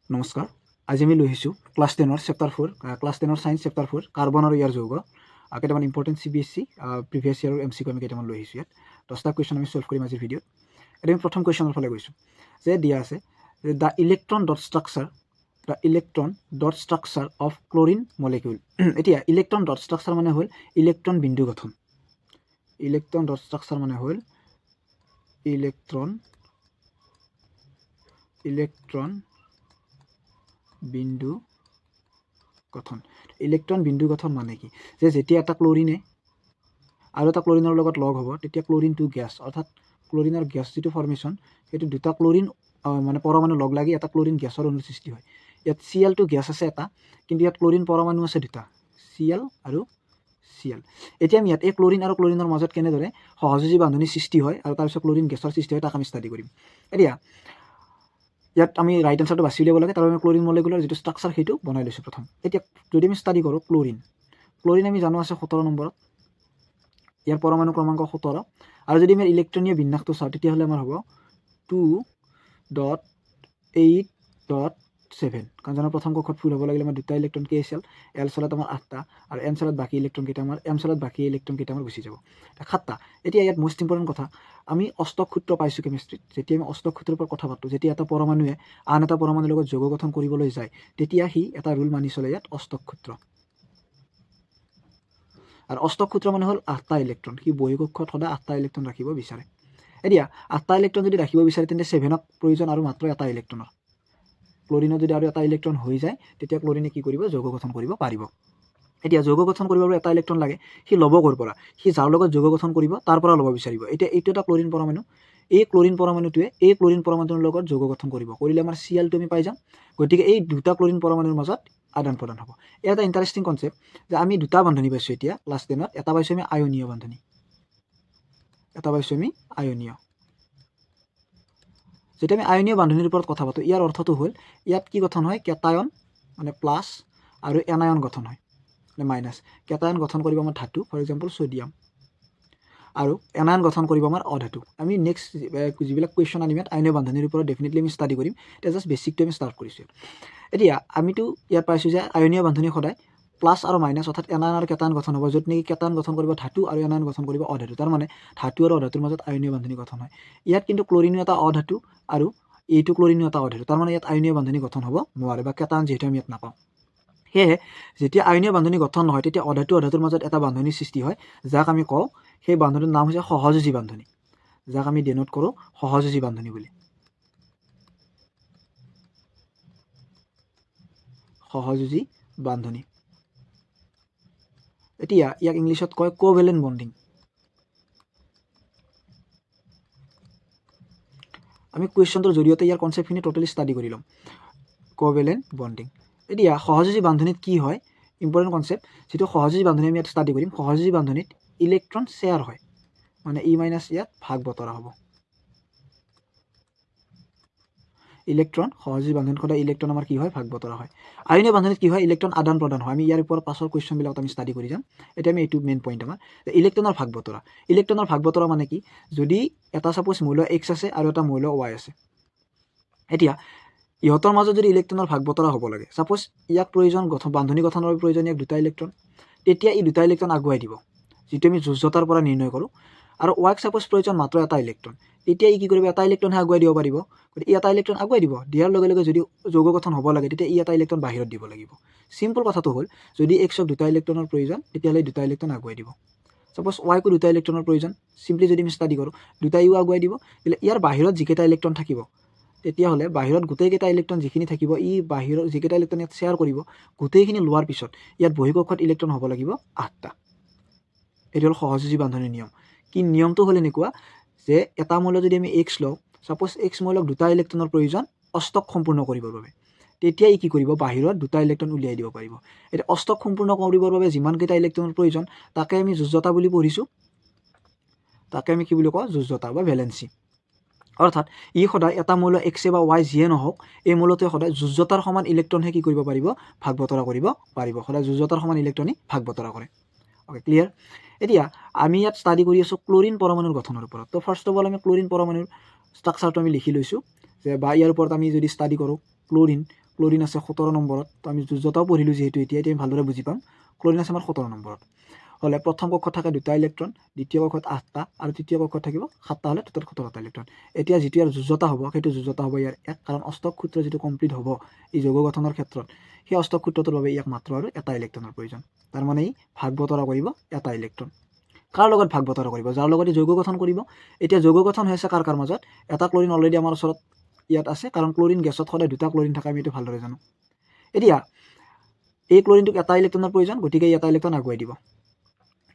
নমস্কাৰ। আজি আমি লৈ আহিছোঁ class 10 chapter 4 class 10 science chapter 4 carbon আৰু ইয়াৰ যৌগ কেইটামান important CBSE previous year MCQ আমি কেইটামান লৈ আহিছোঁ। ইয়াত 10টা কুৱেশ্যন আমি সলভ কৰিম আজিৰ ভিডিঅ'ত। এতিয়া আমি প্ৰথম কুৱেশ্যনৰ ফালে গৈছোঁ যে দিয়া আছে যে the electron dot structure of chlorine molecule. এতিয়া ইলেক্ট্ৰন ডট ষ্ট্ৰাকচাৰ মানে হ'ল ইলেক্ট্ৰন বিন্দু গঠন। ইলেক্ট্ৰন ডট ষ্ট্ৰাকচাৰ মানে হ'ল ইলেক্ট্ৰন বিন্দু গঠন। ইলেক্ট্ৰন বিন্দু গঠন মানে কি, যে যেতিয়া এটা ক্লৰিনে আৰু এটা ক্লৰিনৰ লগত লগ হ'ব তেতিয়া ক্লৰিনটো গেছ, অৰ্থাৎ ক্লৰিনৰ গেছ যিটো ফৰ্মেশ্যন সেইটো দুটা ক্লৰিন মানে পৰমাণু লগ লাগি এটা ক্লৰিন গেছৰ অণুৰ সৃষ্টি হয়। ইয়াত Cl টো গেছ আছে এটা, কিন্তু ইয়াত ক্লৰিন পৰমাণু আছে দুটা, Cl আৰু Cl। এতিয়া আমি ইয়াত এই ক্লৰিন আৰু ক্লৰিনৰ মাজত কেনেদৰে সহযোজী বান্ধনী সৃষ্টি হয় আৰু তাৰপিছত ক্লৰিন গেছৰ সৃষ্টি হয় তাক আমি ষ্টাডি কৰিম। এতিয়া ইয়াত আমি ৰাইট এনচাৰটো বাছি উলিয়াব লাগে, তাৰ বাবে ক্লৰিন মলিকুলাৰ যিটো ষ্ট্ৰাকচাৰ সেইটো বনাই লৈছোঁ প্ৰথম। এতিয়া যদি আমি ষ্টাডি কৰোঁ ক্লৰিন আমি জানো আছে 17 নম্বৰত, ইয়াৰ পৰমাণু ক্ৰমাংক 17, আৰু যদি আমি ইলেক্ট্ৰনীয় বিন্যাসটো চাওঁ তেতিয়াহ'লে আমাৰ হ'ব 2.8.7, কাৰণ জানো প্ৰথম কক্ষত ফুল হ'ব লাগিলে আমাৰ দুটা ইলেক্ট্ৰন K চেল, L চেলত আমাৰ 8টা, আৰু N চেলত বাকী ইলেক্ট্ৰন কেইটা আমাৰ M চেলত বাকী ইলেক্ট্ৰন কেইটা আমাৰ গুচি যাব 7টা। এতিয়া ইয়াত মষ্ট ইম্পৰ্টেণ্ট কথা, আমি অষ্টক সূত্ৰ পাইছোঁ কেমিষ্ট্ৰিত। যেতিয়া আমি অষ্টক সূত্ৰৰ ওপৰত কথা পাতোঁ, যেতিয়া এটা পৰমাণুৱে আন এটা পৰমাণুৰ লগত যৌগ গঠন কৰিবলৈ যায় তেতিয়া সি এটা ৰুল মানি চলে, ইয়াত অষ্টক সূত্ৰ। আৰু অষ্টক সূত্ৰ মানে হ'ল 8টা ইলেক্ট্ৰন, সি বহিঃকক্ষত সদায় 8টা ইলেক্ট্ৰন ৰাখিব বিচাৰে। এতিয়া 8টা ইলেক্ট্ৰন যদি ৰাখিব বিচাৰে তেন্তে 7ক প্ৰয়োজন আৰু মাত্ৰ এটা ইলেক্ট্ৰনৰ। ক্লৰিনত যদি আৰু এটা ইলেক্ট্ৰন হৈ যায় তেতিয়া ক্লৰিনে কি কৰিব, যৌগ গঠন কৰিব পাৰিব। এতিয়া যৌগ গঠন কৰিবৰ বাবে এটা ইলেক্ট্ৰন লাগে, সি ল'ব ক'ৰ পৰা, সি যাৰ লগত যৌগ গঠন কৰিব তাৰ পৰা ল'ব বিচাৰিব। এতিয়া এইটো এটা ক্লৰিন পৰমাণু, এই ক্লৰিন পৰমাণুটোৱে এই ক্লৰিন পৰমাণুটোৰ লগত যৌগ গঠন কৰিব, কৰিলে আমাৰ Cl টো আমি পাই যাম। গতিকে এই দুটা ক্লৰিন পৰমাণুৰ মাজত আদান প্ৰদান হ'ব। এয়া এটা ইণ্টাৰেষ্টিং কনচেপ্ট যে আমি দুটা বান্ধনী পাইছোঁ এতিয়া ক্লাছ 10ত। এটা পাইছোঁ আমি আয়নীয় বান্ধনী, এটা পাইছোঁ আমি আয়নীয়। যেতিয়া আমি আয়নীয় বান্ধনীৰ ওপৰত কথা পাতোঁ, ইয়াৰ অৰ্থটো হ'ল ইয়াত কি গঠন হয়, কেটায়ন মানে প্লাছ আৰু এনায়ন গঠন হয় মানে মাইনাছ। কেটায়ন গঠন কৰিব আমাৰ ধাতু, ফৰ এক্সাম্পল ছ'ডিয়াম, আৰু এনায়ন গঠন কৰিব আমাৰ অধাতু। আমি নেক্সট যিবিলাক কুৱেশ্যন আনিম ইয়াত আয়নীয় বান্ধনীৰ ওপৰত ডেফিনেটলি আমি ষ্টাডি কৰিম। এতিয়া জাষ্ট বেছিকটো আমি ষ্টাৰ্ট কৰিছোঁ। এতিয়া আমিতো ইয়াত পাইছোঁ যে আয়নীয় বান্ধনী সদায় প্লাছ আৰু মাইনাছ, অৰ্থাৎ এনায়ন আৰু কেটায়ন গঠন হ'ব, য'ত নেকি কেটায়ন গঠন কৰিব ধাতু আৰু এনায়ন গঠন কৰিব অধাতু। তাৰ মানে ধাতু আৰু অধাতুৰ মাজত আয়নীয় বান্ধনী গঠন হয়। ইয়াত কিন্তু ক্লৰিনো এটা অধাতু আৰু এইটো ক্লৰিনো এটা অধাতু, তাৰ মানে ইয়াত আয়নীয় বান্ধনী গঠন হ'ব নোৱাৰে, বা কেটায়ন যিহেতু আমি ইয়াত নাপাওঁ। সেয়েহে যেতিয়া আয়নীয় বান্ধনী গঠন নহয় তেতিয়া অধাতু অধাতুৰ মাজত এটা বান্ধনীৰ সৃষ্টি হয়, যাক আমি কওঁ, সেই বান্ধনীৰ নাম হৈছে সহযোজী বান্ধনী, যাক আমি ডিনোট কৰোঁ সহযোজী বান্ধনী বুলি। সহযোজী বান্ধনী। এতিয়া ইয়াক ইংলিছত কয় কোভেলেণ্ট বণ্ডিং। আমি কুৱেশ্যনটোৰ জৰিয়তে ইয়াৰ কনচেপ্টখিনি টোটেলি ষ্টাডি কৰি ল'ম। কোভেলেণ্ট বণ্ডিং। এতিয়া সহযোজী বান্ধনীত কি হয়, ইম্পৰ্টেণ্ট কনচেপ্ট, যিটো সহযোজী বান্ধনী আমি ইয়াত ষ্টাডি কৰিম। সহযোজী বান্ধনীত ইলেক্ট্ৰন শ্বেয়াৰ হয়, মানে ই মাইনাছ ইয়াত ভাগ বতৰা হ'ব। ইলেক্ট্ৰন সহযোজী বান্ধনীত সদায় ইলেক্ট্ৰন আমাৰ কি হয়, ভাগ বতৰা হয়। আয়নীয় বান্ধনীত কি হয়, ইলেক্ট্ৰন আদান প্ৰদান হয়। আমি ইয়াৰ ওপৰত পাছৰ কুৱেশ্যনবিলাকত আমি ষ্টাডি কৰি যাম। এতিয়া আমি এইটো মেইন পইণ্ট আমাৰ ইলেক্ট্ৰনৰ ভাগ বতৰা। ইলেক্ট্ৰনৰ ভাগ বতৰা মানে কি, যদি এটা ছাপ'জ মৌল X আছে আৰু এটা মৌল Y আছে, এতিয়া ইহঁতৰ মাজত যদি ইলেক্ট্ৰনৰ ভাগ বতৰা হ'ব লাগে, ছাপ'জ ইয়াক প্ৰয়োজন বান্ধনী গঠনৰ বাবে প্ৰয়োজন ইয়াক দুটা ইলেক্ট্ৰন, তেতিয়া ই দুটা ইলেক্ট্ৰন আগুৱাই দিব, যিটো আমি যুঁজতাৰ পৰা নিৰ্ণয় কৰোঁ। আৰু Yক ছাপ'জ প্ৰয়োজন মাত্ৰ এটা ইলেক্ট্ৰন, তেতিয়া ই কি কৰিব, এটা ইলেক্ট্ৰনহে আগুৱাই দিব পাৰিব। গতিকে ই এটা ইলেক্ট্ৰন আগুৱাই দিব, দিয়াৰ লগে লগে যদি যৌগ গঠন হ'ব লাগে তেতিয়া ই এটা ইলেক্ট্ৰন বাহিৰত দিব লাগিব। চিম্পল কথাটো হ'ল, যদি Xক দুটা ইলেক্ট্ৰনৰ প্ৰয়োজন তেতিয়াহ'লে দুটা ইলেক্ট্ৰন আগুৱাই দিব। ছাপ'জ Yকো দুটা ইলেক্ট্ৰনৰ প্ৰয়োজন, চিম্পলি যদি আমি ষ্টাডি কৰোঁ, দুটা ইও আগুৱাই দিব। ইয়াৰ বাহিৰত যিকেইটা ইলেক্ট্ৰন থাকিব, তেতিয়াহ'লে বাহিৰত গোটেইকেইটা ইলেক্ট্ৰন যিখিনি থাকিব, ই বাহিৰৰ যিকেইটা ইলেক্ট্ৰন ইয়াত শ্বেয়াৰ কৰিব, গোটেইখিনি লোৱাৰ পিছত ইয়াত বহিঃকক্ষত ইলেক্ট্ৰন হ'ব লাগিব 8টা। এইটো হ'ল সহযোজী বান্ধনীৰ নিয়ম। কি নিয়মটো হ'ল এনেকুৱা যে এটা মৌল যদি আমি X লওঁ, ছাপ'জ X মৌলক দুটা ইলেক্ট্ৰনৰ প্ৰয়োজন অষ্টক সম্পূৰ্ণ কৰিবৰ বাবে, তেতিয়া ই কি কৰিব, বাহিৰত দুটা ইলেক্ট্ৰন উলিয়াই দিব পাৰিব। এতিয়া অষ্টক সম্পূৰ্ণ কৰিবৰ বাবে যিমানকেইটা ইলেক্ট্ৰনৰ প্ৰয়োজন তাকে আমি যুঁজতা বুলি পঢ়িছোঁ, তাকে আমি কি বুলি কওঁ, যুঁজতা বা ভেলেঞ্চি। অৰ্থাৎ ই সদায় এটা মৌল X বা Y যিয়ে নহওক, এই মৌলটোৱে সদায় যুঁজতাৰ সমান ইলেক্ট্ৰনহে কি কৰিব পাৰিব, ভাগ বতৰা কৰিব পাৰিব। সদায় যুঁজতাৰ সমান ইলেক্ট্ৰনে ভাগ বতৰা কৰে। Okay, clear. এতিয়া আমি ইয়াত ষ্টাডি কৰি আছোঁ ক্লৰিন পৰমাণুৰ গঠনৰ ওপৰত। তো ফাৰ্ষ্ট অফ অল আমি ক্লৰিন পৰমাণুৰ ষ্ট্ৰাকচাৰটো আমি লিখি লৈছোঁ, যে বা ইয়াৰ ওপৰত আমি যদি ষ্টাডি কৰোঁ, ক্লৰিন আছে 17 নম্বৰত। তো আমি যুজতাও পঢ়িলোঁ যিহেতু এতিয়া আমি ভালদৰে বুজি পাম। ক্লৰিন আছে আমাৰ 17 নম্বৰত। হ'লে প্ৰথম কক্ষত থাকে 2টা ইলেক্ট্ৰন, দ্বিতীয় কক্ষত 8টা আৰু তৃতীয় কক্ষত থাকিব 7টা, হ'লে টোটেল 17টা ইলেক্ট্ৰন। এতিয়া যিটো ইয়াৰ যুজতা হ'ব সেইটো যুজতা হ'ব ইয়াৰ 1, কাৰণ অষ্টক সূত্ৰ যিটো কমপ্লিট হ'ব এই যৌগ গঠনৰ ক্ষেত্ৰত সেই অষ্টক সূত্ৰটোৰ বাবে ইয়াক মাত্ৰ আৰু এটা ইলেক্ট্ৰনৰ প্ৰয়োজন। তাৰমানে ই ভাগ বতৰা কৰিব এটা ইলেক্ট্ৰন। কাৰ লগত ভাগ বতৰা কৰিব? যাৰ লগত যৌগ গঠন কৰিব। এতিয়া যৌগ গঠন হৈ আছে কাৰ মাজত? এটা ক্লৰিন অলৰেডি আমাৰ ওচৰত ইয়াত আছে, কাৰণ ক্লৰিন গেছত সদায় 2টা ক্লৰিন থাকে, আমি এইটো ভালদৰে জানো। এতিয়া এই ক্লৰিনটোক এটা ইলেক্ট্ৰনৰ প্ৰয়োজন, গতিকে ই এটা ইলেক্ট্ৰন আগুৱাই দিব।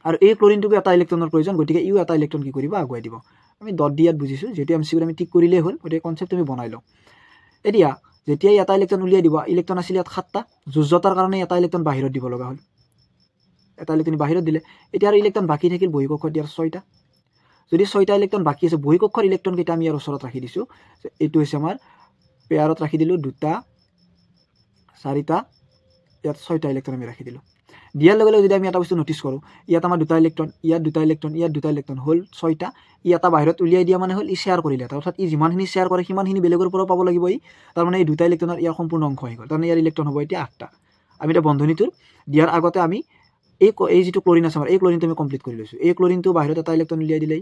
আৰু এই ক্লৰিনটোকো এটা ইলেক্ট্ৰনৰ প্ৰয়োজন, গতিকে ইও এটা ইলেক্ট্ৰন কি কৰিব? আগুৱাই দিব। আমি ডট দি ইয়াত বুজিছোঁ, যিহেতু MCQ আমি টিক কৰিলেই হ'ল, গতিকে কনচেপ্ট আমি বনাই লওঁ। এতিয়া যেতিয়াই এটা ইলেক্ট্ৰন উলিয়াই দিব, ইলেক্ট্ৰন আছিল ইয়াত 7টা, যুজতাৰ কাৰণে এটা ইলেক্ট্ৰন বাহিৰত দিব লগা হ'ল। এটা ইলেক্ট্ৰন বাহিৰত দিলে, এতিয়া আৰু ইলেক্ট্ৰন বাকী থাকিল বহিঃকক্ষত ইয়াৰ 6টা। যদি 6টা ইলেক্ট্ৰন বাকী আছে, বহিঃকক্ষৰ ইলেক্ট্ৰন কেইটা আমি ইয়াৰ ওচৰত ৰাখি দিছোঁ। এইটো হৈছে আমাৰ পেয়াৰত ৰাখি দিলোঁ 2টা, 4টা, ইয়াত 6টা ইলেক্ট্ৰন আমি ৰাখি দিলোঁ। দিয়াৰ লগে লগে যদি আমি এটা বস্তু নটিচ কৰোঁ, ইয়াত আমাৰ 2টা ইলেক্ট্ৰন, ইয়াত 2টা ইলেক্ট্ৰন, ইয়াত 2টা ইলেক্ট্ৰন, হ'ল 6টা। ই এটা বাহিৰত উলিয়াই দিয়া মানে হ'ল ই শ্বেয়াৰ কৰিলে, অৰ্থাৎ ই যিমানখিনি শ্বেয়াৰ কৰে সিমানখিনি বেলেগৰ পৰা পাব লাগিব ই। তাৰমানে এই 2টা ইলেক্ট্ৰনৰ ইয়াৰ সম্পূৰ্ণ অংশ হৈ গ'ল, তাৰমানে ইয়াৰ ইলেক্ট্ৰন হ'ব এতিয়া 8টা। আমি এতিয়া বন্ধনীটোৰ দিয়াৰ আগতে আমি এই যিটো ক্লৰিন আছে আমাৰ, এই ক্লৰিনটো আমি কমপ্লিট কৰি লৈছোঁ। এই ক্লৰিনটো বাহিৰত এটা ইলেক্ট্ৰন উলিয়াই দিলে,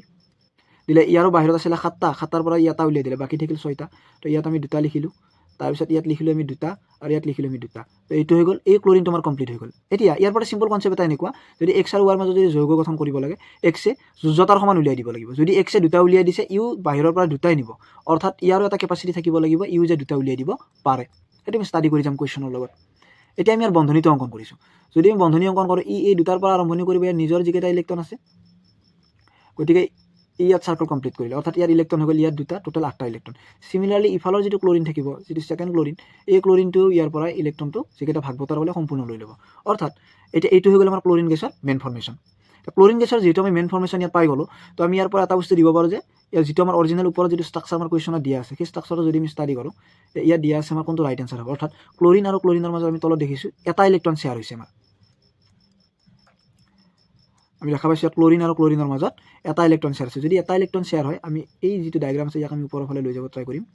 ইয়াৰো বাহিৰত আছিলে 7টা, 7টাৰ পৰা এটা উলিয়াই দিলে, বাকী থাকিল 6টা। তো ইয়াত আমি 2টা লিখিলোঁ, তাৰপিছত ইয়াত লিখিলোঁ আমি 2টা, আৰু ইয়াত লিখিলোঁ আমি 2টা। তো এইটো হৈ গ'ল, এই ক্লৰিনটো আমাৰ কমপ্লিট হৈ গ'ল। এতিয়া ইয়াৰ পৰা চিম্পল কনচেপ্ট এটা এনেকুৱা, যদি X আৰু Y মাজত যদি যৌগ গঠন কৰিব লাগে, Xয়ে যুজতাৰ সমান উলিয়াই দিব লাগিব। যদি Xয়ে 2টা উলিয়াই দিছে, ইও বাহিৰৰ পৰা 2টাই নিব, অৰ্থাৎ ইয়াৰো এটা কেপাচিটি থাকিব লাগিব, ইও যে 2টা উলিয়াই দিব পাৰে। সেইটো আমি ষ্টাডি কৰি যাম কুৱেশ্যনৰ লগত। এতিয়া আমি ইয়াৰ বন্ধনীটো অংকন কৰিছোঁ। যদি আমি বন্ধনী অংকন কৰোঁ, এই 2টাৰ পৰা আৰম্ভণি কৰিব ইয়াৰ নিজৰ যিকেইটা ইলেক্ট্ৰন আছে, গতিকে ইয়াত চাৰ্কল কমপ্লিট কৰিলে, অৰ্থাৎ ইয়াৰ ইলেক্ট্ৰন হৈ গ'ল ইয়াত 2টা, টোটেল 8টা ইলেক্ট্ৰন। চিমিলাৰলি ইফালৰ যিটো ক্লৰিন থাকিব, যিটো ছেকেণ্ড ক্লৰিন, এই ক্লৰিনটো ইয়াৰ পৰা ইলেক্ট্ৰনটো যিকেইটা ভাগ বতৰা হ'লে সম্পূৰ্ণ লৈ ল'ব। অৰ্থাৎ এতিয়া এইটো হৈ গ'ল আমাৰ ক্লৰিন গেছৰ মেইন ফৰ্মেশ্যন। ক্লৰিন গেছৰ যিহেতু আমি মেইন ফৰ্মেশ্যন ইয়াত পাই গ'লোঁ, তো আমি ইয়াৰ পৰা এটা বস্তু দিব পাৰোঁ যে ইয়াৰ যিটো আমাৰ অৰিজিনেল ওপৰত যিটো ষ্ট্ৰাকচাৰ আমাৰ কুৱেশ্যনত দিয়া আছে, সেই ষ্ট্ৰাকচাৰটো যদি আমি ষ্টাডি কৰোঁ, ইয়াত দিয়া আছে আমাৰ কোনটো ৰাইট এনচাৰ হ'ব। অৰ্থাৎ ক্লৰিন আৰু ক্লৰিনৰ মাজত আমি তলত দেখিছোঁ এটা ইলেক্ট্ৰন শ্বেয়াৰ হৈছে আমাৰ। আমি দেখা পাইছোঁ ইয়াত ক্লৰিন আৰু ক্লৰিনৰ মাজত এটা ইলেক্ট্ৰন শ্বেয়াৰ আছে। যদি এটা ইলেক্ট্ৰন শ্বেয়াৰ হয়, আমি এই যিটো ডায়েগ্ৰাম আছে ইয়াক আমি ওপৰৰ ফালে লৈ যাব ট্ৰাই কৰিম।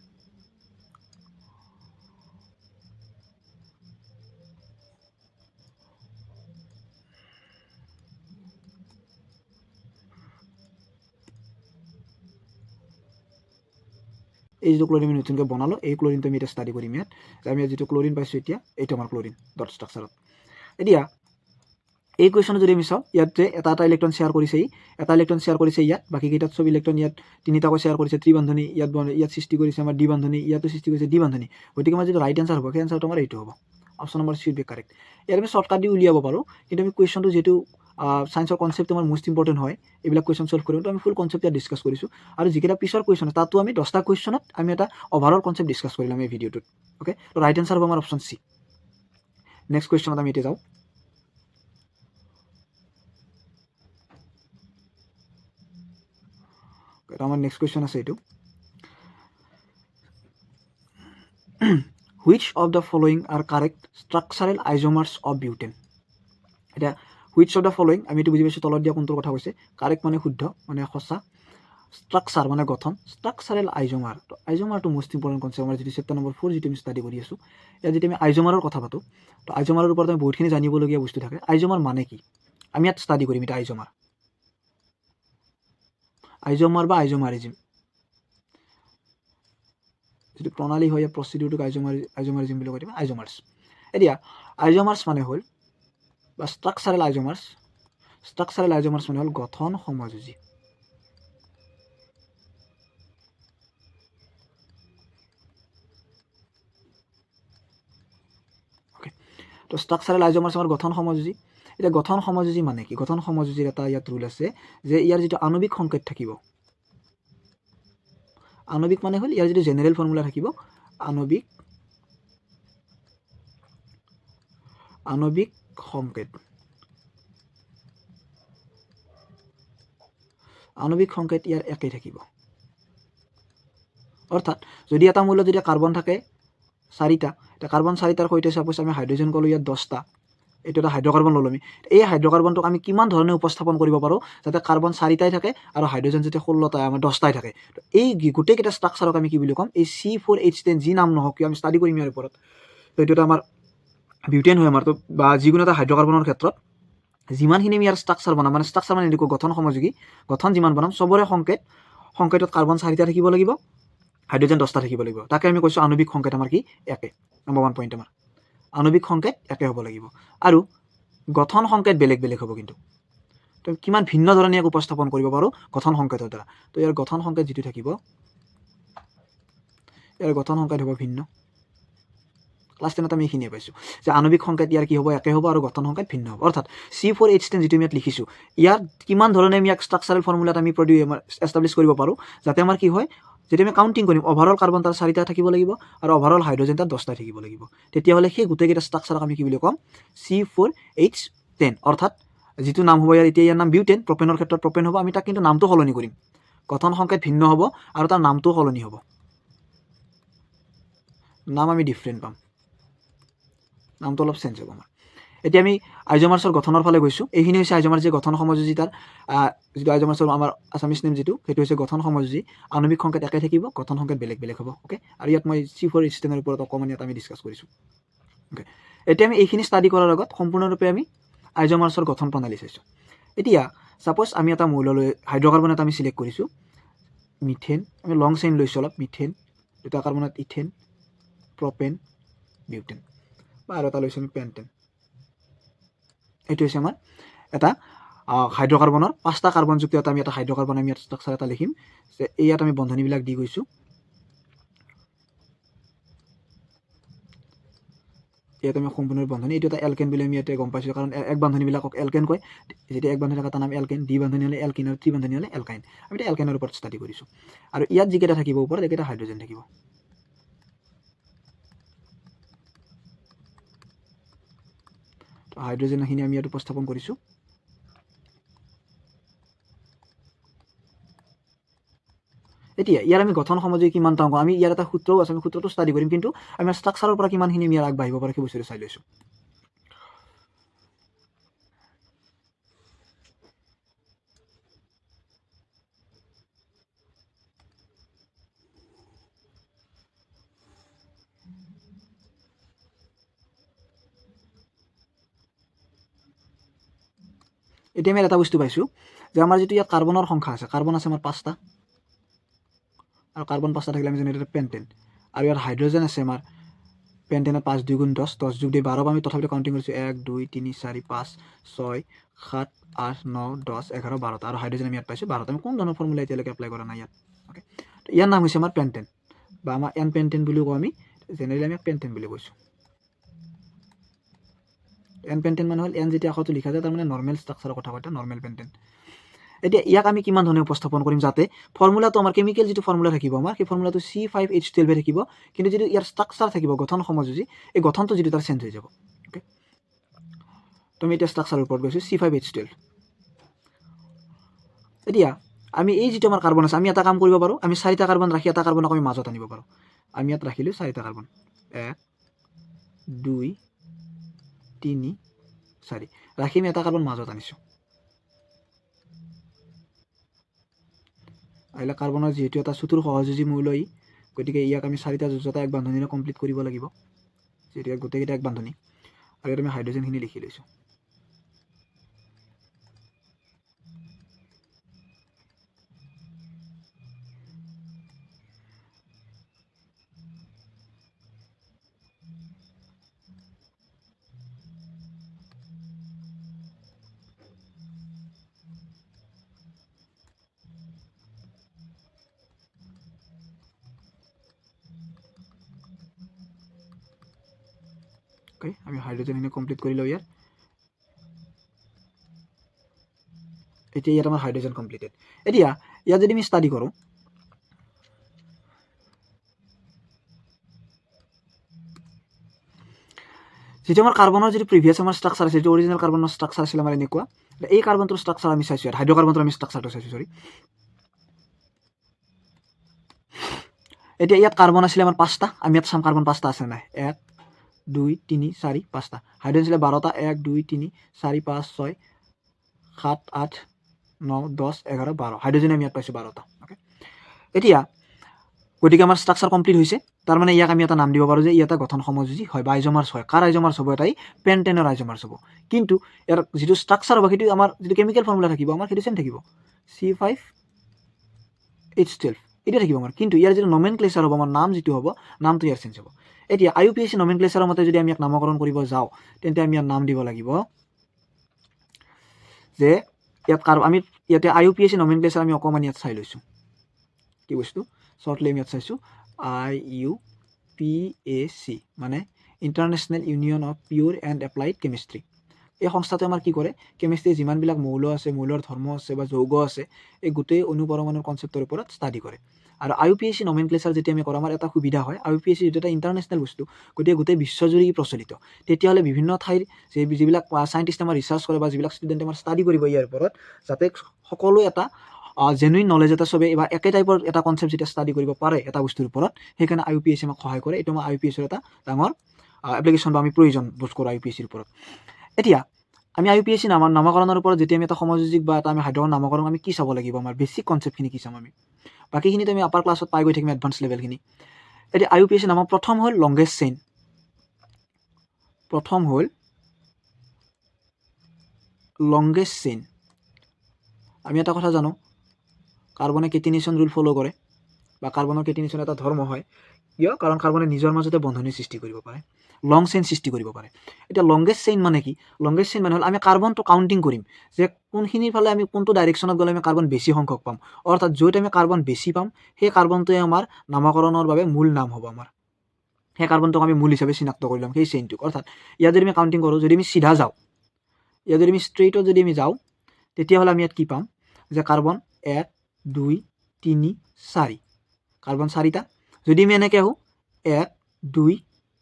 এই যিটো ক্লৰিন আমি নতুনকৈ বনালোঁ, এই ক্লৰিনটো আমি এতিয়া ষ্টাডি কৰিম ইয়াত। আমি ইয়াত যিটো ক্লৰিন পাইছোঁ এতিয়া, এইটো আমাৰ ক্লৰিন ডট ষ্ট্ৰাকচাৰত। এতিয়া এই কুৱেশ্যনত যদি আমি চাওঁ, ইয়াত যে এটা ইলেক্ট্ৰন শ্বেয়াৰ কৰিছে, এটা ইলেক্ট্ৰন শ্বেয়াৰ কৰিছে ইয়াত, বাকীকেইটাত চব ইলেক্ট্ৰন ইয়াত 3টাকৈ শ্বেয়াৰ কৰিছে, ত্ৰিবান্ধনী ইয়াত সৃষ্টি কৰিছে আমাৰ দ্বিবান্ধনী, ইয়াতো সৃষ্টি কৰিছে দ্বিবান্ধনী। গতিকে আমাৰ যিটো ৰাইট এনচাৰ হ'ব, সেই এনচাৰটো আমাৰ এইটো হ'ব। Option number C will be correct. ইয়াত আমি শ্বৰ্টকাট দি উলিয়াব পাৰোঁ, কিন্তু আমি কুৱেশ্যনটো যিহেতু ছায়েন্সৰ কনচেপ্ট আমাৰ মষ্ট ইম্পৰ্টেণ্ট হয়, এইবিলাক কুৱেশ্যন ছল্ভ কৰিম, তো আমি ফুল কনচেপ্ট ইয়াত ডিছকাছ কৰিছোঁ। আৰু যিকেইটা পিছৰ কুৱেশ্যন তাতো আমি 10টা কুৱেশ্যনত আমি এটা অভাৰঅল কনচেপ্ট ডিছকাছ কৰিলাম এই ভিডিঅ'টোত। অ'কে, তো ৰাইট এনচাৰ হ'ব আমাৰ অপশ্যন চি। নেক্সট কুৱেশ্যনত আমি এতিয়া যাওঁ। আমাৰ নেক্সট কুৱেশ্যন আছে এইটো, which of the following are correct structural isomers of butane? এতিয়া which of the following, আমি এইটো বুজি পাইছোঁ তলত দিয়া কোনটোৰ কথা কৈছে। কাৰেক্ট মানে শুদ্ধ, মানে সঁচা। ষ্ট্ৰাকচাৰ মানে গঠন, ষ্ট্ৰাকচাৰেল আইজমাৰ। তো আইজমাৰটো মষ্ট ইম্পৰ্টেণ্ট কনচেপ্ট আমাৰ যিটো চেপ্টাৰ নম্বৰ 4 যিটো আমি ষ্টাডি কৰি আছোঁ। ইয়াত যদি আমি আইজমাৰৰ কথা পাতোঁ, তো আইজমাৰৰ ওপৰত আমি বহুতখিনি জানিবলগীয়া বস্তু থাকে। আইজমাৰ মানে কি, আমি ইয়াত ষ্টাডি কৰিম এতিয়া আইজমাৰ বা আইজমাৰিজিম যিটো প্ৰণালী হয়, প্ৰচিডিউৰটোক আইজমাৰিজিম বুলি কৈ দিম, আইজমাৰ্ছ। এতিয়া আইজমাৰ্ছ মানে হ'ল বা ষ্ট্ৰাকচাৰেল আইজমাৰ্ছ মানে হ'ল গঠন সমযোজী। অ'কে, তো ষ্ট্ৰাকচাৰেল আইজমাৰ্ছ আমাৰ গঠন সমযোজী। এতিয়া গঠন সমযোজী মানে কি? গঠন সমযোজীৰ এটা ইয়াত ৰুল আছে যে ইয়াৰ যিটো আণৱিক সংকেত থাকিব, আণৱিক মানে হ'ল ইয়াৰ যিটো জেনেৰেল ফৰ্মুলা থাকিব, আণৱিক সংকেত। আণৱিক সংকেত ইয়াৰ একেই থাকিব। অৰ্থাৎ যদি এটা মূল্য যদি কাৰ্বন থাকে 4টা, এতিয়া কাৰ্বন 4টাৰ সৈতে চাপ'জ আমি হাইড্ৰজেন ক'লোঁ ইয়াত 10টা, এইটো এটা হাইড্ৰকাৰ্বন ল'লোঁ আমি। এই হাইড্ৰকাৰ্বনটোক আমি কিমান ধৰণে উপস্থাপন কৰিব পাৰোঁ যাতে কাৰ্বন 4টাই থাকে আৰু হাইড্ৰজেন যাতে 16টাই আমাৰ 10টাই থাকে। এই গোটেইকেইটা ষ্ট্ৰাকচাৰক আমি কি বুলি ক'ম? এই C4H10 যি নাম নহওক কিয়, আমি ষ্টাডি কৰিম ইয়াৰ ওপৰত। তো এইটো এটা আমাৰ বিউটেন হয় আমাৰ। তো বা যিকোনো এটা হাইড্ৰকাৰ্বনৰ ক্ষেত্ৰত যিমানখিনি আমি ইয়াৰ ষ্ট্ৰাকচাৰ বনাম, মানে ষ্ট্ৰাকচাৰ মানে এনেকুৱা গঠন সমযোগী গঠন যিমান বনাম, চবৰে সংকেতত কাৰ্বন 4টা থাকিব লাগিব, হাইড্ৰজেন 10টা থাকিব লাগিব। তাকে আমি কৈছোঁ আণৱিক সংকেত আমাৰ কি একে। নম্বৰ 1 পইণ্ট আমাৰ আণৱিক সংকেত একে হ'ব লাগিব আৰু গঠন সংকেত বেলেগ বেলেগ হ'ব। কিন্তু তো কিমান ভিন্ন ধৰণে ইয়াক উপস্থাপন কৰিব পাৰোঁ গঠন সংকেতৰ দ্বাৰা। তো ইয়াৰ গঠন সংকেত যিটো থাকিব, ইয়াৰ গঠন সংকেত হ'ব ভিন্ন। ক্লাছ 10ত আমি এইখিনিয়ে পাইছোঁ যে আণৱিক সংকেত ইয়াৰ কি হ'ব একে হ'ব আৰু গঠন সংকেত ভিন্ন হ'ব। অৰ্থাৎ C4H10 যিটো আমি ইয়াত লিখিছোঁ, ইয়াত কিমান ধৰণে আমি ইয়াক ষ্ট্ৰাকচাৰেল ফৰ্মুলাত আমি এষ্টাব্লিছ কৰিব পাৰোঁ, যাতে আমাৰ কি হয়, যেতিয়া আমি কাউণ্টিং কৰিম অভাৰঅল কাৰ্বন তাৰ 4টা থাকিব লাগিব আৰু অভাৰঅল হাইড্ৰজেন তাৰ 10টা থাকিব লাগিব। তেতিয়াহ'লে সেই গোটেইকেইটা ষ্ট্ৰাকচাৰক আমি কি বুলি ক'ম, C4H10। অৰ্থাৎ যিটো নাম হ'ব ইয়াৰ, এতিয়া ইয়াৰ নাম বিউটেন, প্ৰপেনৰ ক্ষেত্ৰত প্ৰপেন হ'ব, আমি তাক কিন্তু নামটো সলনি কৰিম, গঠন সংকেত ভিন্ন হ'ব আৰু তাৰ নামটোও সলনি হ'ব, নাম আমি ডিফাৰেণ্ট পাম, নামটো অলপ চেঞ্জ হ'ব আমাৰ। এতিয়া আমি আইজমাৰ্ছৰ গঠনৰ ফালে গৈছোঁ। এইখিনি হৈছে আইজমাৰ যে গঠন সমযোজী, তাৰ যিটো আইজমাৰ্ছৰ আমাৰ আছামিছ নেম যিটো, সেইটো হৈছে গঠন সমযোজী। আণৱিক সংকেত একে থাকিব, গঠন সংকেত বেলেগ বেলেগ হ'ব। অ'কে, আৰু ইয়াত মই C4H10ৰ ওপৰত অকণমান ইয়াত আমি ডিছকাছ কৰিছোঁ। অ'কে, এতিয়া আমি এইখিনি ষ্টাডি কৰাৰ আগত সম্পূৰ্ণৰূপে আমি আইজমাৰ্ছৰ গঠন প্ৰণালী চাইছোঁ। এতিয়া ছাপ'জ আমি এটা মৌল লৈ হাইড্ৰকাৰ্বন এটা আমি চিলেক্ট কৰিছোঁ, মিথেন। আমি লং চেইন লৈছোঁ অলপ, মিথেন, দুটা কাৰ্বনত ইথেন, প্ৰপেন, বিউটেন, বা আৰু এটা লৈছোঁ আমি পেণ্টেন। এইটো হৈছে আমাৰ এটা হাইড্ৰকাৰ্বনৰ 5টা কাৰ্বনযুক্ত এটা আমি এটা হাইড্ৰকাৰ্বন আমি ষ্ট্ৰাকচাৰ এটা লিখিম যে ইয়াত আমি বন্ধনীবিলাক দি গৈছোঁ। ইয়াত আমি সম্পূৰ্ণ বন্ধনী, এইটো এটা এলকেন বুলি আমি ইয়াতে গম পাইছোঁ, কাৰণ এক বান্ধনীবিলাকক এলকেন কয়। যেতিয়া এক বান্ধনী এটা নাম এলকেন, দ্বি বান্ধনী হ'লে এলকিন আৰু ত্ৰি বান্ধনী হ'লে এলকাইন। আমি এতিয়া এলকেনৰ ওপৰত ষ্টাডি কৰিছোঁ। আৰু ইয়াত যিকেইটা থাকিব ওপৰত, এইকেইটা হাইড্ৰজেন থাকিব। হাইড্ৰজেনখিনি আমি ইয়াত উপস্থাপন কৰিছোঁ। এতিয়া ইয়াৰ আমি গঠন সমযোজী কিমানটা অংক, আমি ইয়াৰ এটা সূত্ৰও আছে, আমি সূত্ৰটো ষ্টাডি কৰিম, কিন্তু আমি ষ্ট্ৰাকচাৰৰ পৰা কিমানখিনি আমি ইয়াৰ আগবাঢ়িব পাৰোঁ সেই বস্তুটো চাই লৈছোঁ। এতিয়া আমি এটা বস্তু পাইছোঁ যে আমাৰ যিটো ইয়াত কাৰ্বনৰ সংখ্যা আছে, কাৰ্বন আছে আমাৰ 5টা, আৰু কাৰ্বন 5টা থাকিলে আমি যেনেদৰে পেণ্টেন, আৰু ইয়াত হাইড্ৰজেন আছে আমাৰ পেণ্টেনত 5 2 গুণ 10, 10 যোগ দি 12, আমি তথাপিতো কাউণ্টিং কৰিছোঁ 1 2 3 4 5 6 7 8 9 10 11 12টা, আৰু হাইড্ৰজেন আমি ইয়াত পাইছোঁ 12টা। আমি কোনো ধৰণৰ ফৰ্মুলা এতিয়ালৈকে এপ্লাই কৰা নাই ইয়াত। অ'কে, তো ইয়াৰ নাম হৈছে আমাৰ পেণ্টেন, বা আমাৰ এন পেণ্টেন বুলিও কওঁ আমি, জেনেৰেলি আমি পেণ্টেন বুলি কৈছোঁ। এন পেণ্টেন মানে হ'ল, এন যেতিয়া আখৰটো লিখা যায় তাৰমানে নৰ্মেল ষ্ট্ৰাকচাৰৰ কথা কয়, নৰ্মেল পেণ্টেন। এতিয়া ইয়াক আমি কিমান ধৰণে উপস্থাপন কৰিম যাতে ফৰ্মুলাটো আমাৰ কেমিকেল যিটো ফৰ্মুলা থাকিব আমাৰ, সেই ফৰ্মুলাটো C5H12 থাকিব, কিন্তু যিটো ইয়াৰ ষ্ট্ৰাকচাৰ থাকিব গঠন সমযোজী, এই গঠনটো যিটো তাৰ চেঞ্জ হৈ যাব। অ'কে, তো আমি এতিয়া ষ্ট্ৰাকচাৰৰ ওপৰত গৈছোঁ, C5H12। এতিয়া আমি এই যিটো আমাৰ কাৰ্বন আছে, আমি এটা কাম কৰিব পাৰোঁ, আমি 4টা কাৰ্বন ৰাখি এটা কাৰ্বনক আমি মাজত আনিব পাৰোঁ। আমি ইয়াত ৰাখিলোঁ 4টা কাৰ্বন, 1 2 3 4, ৰাখি আমি এটা কাৰ্বন মাজত আনিছোঁ। আহিলে কাৰ্বনৰ যিহেতু এটা চতুৰ সহযোজী মৌল, গতিকে ইয়াক আমি 4টা যোজতা এক বান্ধনীৰে কমপ্লিট কৰিব লাগিব, যিহেতু ইয়াক গোটেইকেইটা এক বান্ধনী। আৰু ইয়াত আমি হাইড্ৰজেনখিনি লিখি লৈছোঁ। অ'কে, আমি হাইড্ৰজেনখিনি কমপ্লিট কৰি লওঁ ইয়াত। এতিয়া ইয়াত আমাৰ হাইড্ৰজেন কমপ্লিটেড। এতিয়া ইয়াত যদি আমি ষ্টাডি কৰোঁ, যিটো আমাৰ কাৰ্বনৰ যিটো প্ৰিভিয়াছ আমাৰ ষ্ট্ৰাকচাৰ আছে, যিটো অৰিজিনেল কাৰ্বনৰ ষ্ট্ৰাকচাৰ আছিল আমাৰ এনেকুৱা, এই কাৰ্বনটোৰ ষ্ট্ৰাকচাৰ আমি চাইছোঁ, ইয়াত হাইড্ৰকাৰ্বনটোৰ আমি ষ্ট্ৰাকচাৰটো চাইছোঁ, চৰি। এতিয়া ইয়াত কাৰ্বন আছিলে আমাৰ 5টা, আমি ইয়াত চাম কাৰ্বন 5টা আছে নাই, 1 2 3 4 5টা। হাইড্ৰজেন আছিলে 12টা, 1 2 3 4 5 6 7 8 9 10 11 12, হাইড্ৰজেন আমি ইয়াত পাইছোঁ 12টা। অ'কে, এতিয়া গতিকে আমাৰ ষ্ট্ৰাকচাৰ কমপ্লিট হৈছে। তাৰ মানে ইয়াক আমি এটা নাম দিব পাৰোঁ যে ই এটা গঠন সমযোজী হয় বা আইজমাৰ্ছ হয়। কাৰ আইজমাৰ্ছ হ'ব? এটাই পেণ্টেনৰ আইজমাৰ্ছ হ'ব। কিন্তু ইয়াৰ যিটো ষ্ট্ৰাকচাৰ হ'ব সেইটো আমাৰ যিটো কেমিকেল ফৰ্মুলা থাকিব আমাৰ সেইটো চেম থাকিব C5H12 এটা থাকিব আমাৰ। কিন্তু ইয়াৰ যিটো নমেনক্লেচাৰ হ'ব আমাৰ নাম যিটো হ'ব নামটো ইয়াৰ চেঞ্জ হ'ব। এতিয়া IUPAC নমেনক্লেচাৰৰ মতে যদি আমি ইয়াক নামকৰণ কৰিব যাওঁ তেন্তে আমি ইয়াৰ নাম দিব লাগিব যে ইয়াত আমি ইয়াতে IUPAC নমেনক্লেচাৰ আমি অকণমান ইয়াত চাই লৈছোঁ কি বস্তু শ্বৰ্টলি আমি ইয়াত চাইছোঁ IUPAC মানে international union of pure and applied chemistry. এই সংস্থাটোৱে আমাৰ কি কৰে কেমিষ্ট্ৰিৰ যিমানবিলাক মৌল আছে মৌলৰ ধৰ্ম আছে বা যৌগ আছে এই গোটেই অনুপৰমাণুৰ কনচেপ্টৰ ওপৰত ষ্টাডি কৰে। আৰু IUPAC নমেনক্লেচাৰ যেতিয়া আমি কৰোঁ আমাৰ এটা সুবিধা হয় IUPAC যিটো এটা ইণ্টাৰনেশ্যনেল বস্তু গতিকে গোটেই বিশ্বজুৰি প্ৰচলিত তেতিয়াহ'লে বিভিন্ন ঠাইৰ যিবিলাক চাইণ্টিষ্ট আমাৰ ৰিচাৰ্চ কৰে বা যিবিলাক ষ্টুডেণ্টে আমাৰ ষ্টাডি কৰিব ইয়াৰ ওপৰত যাতে সকলো এটা জেনুইন নলেজ এটা চবে বা একে টাইপৰ এটা কনচেপ্ট যেতিয়া ষ্টাডি কৰিব পাৰে এটা বস্তুৰ ওপৰত সেইকাৰণে IUPAC আমাক সহায় কৰে। এইটো আমাৰ IUPACৰ এটা ডাঙৰ এপ্লিকেশ্যন বা আমি প্ৰয়োজন বোধ কৰোঁ IUPACৰ ওপৰত। এতিয়া আমি IUPAC নামকৰণৰ ওপৰত যেতিয়া আমি এটা সমযোজিক বা এটা আমি সাধাৰণ নামকৰণ আমি কি চাব লাগিব আমাৰ বেছিক কনচেপ্টখিনি কি চাম আমি বাকীখিনিতো আমি আপাৰ ক্লাছত পাই গৈ থাকিম এডভান্স লেভেলখিনি। এতিয়া IUPAC নামৰ প্ৰথম হ'ল লংগেষ্ট চেইন। প্ৰথম হ'ল লংগেষ্ট চেইন। আমি এটা কথা জানো কাৰ্বনে কেটিনেশ্যন ৰুল ফ'ল' কৰে বা কাৰ্বনৰ কেটিনেশ্যন এটা ধৰ্ম হয় কিয় কাৰণ কাৰ্বনে নিজৰ মাজতে বন্ধনি সৃষ্টি কৰিব পাৰে লং চেইন সৃষ্টি কৰিব পাৰে। এতিয়া লংগেষ্ট চেইন মানে কি লংগেষ্ট চেইন মানে হ'ল আমি কাৰ্বনটো কাউণ্টিং কৰিম যে কোনখিনিৰ ফালে আমি কোনটো ডাইৰেকশ্যনত গ'লে আমি কাৰ্বন বেছি সংখ্যক পাম অৰ্থাৎ য'ত আমি কাৰ্বন বেছি পাম সেই কাৰ্বনটোৱে আমাৰ নামকৰণৰ বাবে মূল নাম হ'ব আমাৰ সেই কাৰ্বনটোক আমি মূল হিচাপে চিনাক্ত কৰি ল'ম সেই চেইনটোক। অৰ্থাৎ ইয়াত যদি আমি কাউণ্টিং কৰোঁ যদি আমি চিধা যাওঁ ইয়াত যদি আমি ষ্ট্ৰেইটত যদি আমি যাওঁ তেতিয়াহ'লে আমি ইয়াত কি পাম যে কাৰ্বন 1 2 3 4 কাৰ্বন 4টা। যদি আমি এনেকৈ আহোঁ 1 2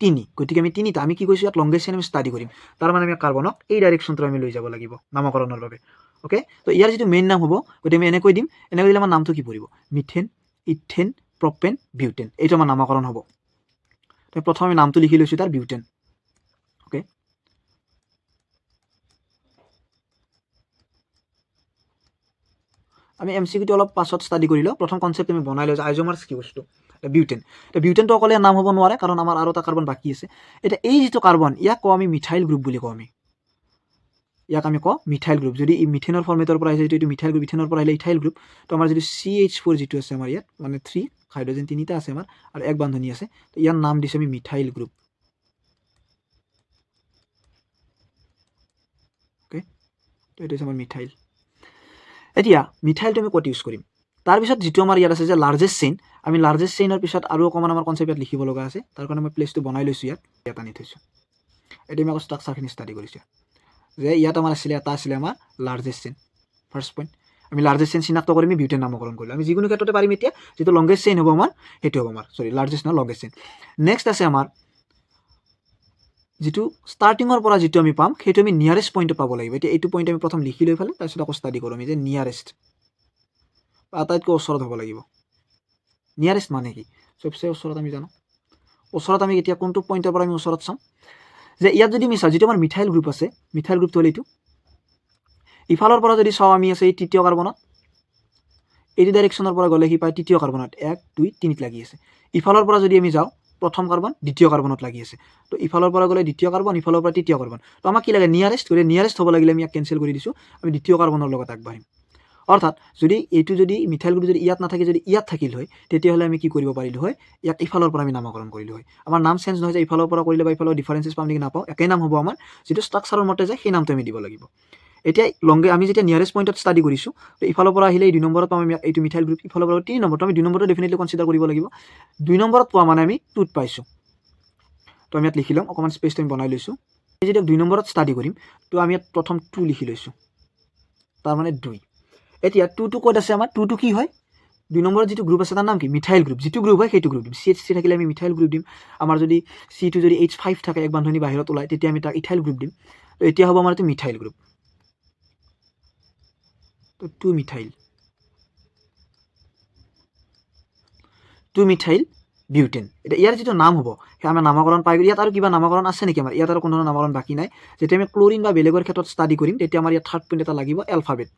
3 গতিকে আমি তিনিটা আমি কি কৈছোঁ ইয়াত লংগেষ্ট চেইন আমি ষ্টাডি কৰিম তাৰ মানে আমি কাৰ্বনক এই ডাইৰেকশ্যনটো আমি লৈ যাব লাগিব নামকৰণৰ বাবে। অ'কে তো ইয়াৰ যিটো মেইন নাম হ'ব গতিকে আমি এনেকৈ দিম এনেকৈ দিলে আমাৰ নামটো কি পৰিব মিথেন ইথেন প্ৰপেন বিউটেন এইটো আমাৰ নামকৰণ হ'ব। তো প্ৰথমে আমি নামটো লিখি লৈছোঁ তাৰ বিউটেন। অ'কে আমি MCQটো অলপ পাছত ষ্টাডি কৰি লওঁ। প্ৰথম কনচেপ্ট আমি বনাই লওঁ যে আইজমাৰ্ছ কি বস্তু বিউটেন। তো বিউটেনটো অকলে নাম হ'ব নোৱাৰে কাৰণ আমাৰ আৰু এটা কাৰ্বন বাকী আছে। এতিয়া এই যিটো কাৰ্বন ইয়াক কওঁ আমি মিথাইল গ্ৰুপ বুলি কওঁ আমি ইয়াক আমি কওঁ মিথাইল গ্ৰুপ। যদি ই মিথেনৰ ফৰ্মেটৰ পৰা আহিছে এইটো মিথাইল গ্ৰুপ ইথেনৰ পৰা আহিলে ইথাইল গ্ৰুপ। তো আমাৰ যিটো CH4 যিটো আছে আমাৰ ইয়াত মানে 3 হাইড্ৰজেন 3টা আছে আমাৰ আৰু এক বান্ধনী আছে তো ইয়াৰ নাম দিছোঁ আমি মিথাইল গ্ৰুপ। অ'কে তো এইটো হৈছে আমাৰ মিথাইল। এতিয়া মিথাইলটো আমি ক'ত ইউজ কৰিম তাৰপিছত যিটো আমাৰ ইয়াত আছে যে লাৰ্জেষ্ট চেইন আমি লাৰ্জেষ্ট চেইনৰ পিছত আৰু অকণমান আমাৰ কনচেপ্ট ইয়াত লিখিব লগা আছে তাৰ কাৰণে মই প্লেচটো বনাই লৈছোঁ ইয়াত আনি থৈছোঁ। এতিয়া আমি আকৌ ষ্ট্ৰাকচাৰখিনি ষ্টাডি কৰিছোঁ যে ইয়াত আমাৰ এটা আছিলে আমাৰ লাৰ্জেষ্ট চেইন। ফাৰ্ষ্ট পইণ্ট আমি লাৰ্জেষ্ট চেইন চিনাক্ত কৰি আমি বিউটেন নামকৰণ কৰিলোঁ। আমি যিকোনো ক্ষেত্ৰতে পাৰিম এতিয়া যিটো লংগেষ্ট চেইন হ'ব আমাৰ সেইটো হ'ব আমাৰ লাৰ্জেষ্ট নহয় লংগেষ্ট চেইন। নেক্সট আছে আমাৰ যিটো ষ্টাৰ্টিঙৰ পৰা যিটো আমি পাম সেইটো আমি নিয়াৰেষ্ট পইণ্টত পাব লাগিব। এতিয়া এইটো পইণ্ট আমি প্ৰথম লিখি লৈ পেলাই তাৰপিছত আকৌ ষ্টাডি কৰোঁ আমি যে নিয়াৰেষ্ট বা আটাইতকৈ ওচৰত হ'ব লাগিব। নিয়াৰেষ্ট মানে কি চবচে ওচৰত আমি জানো ওচৰত আমি এতিয়া কোনটো পইণ্টৰ পৰা আমি ওচৰত চাম যে ইয়াত যদি আমি চাওঁ যিটো আমাৰ মিথাইল গ্ৰুপ আছে মিথাইল গ্ৰুপটো হ'ল এইটো ইফালৰ পৰা যদি চাওঁ আমি আছে এই তৃতীয় কাৰ্বনত এইটো ডাইৰেকশ্যনৰ পৰা গ'লে সি পায় তৃতীয় কাৰ্বনত 1 2 3 লাগি আছে। ইফালৰ পৰা যদি আমি যাওঁ প্ৰথম কাৰ্বন দ্বিতীয় কাৰ্বনত লাগি আছে। তো ইফালৰ পৰা গ'লে দ্বিতীয় কাৰ্বন ইফালৰ পৰা তৃতীয় কাৰ্বন। তো আমাক কি লাগে নিয়াৰেষ্ট গতিকে নিয়াৰেষ্ট হ'ব লাগিলে আমি ইয়াক কেঞ্চেল কৰি দিছোঁ আমি দ্বিতীয় কাৰ্বনৰ লগত আগবাঢ়িম। অৰ্থাৎ যদি এইটো যদি মিথাইল গ্ৰুপ যদি ইয়াত নাথাকে যদি ইয়াত থাকিল হয় তেতিয়াহ'লে আমি কি কৰিব পাৰিলোঁ হয় ইয়াক ইফালৰ পৰা আমি নামকৰণ কৰিলোঁ হয়। আমাৰ নাম চেঞ্জ নহয় যে ইফালৰ পৰা কৰিলে বা ইফালৰ ডিফাৰেঞ্চেছ পাম নেকি নাপাওঁ একেই নাম হ'ব আমাৰ যিটো ষ্ট্ৰাকচাৰৰ মতে যায় সেই নামটো আমি দিব লাগিব। এতিয়া আমি যেতিয়া নিয়াৰেষ্ট পইণ্টত ষ্টাডি কৰিছোঁ তো ইফালৰ পৰা আহিলে এই 2 নম্বৰত পাম আমি এইটো মিথাইল গ্ৰুপ ইফালৰ পৰা 3 নম্বৰটো আমি 2 নম্বৰটো ডেফিনেটলি কনচিডাৰ কৰিব লাগিব। 2 নম্বৰত পোৱা মানে আমি 2ত পাইছোঁ তো আমি ইয়াত লিখি ল'ম অকণমান স্পেচটো আমি বনাই লৈছোঁ। আমি যেতিয়া 2 নম্বৰত ষ্টাডি কৰিম তো আমি ইয়াত প্ৰথম 2 লিখি লৈছোঁ তাৰমানে 2। এতিয়া 2টো ক'ত আছে আমাৰ 2টো কি হয় 2 নম্বৰত যিটো গ্ৰুপ আছে তাৰ নাম কি মিথাইল গ্ৰুপ যিটো গ্ৰুপ হয় সেইটো গ্ৰুপ দিম। CH3 থাকিলে আমি মিথাইল গ্ৰুপ দিম। আমাৰ যদি C2 যদি H5 থাকে এক বান্ধনী বাহিৰত ওলায় তেতিয়া আমি তাক ইথাইল গ্ৰুপ দিম। তো এতিয়া হ'ব আমাৰ এইটো মিথাইল গ্ৰুপ তো 2 মিথাইল বিউটেন। এতিয়া ইয়াৰ যিটো নাম হ'ব সেই আমাৰ নামকৰণ পাই গ'ল। ইয়াত আৰু কিবা নামকৰণ আছে নেকি আমাৰ ইয়াত আৰু কোনো নামকৰণ বাকী নাই। যেতিয়া আমি ক্লৰিন বা বেলেগৰ ক্ষেত্ৰত ষ্টাডি কৰিম তেতিয়া আমাৰ ইয়াত থাৰ্ড পইণ্ট এটা লাগিব এলফাবেট।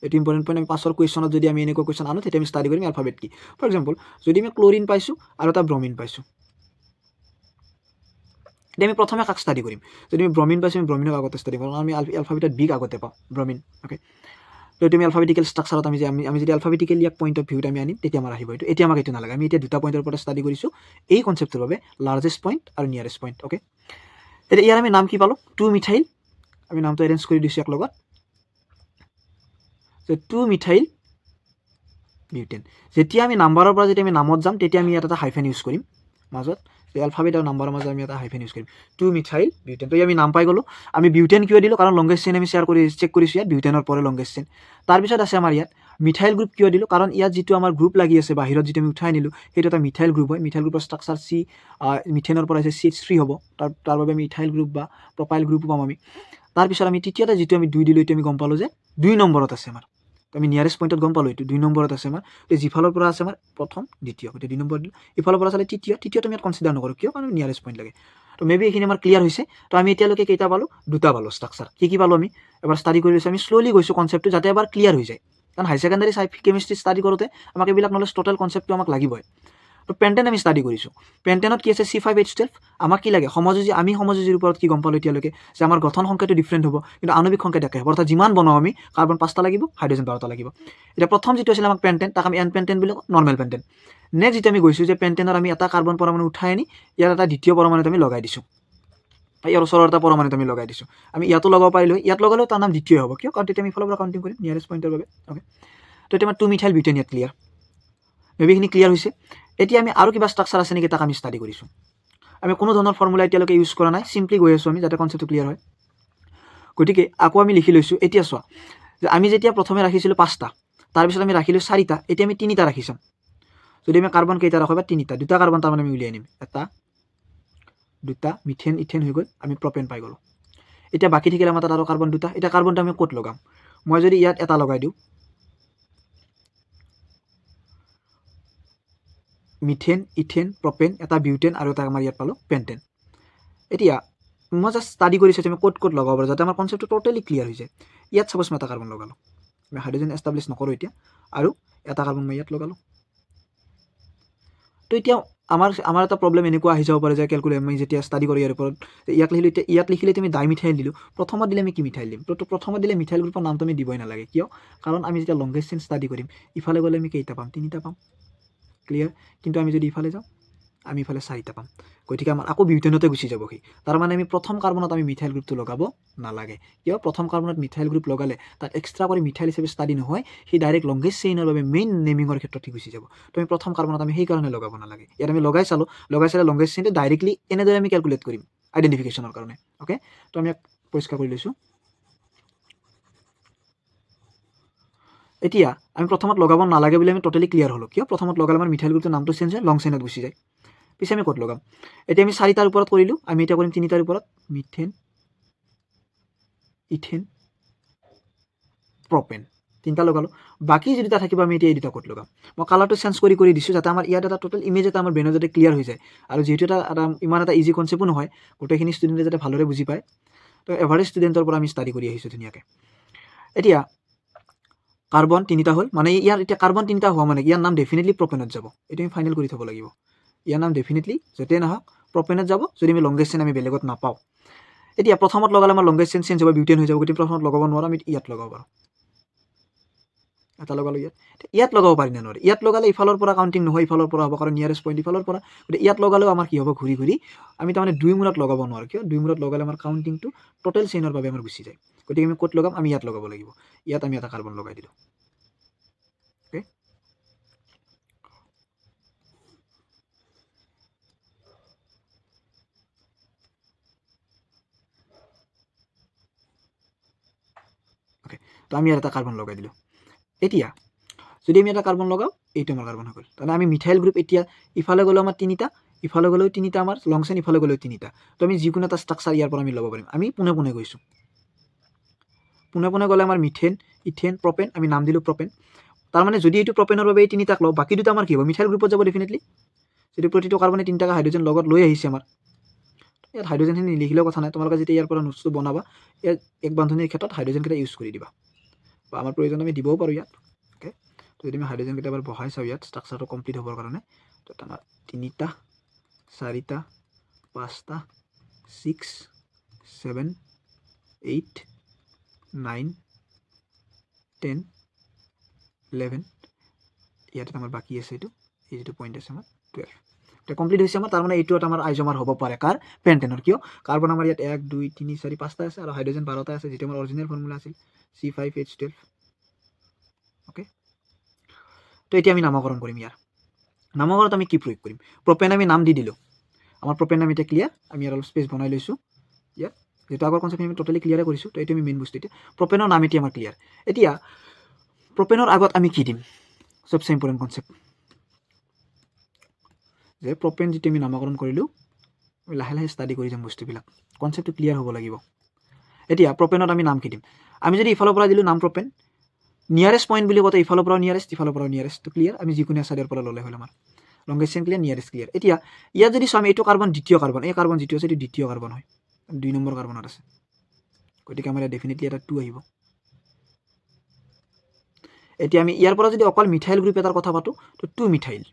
এইটো ইম্পৰ্টেণ্ট পইণ্ট। আমি পাছৰ কুৱেশ্যনত যদি আমি এনেকুৱা কুৱেশ্যন আনো তেতিয়া আমি ষ্টাডি কৰিম এলফাবেট কি। ফৰ এক্সাম্পল যদি আমি ক্লৰিন পাইছোঁ আৰু এটা ব্ৰমিন পাইছোঁ, এতিয়া আমি প্ৰথমে কাক ষ্টাডি কৰিম? যদি আমি ব্ৰমিন পাইছোঁ আমি ব্ৰমিনক আগতে ষ্টাডি কৰিম, কাৰণ আমি এলফাবেটত বিগ আগতে পাওঁ ব্ৰমিন। অ'কে, তো এইটো আমি এলফাবেটিকেল ষ্ট্ৰাকচাৰত আমি যদি এলফাবেটিকেল ইয়াক পইণ্ট অফ ভিউত আমি আনিম তেতিয়া আমাৰ আহিব এইটো। এতিয়া আমাক এইটো নালাগে, আমি এতিয়া দুটা পইণ্টৰ ওপৰত ষ্টাডি কৰিছোঁ এই কনচেপ্টটোৰ বাবে, লাৰ্জেষ্ট পইণ্ট আৰু নিয়াৰেষ্ট পইণ্ট। অ'কে, এতিয়া ইয়াৰ আমি নাম কি পালোঁ? 2 মিথাইল। আমি নামটো এৰেঞ্জ কৰি দিছোঁ ইয়াক লগত, যে 2 মিথাইল বিউটেন। যেতিয়া আমি নাম্বাৰৰ পৰা যেতিয়া আমি নামত যাম তেতিয়া আমি ইয়াত এটা হাইফেন ইউজ কৰিম মাজত, এলফাবেট আৰু নাম্বাৰৰ মাজত আমি এটা হাইফেন ইউজ কৰিম, 2 মিথাইল বিউটেন। তো আমি নাম পাই গ'লোঁ। আমি বিউটেন কিয় দিলোঁ? কাৰণ লংগেষ্ট চেইন আমি চেক কৰিছোঁ ইয়াত, বিউটেনৰ পৰে লংগেষ্ট চেইন। তাৰপিছত আছে আমাৰ ইয়াত মিথাইল গ্ৰুপ কিয় দিলোঁ? কাৰণ ইয়াত যিটো আমাৰ গ্ৰুপ লাগি আছে বাহিৰত যিটো আমি উঠাই নিলোঁ সেইটো এটা মিথাইল গ্ৰুপ হয়। মিথাইল গ্ৰুপৰ ষ্ট্ৰাকচাৰ মিথেনৰ পৰা আছে CH3 হ'ব, তাৰ বাবে আমি ইথাইল গ্ৰুপ বা প্ৰপাইল গ্ৰুপো পাম আমি। তাৰপিছত আমি তৃতীয়তে যিটো আমি 2 দিলোঁ এইটো আমি গম পালোঁ যে 2 নম্বৰত আছে আমাৰ, তো আমি নিয়াৰেষ্ট পইণ্টত গম পালোঁ এইটো 2 নম্বৰত আছে আমাৰ। তো যিফালৰ পৰা আছে আমাৰ প্ৰথম দ্বিতীয়, গতিকে 2 নম্বৰ দিলোঁ। ইফালৰ পৰা চালে তৃতীয়টো আমি ইয়াত কনচিডাৰ নকৰোঁ, কিয়? কাৰণ নিয়াৰেষ্ট পইণ্ট লাগে। তো মেবি এইখিনি আমাৰ ক্লিয়াৰ হৈছে। তো আমি এতিয়ালৈকে কেইটা পালোঁ? 2টা পালোঁ ষ্ট্ৰাকচাৰ। কি পালোঁ? আমি এবাৰ ষ্টাডি কৰি লৈছোঁ, আমি শ্ল'লি গৈছোঁ কনচেপ্টটো যাতে এবাৰ ক্লিয়াৰ হৈ যায়, কাৰণ হাই ছেকেণ্ডাৰী কেমিষ্ট্ৰি ষ্টাডি কৰোঁতে আমাক এইবিলাক নলেজ টোটেল কনচেপ্টটো আমাক লাগিবই। তো পেণ্টেন আমি ষ্টাডি কৰিছোঁ। পেণ্টেনত কি আছে? C5H12। আমাক কি লাগে? সমযোজী। আমি সমযোজীৰ ওপৰত কি গম পালোঁ এতিয়ালৈকে? যে আমাৰ গঠন সংখ্যাটো ডিফাৰেণ্ট হ'ব কিন্তু আণৱিক সংখ্যাত একে হ'ব, অৰ্থাৎ যিমান বনাওঁ আমি কাৰ্বন 5টা লাগিব, হাইড্ৰজেন 12টা লাগিব। এতিয়া প্ৰথম যিটো আছিলে আমাক পেণ্টেন, তাক আমি এন পেণ্টেন বুলি কওঁ, নৰ্মেল পেণ্টেন। নেক্সট যিটো আমি গৈছোঁ যে পেণ্টেনৰ আমি এটা কাৰ্বন পৰমাণু উঠাই আনি ইয়াত এটা দ্বিতীয় পৰমাণুত আমি লগাই দিছোঁ, ইয়াৰ ওচৰৰ এটা পৰমাণুত আমি লগাই দিছোঁ। আমি ইয়াতো লগাব পাৰিলোঁ, ইয়াত লগালেও তাৰ নাম দ্বিতীয় হ'ব, কিয়? কাৰণ তেতিয়া আমি ইফালৰ পৰা কাউণ্টিং কৰিম নিয়াৰেষ্ট পইণ্টৰ বাবে। অ'কে, তো এতিয়া আমাৰ 2 মিথাইল বিউটেন ইয়াত ক্লিয়াৰ। মেবি এইখিনি ক্লিয়াৰ হৈছে। এতিয়া আমি আৰু কিবা ষ্ট্ৰাকচাৰ আছে নেকি তাক আমি ষ্টাডি কৰিছোঁ। আমি কোনো ধৰণৰ ফৰ্মুলা এতিয়ালৈকে ইউজ কৰা নাই, চিম্পলি গৈ আছোঁ আমি যাতে কনচেপ্টটো ক্লিয়াৰ হয়। গতিকে আকৌ আমি লিখি লৈছোঁ। এতিয়া চোৱা যে আমি যেতিয়া প্ৰথমে ৰাখিছিলোঁ 5টা, তাৰপিছত আমি ৰাখিলোঁ 4টা, এতিয়া আমি 3টা ৰাখি চাম। যদি আমি কাৰ্বন কেইটা ৰাখোঁ? 3টা, 2টা কাৰ্বন তাৰমানে আমি উলিয়াই নিম, 1 2 মিথেন ইথেন হৈ গ'ল, আমি প্ৰপেন পাই গ'লোঁ। এতিয়া বাকী থাকিলে আমাৰ তাত আৰু কাৰ্বন 2টা। এতিয়া কাৰ্বনটো আমি ক'ত লগাম? মই যদি ইয়াত এটা লগাই দিওঁ, মিথেন ইথেন প্ৰপেন, এটা বিউটেন আৰু এটা আমাৰ ইয়াত পালোঁ পেণ্টেন। এতিয়া মই জাষ্ট ষ্টাডি কৰিছোঁ আমি ক'ত ক'ত লগাব পাৰোঁ যাতে আমাৰ কনচেপ্টটো টোটেলি ক্লিয়াৰ হৈ যায়। ইয়াত ছাপ'জ মই এটা কাৰ্বন লগালোঁ, আমি হাইড্ৰজেন এষ্টাব্লিছ নকৰোঁ এতিয়া, আৰু এটা কাৰ্বন মই ইয়াত লগালোঁ। তো এতিয়া আমাৰ এটা প্ৰব্লেম এনেকুৱা আহি যাব পাৰে যে আমি যেতিয়া ষ্টাডি কৰোঁ ইয়াৰ ওপৰত, ইয়াত লিখিলে তুমি ডাই মিথাইল দিলোঁ, প্ৰথমত দিলে আমি কি মিথাইল দিম? তো প্ৰথমত দিলে মিথাইল গ্ৰুপৰ নামটো আমি দিবই নালাগে, কিয়? কাৰণ আমি যেতিয়া লংগেষ্ট চেইন ষ্টাডি কৰিম ইফালে গ'লে আমি কেইটা পাম? 3টা পাম, ক্লিয়াৰ। কিন্তু আমি যদি ইফালে যাওঁ আমি ইফালে 4টা পাম, গতিকে আমাৰ আকৌ বিউটেনতে গুচি যাব সি। তাৰমানে আমি প্ৰথম কাৰ্বনত আমি মিথাইল গ্ৰুপটো লগাব নালাগে, কিয়? প্ৰথম কাৰ্বনত মিথাইল গ্ৰুপ লগালে তাত এক্সট্ৰা কৰি মিথাইল হিচাপে ষ্টাডি নহয়, সি ডাইৰেক্ট লংগেষ্ট চেইনৰ বাবে মেইন নেমিঙৰ ক্ষেত্ৰত সি গুচি যাব। তো আমি প্ৰথম কাৰ্বনত আমি সেইকাৰণে লগাব নালাগে। ইয়াত আমি লগাই চালে লংগেষ্ট চেইনটো ডাইৰেক্টলি এনেদৰে আমি কেলকুলেট কৰিম আইডেণ্টিফিকেশ্যনৰ কাৰণে। অ'কে, তো আমি পৰিষ্কাৰ কৰি লৈছোঁ। এতিয়া আমি প্ৰথমত লগাব নালাগে বুলি আমি টোটেলি ক্লিয়াৰ হ'লোঁ, কিয়? প্ৰথমত লগালে আমাৰ মিথাইল গ্ৰুপটোৰ নামটো চেঞ্জ হয়, লং চেইনত গুচি যায়। পিছে আমি ক'ত লগাম? এতিয়া আমি 4টাৰ ওপৰত কৰিলোঁ, আমি এতিয়া কৰিম 3টাৰ ওপৰত, মিথেন ইথেন প্ৰপেন, 3টা লগালোঁ। বাকী যি দুটা থাকিব আমি এতিয়া এই দুটা ক'ত লগাম? মই কালাৰটো চেঞ্জ কৰি দিছোঁ যাতে আমাৰ ইয়াত এটা টোটেল ইমেজ এটা আমাৰ ব্ৰেইনত যাতে ক্লিয়াৰ হৈ যায়, আৰু যিহেতু এটা ইমান এটা ইজি কনচেপ্টো নহয়, গোটেইখিনি ষ্টুডেণ্টে যাতে ভালদৰে বুজি পায়। তো এভাৰেজ ষ্টুডেণ্টৰ পৰা আমি ষ্টাডি কৰি আহিছোঁ ধুনীয়াকৈ। এতিয়া কাৰ্বন 3টা হ'ল, মানে ইয়াৰ এতিয়া কাৰ্বন 3টা হোৱা মানে ইয়াৰ নাম ডেফিনেটলি প্ৰপেনত যাব, এইটো আমি ফাইনেল কৰি থ'ব লাগিব। ইয়াৰ নাম ডেফিনেটলি য'তেই নাহক প্ৰপেনত যাব, যদি আমি লংগেষ্ট চেইন আমি বেলেগত নাপাওঁ। এতিয়া প্ৰথমত লগালে আমাৰ লংগেষ্ট চেইন চেঞ্জ হ'ব, বিউটেন হৈ যাব, গতিকে প্ৰথমত লগাব নোৱাৰোঁ, আমি ইয়াত লগাব পাৰোঁ। এটা লগালোঁ ইয়াত লগাব পাৰি নে নোৱাৰি? ইয়াত লগালে ইফালৰ পৰা কাউণ্টিং নহয়, ইফালৰ পৰা হ'ব, কাৰণ নিয়াৰেষ্ট পইণ্ট ইফালৰ পৰা, গতিকে ইয়াত লগালেও আমাৰ কি হ'ব? ঘূৰি আমি তাৰমানে 2 মূৰত লগাব নোৱাৰোঁ, কিয়? 2 মূৰত লগালে আমাৰ কাউণ্টিংটো টোটেল চেইনৰ বাবে আমাৰ গুচি যায়, গতিকে আমি ক'ত লগাম? আমি ইয়াত লগাব লাগিব। ইয়াত আমি এটা কাৰ্বন লগাই দিলোঁ। অ'কে, তো আমি ইয়াত এটা কাৰ্বন লগাই দিলোঁ। এতিয়া যদি আমি এটা কাৰ্বন লগাওঁ, এইটো আমাৰ কাৰ্বন হৈ গ'ল। তাৰমানে আমি মিথাইল গ্ৰুপ এতিয়া ইফালে গ'লেও আমাৰ 3টা, ইফালে গ'লেও 3টা আমাৰ লং চেইন, ইফালে গ'লেও 3টা। তো আমি যিকোনো এটা ষ্ট্ৰাকচাৰ ইয়াৰ পৰা আমি ল'ব পাৰিম। আমি পোনে গৈছোঁ, পোনে গ'লে আমাৰ মিথেন ইথেন প্ৰপেন, আমি নাম দিলোঁ প্ৰপেন। তাৰমানে যদি এইটো প্ৰপেনৰ বাবে এই 3টাক লওঁ, বাকী দুটা আমাৰ কি হ'ব? মিথাইল গ্ৰুপত যাব ডেফিনেটলি, যদি প্ৰতিটো কাৰ্বনে 3টা হাইড্ৰজেন লগত লৈ আহিছে আমাৰ। ইয়াত হাইড্ৰজেনখিনি নিলিখিলেও কথা নাই, তোমালোকে যেতিয়া ইয়াৰ পৰা নোটছটো বনাবা ইয়াত এক বান্ধনীৰ ক্ষেত্ৰত হাইড্ৰজেনকেইটা ইউজ কৰি দিবা। বা আমাৰ প্ৰয়োজন আমি দিবও পাৰোঁ ইয়াত অ'কে তো যদি আমি হাইড্ৰজেনকেইটা এবাৰ বহাই চাওঁ ইয়াত ষ্ট্ৰাকচাৰটো কমপ্লিট হ'বৰ কাৰণে তো আমাৰ 3টা 4টা 5টা 6 7 8 9 10 11 ইয়াতে আমাৰ বাকী আছে এইটো এই যিটো পইণ্ট আছে আমাৰ 12 এটা কমপ্লিট হৈছে আমাৰ তাৰমানে এইটো এটা আমাৰ আইজমাৰ হ'ব পাৰে কাৰ পেণ্টেনৰ কিয় কাৰ্বন আমাৰ ইয়াত 1 2 3 4 5টা আছে আৰু হাইড্ৰজেন 12টা আছে যেটো আমাৰ অৰিজিনেল ফৰ্মুলা আছিল C5H12 ওকে তো এতিয়া আমি নামকৰণ কৰিম ইয়াৰ নামকৰণত আমি কি প্ৰয়োগ কৰিম প্ৰপেন আমি নাম দি দিলো আমাৰ প্ৰপেন নাম এটা ক্লিয়াৰ আমি আৰু স্পেচ বনাই লৈছো ইয়াত যেটো আগৰ কনসেপ্ট আমি টোটালি ক্লিয়াৰ কৰিছো তো এইটো আমি মেইন বস্তু এতিয়া প্ৰপেনৰ নাম এতিয়া আমাৰ ক্লিয়াৰ এতিয়া প্ৰপেনৰ আগত আমি কি দিম সবচেয়ে ইম্পৰ্টেন্ট কনসেপ্ট যে প্ৰপেন যেটো আমি নামকৰণ কৰিলো আমি লাহে লাহে ষ্টাডি কৰি যাম বস্তুবিলাক কনসেপ্টটো ক্লিয়াৰ হ'ব লাগিব এতিয়া প্ৰপেনত আমি নাম কি দিম আমি যদি ইফালৰ পৰা দিলো নাম প্ৰপেন নিয়াৰেষ্ট পইণ্ট বুলি কওঁতে ইফালৰ পৰা নিয়াৰেষ্ট তো ক্লিয়াৰ আমি যিকোনো সাইডৰ পৰা ললে হ'ল আমাৰ longest chain clear nearest clear এতিয়া ইয়াত যদি আমি এইটো কাৰ্বন দ্বিতীয় কাৰ্বন এই কাৰ্বন যিটো আছে এইটো দ্বিতীয় কাৰ্বন হয় 2 নম্বৰ কাৰ্বনত আছে গতিকে আমাৰ ডেফিনেটলি এটা 2 আহিব এতিয়া আমি ইয়াৰ পৰা যদি অকল মিথাইল গ্ৰুপ এটাৰ কথা পাতো তো 2 মিথাইল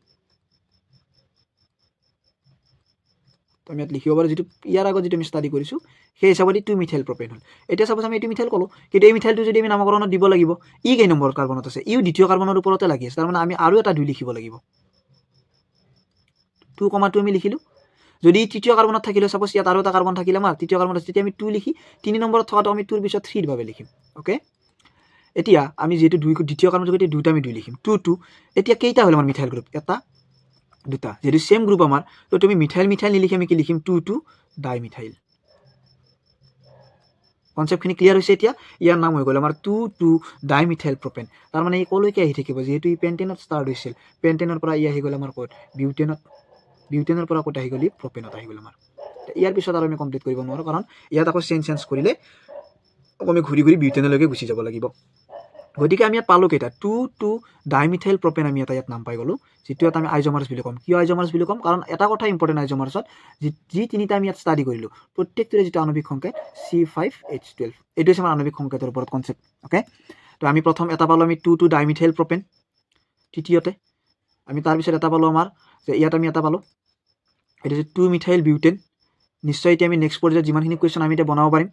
তো আমি ইয়াত লিখিব পাৰো যেটো ইয়াৰ আগত যেটো আমি ষ্টাডি কৰিছো সেই হিচাপত 2 মিথাইল প্ৰপেন হ'ল এতিয়া সাপোজ আমি এইটো মিথাইল কলো কিন্তু এই মিথাইলটো যদি আমি নামকৰণত দিব লাগিব ই কেই নম্বৰ কাৰ্বনত আছে ইও দ্বিতীয় কাৰ্বনৰ ওপৰতে লাগি আছে তাৰ মানে আমি আৰু এটা 2 লিখিব লাগিব 2,2 আমি লিখিলো যদি তৃতীয় কাৰ্বনত থাকিলে সাপোজ ইয়াত আৰু এটা কাৰ্বন থাকিলে আমাৰ তৃতীয় কাৰ্বনত তেতিয়া আমি 2 লিখি 3 নম্বৰত থকাটো আমি 2 ৰ পিছত 3 ৰ বাবে লিখিম ওকে এতিয়া আমি যেটো দ্বিতীয় কাৰ্বন যোগেতে দুটা আমি 2 লিখিম 2 2 এতিয়া কেইটা হল আমাৰ মিথাইল গ্ৰুপ এটা দুটা যেটো সেম গ্ৰুপ আমাৰ তো তুমি মিথাইল নিলিখি আমি কি লিখিম 2 2 ডাইমিথাইল কনসেপ্টখিনি ক্লিয়াৰ হৈছে এতিয়া ইয়াৰ নাম হৈ গ'ল আমাৰ 2 2 ডাইমিথাইল প্ৰপেন তাৰ মানে এই কলৈকে আহি থাকিব যেহেতু ই পেন্টেনত ষ্টাৰ্ট হৈছিল পেন্টেনৰ পৰা ই আহি গ'ল আমাৰ ক'ত বিউটেনৰ পৰা ক'ত আহি গ'ল প্ৰপেনত আহি গ'ল আমাৰ ইয়াৰ পিছত আৰু আমি কমপ্লিট কৰিব নোৱাৰো কাৰণ ইয়াত আকৌ চেঞ্জ কৰিলে আমি ঘূৰি বিউটেনলৈকে গুচি যাব লাগিব গতিকে আমি ইয়াত পালো কেইটা 2 2 ডাইমিথাইল প্ৰপেন আমি এটা ইয়াত নাম পাই গলো যেটো এটা আমি আইজমাৰ্ছ বুলি কম কিয় আইজমাৰ্ছ বুলি কম কাৰণ এটা কথা ইম্পৰ্টেন্ট আইজমাৰ্ছত যি তিনিটা আমি ইয়াত ষ্টাডি কৰিলো প্ৰত্যেকটোৰে যেটো আণবিক সংকেত C5H12 এইটো হৈছে আমাৰ আণবিক সংকেতৰ ওপৰত কনসেপ্ট ওকে তো আমি প্ৰথম এটা পালো আমি 2 2 ডাইমিথাইল প্ৰপেন তৃতীয়তে আমি তাৰ পিছত এটা পালো আমাৰ যে ইয়াত আমি এটা পালো এটা যে 2 মিথাইল বিউটেন নিশ্চয় এতিয়া আমি নেক্সট পৰ্যায়ত যিমানখিনি কোৱেশ্চন আমি এটা বনাব পাৰিম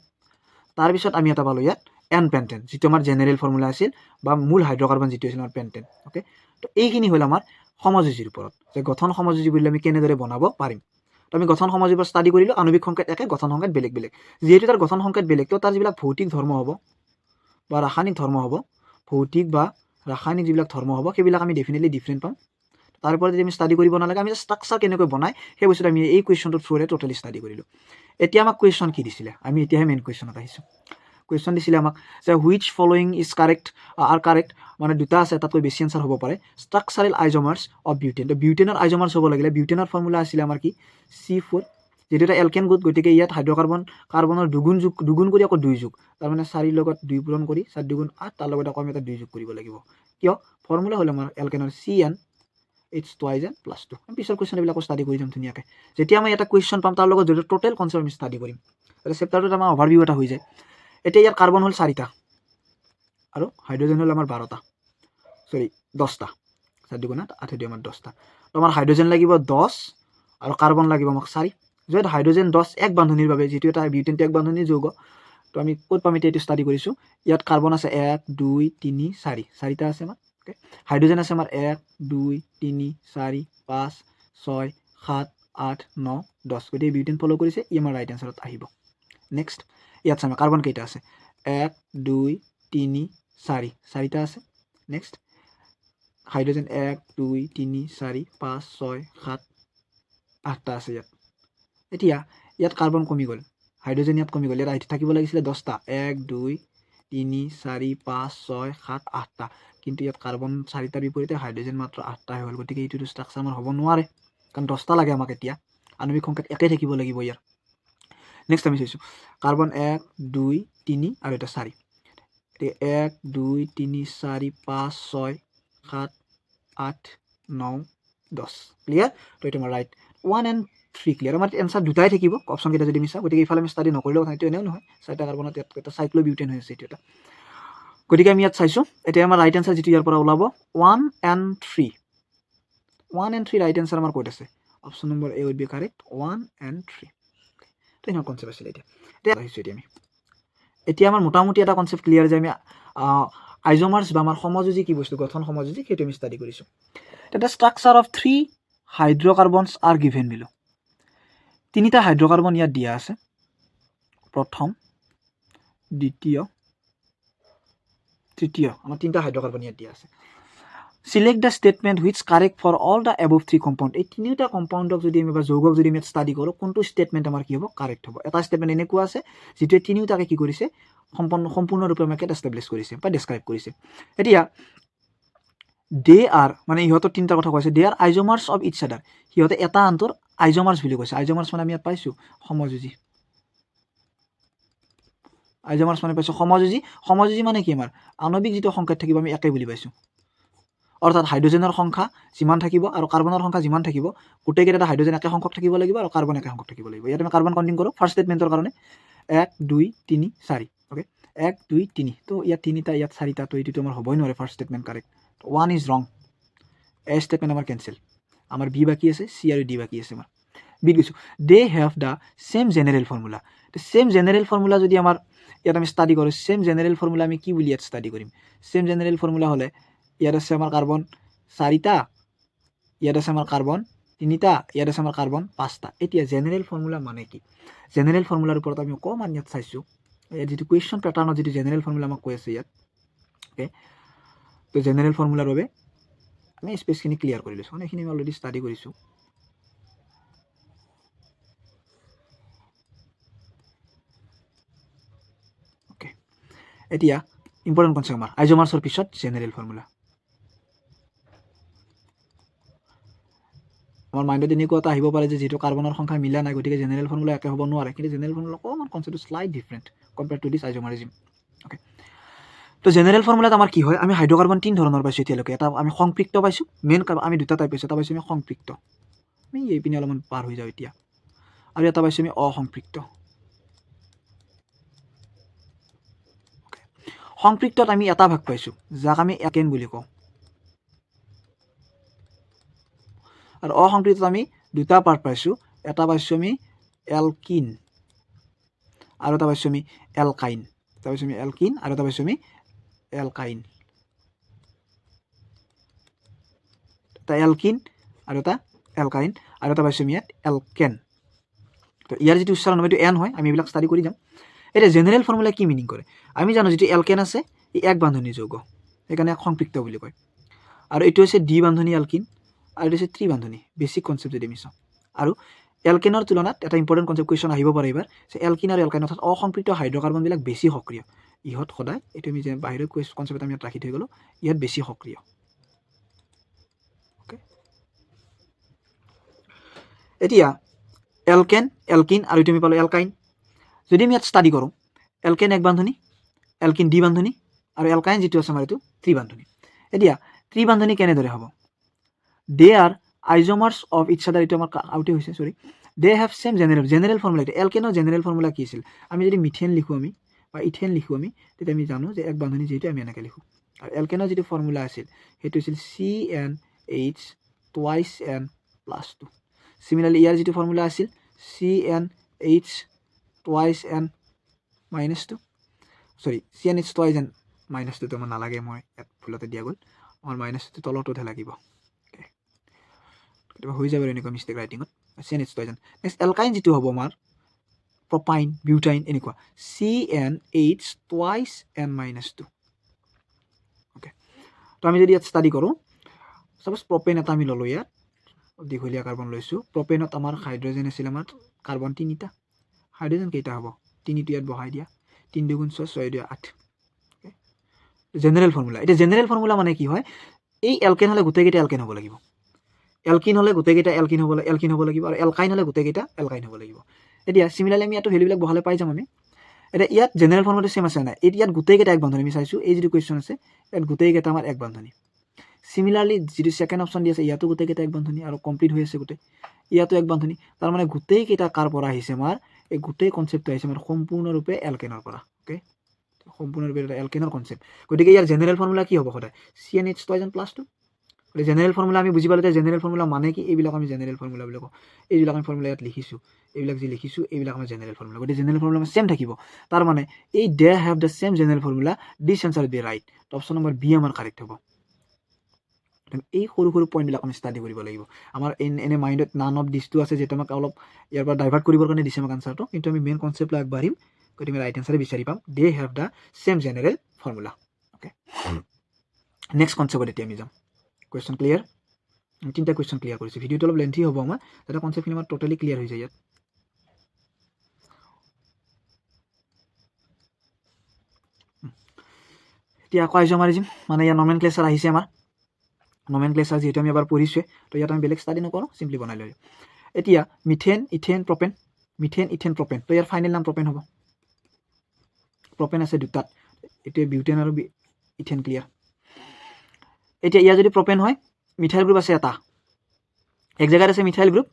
তাৰ পিছত আমি এটা পালো ইয়াত এন পেন্টেন যেটো আমাৰ জেনাৰেল ফৰ্মুলা আছিল বা মূল হাইড্ৰকাৰ্বন যেটো আছিল আমাৰ পেন্টেন ওকে তো এইখিনি হল আমাৰ সমযোজীৰ ওপৰত যে গঠন সমযোজী বুলি আমি কেনেদৰে বনাব পাৰিম তো আমি গঠন সমযোজীৰ ওপৰত ষ্টাডি কৰিলো আণবিক সংকেত একে গঠন সংকেত বেলেগ যেহেতু তাৰ গঠন সংকেত বেলেগ তো তাৰ যিবিলাক ভৌতিক ধৰ্ম হ'ব বা ৰাসায়নিক ধৰ্ম হ'ব ভৌতিক বা ৰাসায়নিক যিবিলাক ধৰ্ম হ'ব সেইবিলাক আমি ডেফিনেটলি ডিফাৰেন্ট পাম তাৰ ওপৰত যদি আমি ষ্টাডি কৰিব নালাগে আমি ষ্ট্ৰাকচাৰ কেনেকৈ বনাই সেই বস্তুটো আমি এই কুৱেশ্যনটোৰ থ্ৰুৰে টোটালি ষ্টাডি কৰিলো এতিয়া আমাক কুৱেশ্যন কি দিছিলে আমি এতিয়াহে মেইন কুৱেশ্যনত আহিছো কুৱেশ্যন দিছিলে আমাক যে হুইচ ফলোইং ইজ কাৰেক্ট মানে দুটা আছে তাতকৈ বেছি এনসাৰ হ'ব পাৰে ষ্ট্ৰাকচাৰেল আইজমাৰ্ছ অফ বিউটেন তো বিউটেনৰ আইজমাৰ্ছ হ'ব লাগিলে বিউটেনৰ ফৰ্মুলা আছিলে আমাৰ কি C4 যেটো এটা এলকেন গ্ৰুপ গতিকে ইয়াত কাৰ্বনৰ দুগুণ কৰি আকৌ 2 যোগ তাৰ মানে 4 লগত 2 পূৰণ কৰি 4 2 গুণ 8 তাৰ লগত আকৌ আমি এটা 2 যোগ কৰিব লাগিব কিয় ফৰ্মুলা হল আমাৰ এলকেনৰ CN It's twice and plus 2 আমি পিছৰ কুৱেশ্যন বিলাকো ষ্টাডি কৰি যাম ধুনীয়াকৈ যেতিয়া আমি এটা কুৱেশ্যন পাম তাৰ লগত যদি টোটেল কনসেপ্ট আমি ষ্টাডি কৰিম তাহলে চেপ্টাৰটোত আমাৰ অভাৰভিউ এটা হৈ যায় এতিয়া ইয়াৰ কাৰ্বন হল 4টা আৰু হাইড্ৰজেন হল আমাৰ 12টা সৰি 10টা 4 2 8 2 আমাৰ 10টা তো আমাৰ হাইড্ৰজেন লাগিব 10 আৰু কাৰ্বন লাগিব আমাক 4 যেটো হাইড্ৰজেন 10 এক বান্ধনীৰ বাবে যেটো এটা বিউটেনটো এক বান্ধনীৰ যৌগ তো আমি ক'ত পাম এটা ষ্টাডি কৰিছো ইয়াত কাৰ্বন আছে 1 2 3 4 4টা আছে আমাৰ ওকে হাইড্ৰজেন আছে আমাৰ 1 2 3 4 5 6 7 8 9 10 গতিকে বিউটেন ফলো কৰিছে ই আমাৰ ৰাইট আনসাৰত আহিব নেক্সট ইয়াত চাম কাৰ্বন কেইটা আছে 1 2 3 4 4টা আছে নেক্সট হাইড্ৰজেন 1 2 3 4 5 6 7 8টা আছে এতিয়া ইয়াত কাৰ্বন কমি গ'ল হাইড্ৰজেন ইয়াত কমি গ'ল ইয়াত থাকিব লাগিছিল 10টা 1 2 3 4 5 6 7 8টা কিন্তু ইয়াত কাৰ্বন 4টাৰ বিপৰীতে হাইড্ৰজেন মাত্ৰ 8টা হ'ল গতিকে এইটো ষ্ট্ৰাকচাৰ আমাৰ হ'ব নোৱাৰে কাৰণ 10টা লাগে আমাক এতিয়া আণবিক সংকেত একে থাকিব লাগিব ইয়াৰ নেক্সট আমি চাইছো কাৰ্বন 1 2 3 আৰু এটা 4 1 2 3 4 5 6 7 8 9 10 ক্লিয়াৰ তো এটা আমাৰ ৰাইট 1 and 3 ক্লিয়াৰ আমাৰ এনসাৰ দুটাই থাকিব অপচন কেইটা যদি মিছা গতিকে ইফালে আমি ষ্টাডি নকৰিলেও সেইটো এনেও নহয় 4টা কাৰ্বনত এটা সাইক্লোবিউটেন হৈ আছে এইটো এটা গতিকে আমি ইয়াত চাইছোঁ এতিয়া আমাৰ ৰাইট এনচাৰ যিটো ইয়াৰ পৰা ওলাব 1 and 3 1 and 3 ৰাইট এনচাৰ আমাৰ ক'ত আছে option number A would be correct 1 and 3 তো এনেকুৱা কনচেপ্ট আছিলে এতিয়া আহিছোঁ এতিয়া আমি এতিয়া আমাৰ মোটামুটি এটা কনচেপ্ট ক্লিয়াৰ যে আমি আইজমাৰ্ছ বা আমাৰ সমযোজী কি বস্তু গঠন সমযোজী সেইটো আমি ষ্টাডি কৰিছোঁ এতিয়া structure of 3 hydrocarbons R given বিলো তিনিটা হাইড্ৰ'কাৰ্বন ইয়াত দিয়া আছে প্ৰথম দ্বিতীয় তৃতীয় আমাৰ তিনিটা হাইড্ৰ'কাৰ্বন ইয়াত দিয়া আছে select the statement which correct for all the above 3 compound এই তিনিটা কম্পাউণ্ডক যদি আমি বা যৌগক যদি আমি ষ্টাডি কৰোঁ কোনটো ষ্টেটমেণ্ট আমাৰ কি হ'ব কাৰেক্ট হ'ব এটা ষ্টেটমেণ্ট এনেকুৱা আছে যিটোৱে তিনিওটাকে কি কৰিছে সম্পূৰ্ণৰূপে আমাক এষ্টাব্লিছ কৰিছে বা ডেছক্ৰাইব কৰিছে এতিয়া দে আৰ মানে ইহঁতৰ তিনিটা কথা কৈছে দে আৰ আইজমাৰ্ছ অফ ইটছ আদাৰ সিহঁতে এটা আনটোৰ আইজমাৰ্ছ বুলি কৈছে আইজমাৰ্ছ মানে আমি ইয়াত পাইছোঁ সমযোজী আইজমাৰ্ছ মানে পাইছোঁ সমযোজী মানে কি আমাৰ আণৱিক যিটো সংখ্যাত থাকিব আমি একে বুলি পাইছোঁ অৰ্থাৎ হাইড্ৰজেনৰ সংখ্যা যিমান থাকিব আৰু কাৰ্বনৰ সংখ্যা যিমান থাকিব গোটেইকেইটা হাইড্ৰজেন একে সংখ্যক থাকিব লাগিব আৰু কাৰ্বন একে সংখ্যক থাকিব লাগিব ইয়াত আমি কাৰ্বন কাউণ্টিং কৰোঁ ফাৰ্ষ্ট ষ্টেটমেণ্টৰ কাৰণে 1 2 3 4 অ'কে 1 2 3 তো ইয়াত তিনিটা ইয়াত চাৰিটা তো এইটোতো আমাৰ হ'বই নোৱাৰে ফাৰ্ষ্ট ষ্টেটমেণ্ট কাৰেক্ট 1 ইজ ৰং এ ষ্টেটমেণ্ট আমাৰ কেঞ্চেল আমাৰ বি বাকী আছে চি আৰু ডি বাকী আছে আমাৰ বিত গৈছোঁ they have the same general formula same general formula যদি আমাৰ ইয়াত আমি ষ্টাডি কৰোঁ ছেম জেনেৰেল ফৰ্মুলা আমি কি বুলি ইয়াত ষ্টাডি কৰিম ছেম জেনেৰেল ফৰ্মুলা হ'লে ইয়াত আছে আমাৰ কাৰ্বন চাৰিটা ইয়াত আছে আমাৰ কাৰ্বন তিনিটা ইয়াত আছে আমাৰ কাৰ্বন পাঁচটা এতিয়া জেনেৰেল ফৰ্মুলা মানে কি জেনেৰেল ফৰ্মুলাৰ ওপৰত আমি অকণমান ইয়াত চাইছোঁ ইয়াত যিটো কুৱেশ্যন পেটাৰ্ণত যিটো জেনেৰেল ফৰ্মুলা আমাক কৈ আছে ইয়াত অ'কে তো জেনেৰেল ফৰ্মুলাৰ বাবে আমি স্পেচখিনি ক্লিয়াৰ কৰি লৈছোঁ মানে এইখিনি আমি অলৰেডি ষ্টাডি কৰিছোঁ অ'কে এতিয়া ইম্পৰ্টেণ্ট কনচেপ্ট আমাৰ আইজমাৰ্ছৰ পিছত জেনেৰেল ফৰ্মুলা আমাৰ মাইণ্ডত এনেকুৱা এটা আহিব পাৰে যে যিটো কাৰ্বনৰ সংখ্যা মিলা নাই গতিকে জেনেৰেল ফৰ্মুলা একে হ'ব নোৱাৰে কিন্তু জেনেৰেল ফৰ্মুলা অকণমান কনচেপ্টটো slight different compare to this isomerism okay তো জেনেৰেল ফৰ্মুলাত আমাৰ কি হয় আমি হাইড্ৰ'কাৰ্বন তিনি ধৰণৰ পাইছোঁ এতিয়ালৈকে এটা আমি সংপৃক্ত পাইছোঁ মেইন আমি দুটা টাইপ পাইছোঁ এটা পাইছোঁ আমি সংপৃক্ত আমি এইপিনে অলপমান পাৰ হৈ যাওঁ এতিয়া আৰু এটা পাইছোঁ আমি অসংপৃক্ত সংপৃক্তত আমি এটা ভাগ পাইছোঁ যাক আমি একেন বুলি কওঁ আৰু অসংপৃক্তত আমি দুটা পাৰ্ট পাইছোঁ এটা পাইছোঁ আমি এলকিন আৰু এটা পাইছোঁ আমি এলকাইন এটা পাইছোঁ আমি এলকিন আৰু এটা পাইছোঁ আমি এলকাইন এটা এলকিন আৰু এটা এলকাইন আৰু এটা পাইছোঁ আমি ইয়াত এলকেন তো ইয়াৰ যিটো উচ্চাৰণ হ'ব এইটো এন হয় আমি এইবিলাক ষ্টাডি কৰি যাম এতিয়া জেনেৰেল ফৰ্মুলা কি মিনিং কৰে আমি জানো যিটো এলকেন আছে ই এক বান্ধনী যৌগ সেইকাৰণে সংপৃক্ত বুলি কয় আৰু এইটো হৈছে ডি বান্ধনী এলকিন আৰু এইটো হৈছে ত্ৰি বান্ধনী বেছিক কনচেপ্ট যদি আমি চাওঁ আৰু এলকেনৰ তুলনাত এটা ইম্পৰ্টেণ্ট কনচেপ্ট কুৱেশ্যন আহিব পাৰে এইবাৰ যে এলকিন আৰু এলকাইন অৰ্থাৎ অসংপৃক্ত হাইড্ৰ'কাৰ্বনবিলাক বেছি সক্ৰিয় ইহঁত সদায় এইটো আমি যে বাহিৰৰ কনচেপ্ট আমি ইয়াত ৰাখি থৈ গ'লোঁ ইহঁত বেছি সক্ৰিয় অ'কে এতিয়া এলকেন এলকিন আৰু এইটো আমি পালোঁ এলকাইন যদি আমি ইয়াত ষ্টাডি কৰোঁ এলকেন এক বান্ধনী এলকিন ডি বান্ধনী আৰু এলকাইন যিটো আছে আমাৰ এইটো ত্ৰি বান্ধনী এতিয়া ত্ৰি বান্ধনী কেনেদৰে হ'ব they are isomers of each other এইটো আমাৰ আউটে হৈছে sorry they have same general formula এইটো এলকেনৰ জেনেৰেল ফৰ্মুলা কি আছিল আমি যদি মিথেন লিখোঁ আমি বা ইথেন লিখোঁ আমি তেতিয়া আমি জানো যে এক বান্ধনী যিহেতু আমি এনেকৈ লিখোঁ আৰু এলকেনৰ যিটো ফৰ্মুলা আছিল সেইটো আছিল CnH টুৱাইছ N + 2 চিমিলাৰলি ইয়াৰ যিটো ফৰ্মুলা আছিল CnH টুৱাইছ N - 2 চৰি CnH টুৱাইছ N - 2 আমাৰ নালাগে মই ইয়াত ভুলতে দিয়া গ'ল আমাৰ -2 তলতহে লাগিব কেতিয়াবা হৈ যাব এনেকুৱা মিষ্টেক ৰাইটিঙত CnH twice N next alkyne যিটো হ'ব আমাৰ প্ৰপাইন বিউটাইন এনেকুৱা CnH টুৱাইছ N - 2 অ'কে তো আমি যদি ইয়াত ষ্টাডি কৰোঁ চাপ'জ প্ৰপেন এটা আমি ল'লোঁ ইয়াত দীঘলীয়া কাৰ্বন লৈছোঁ প্ৰপেনত আমাৰ হাইড্ৰজেন আছিল আমাৰ কাৰ্বন তিনিটা হাইড্ৰজেন কেইটা হ'ব তিনিটো ইয়াত বহাই দিয়া 3 × 6 = 6 × 8 জেনেৰেল ফৰ্মুলা এতিয়া জেনেৰেল ফৰ্মুলা মানে কি হয় এই এলকেন হ'লে গোটেইকেইটা এলকেন হ'ব লাগিব এলকিন হ'লে গোটেইকেইটা এলকিন হ'ব লাগিব আৰু এলকাইন হ'লে গোটেইকেইটা এলকাইন হ'ব লাগিব এতিয়া চিমিলাৰলি আমি ইয়াতো ভেলুবিলাক বহালে পাই যাম আমি এতিয়া ইয়াত জেনেৰেল ফৰ্মুলাটো ছেম আছে নাই ইয়াত গোটেইকেইটা এক বান্ধনী আমি চাইছোঁ এই যিটো কুৱেশ্যন আছে ইয়াত গোটেইকেইটা আমাৰ এক বান্ধনী চিমিলাৰলি যিটো ছেকেণ্ড অপশ্যন দি আছে ইয়াতো গোটেইকেইটা এক বান্ধনী আৰু কমপ্লিট হৈ আছে গোটেই ইয়াতো এক বান্ধনী তাৰমানে গোটেইকেইটা কাৰ পৰা আহিছে আমাৰ এই গোটেই কনচেপ্টটো আহিছে আমাৰ সম্পূৰ্ণৰূপে এলকেনৰ পৰা অ'কে সম্পূৰ্ণৰূপে এটা এলকেনৰ কনচেপ্ট গতিকে ইয়াৰ জেনেৰেল ফৰ্মুলা কি হ'ব সদায় CnH2+2 গতিকে জেনেৰেল ফৰ্মুলা আমি বুজি পালোঁ যে জেনেৰেল ফৰ্মুলা মানে কি এইবিলাক আমি জেনেৰেল ফৰ্মুলা বুলি কওঁ এইবিলাক আমি ফৰ্মুলা ইয়াত লিখিছোঁ এইবিলাক যি লিখিছোঁ এইবিলাক আমাৰ জেনেৰেল ফৰ্মুলা গতিকে জেনেৰেল ফৰ্মুলা আমাৰ ছেম থাকিব তাৰ মানে এই they have the same general formula this answer B right option number B আমাৰ কাৰেক্ট হ'ব এই সৰু সৰু পইণ্টবিলাক আমি ষ্টাডি কৰিব লাগিব আমাৰ এনে মাইণ্ডত নান অফ দিছটো আছে যিটো আমাক অলপ ইয়াৰ পৰা ডাইভাৰ্ট কৰিবৰ কাৰণে দিছে আমাক আনচাৰটো কিন্তু আমি মেইন কনচেপ্ট লৈ আগবাঢ়িম গতিকে ৰাইট এনচাৰে বিচাৰি পাম they have the same general formula okay next কনচেপ্টত এতিয়া আমি যাম কুৱেশ্যন ক্লিয়াৰ তিনিটা কুৱেশ্যন ক্লিয়াৰ কৰিছোঁ ভিডিঅ'টো অলপ লেন্থি হ'ব আমাৰ যাতে কনচেপ্টখিনি আমাৰ টোটেলি ক্লিয়াৰ হৈ যায় ইয়াত এতিয়া আকৌ আইজ'মাৰিজিম মানে ইয়াৰ নমেনক্লেচাৰ আহিছে আমাৰ নমেনক্লেচাৰ যিহেতু আমি এবাৰ পঢ়িছোৱে তো ইয়াত আমি বেলেগ ষ্টাডি নকৰোঁ চিম্পলি বনাই লৈ এতিয়া মিথেন ইথেন প্ৰপেন তো ইয়াৰ ফাইনেল নাম প্ৰপেন হ'ব প্ৰপেন আছে দুটাত এতিয়া বিউটেন আৰু ইথেন ক্লিয়াৰ এতিয়া ইয়াৰ যদি প্ৰপেন হয় মিথাইল গ্ৰুপ আছে এটা এক জেগাত আছে মিথাইল গ্ৰুপ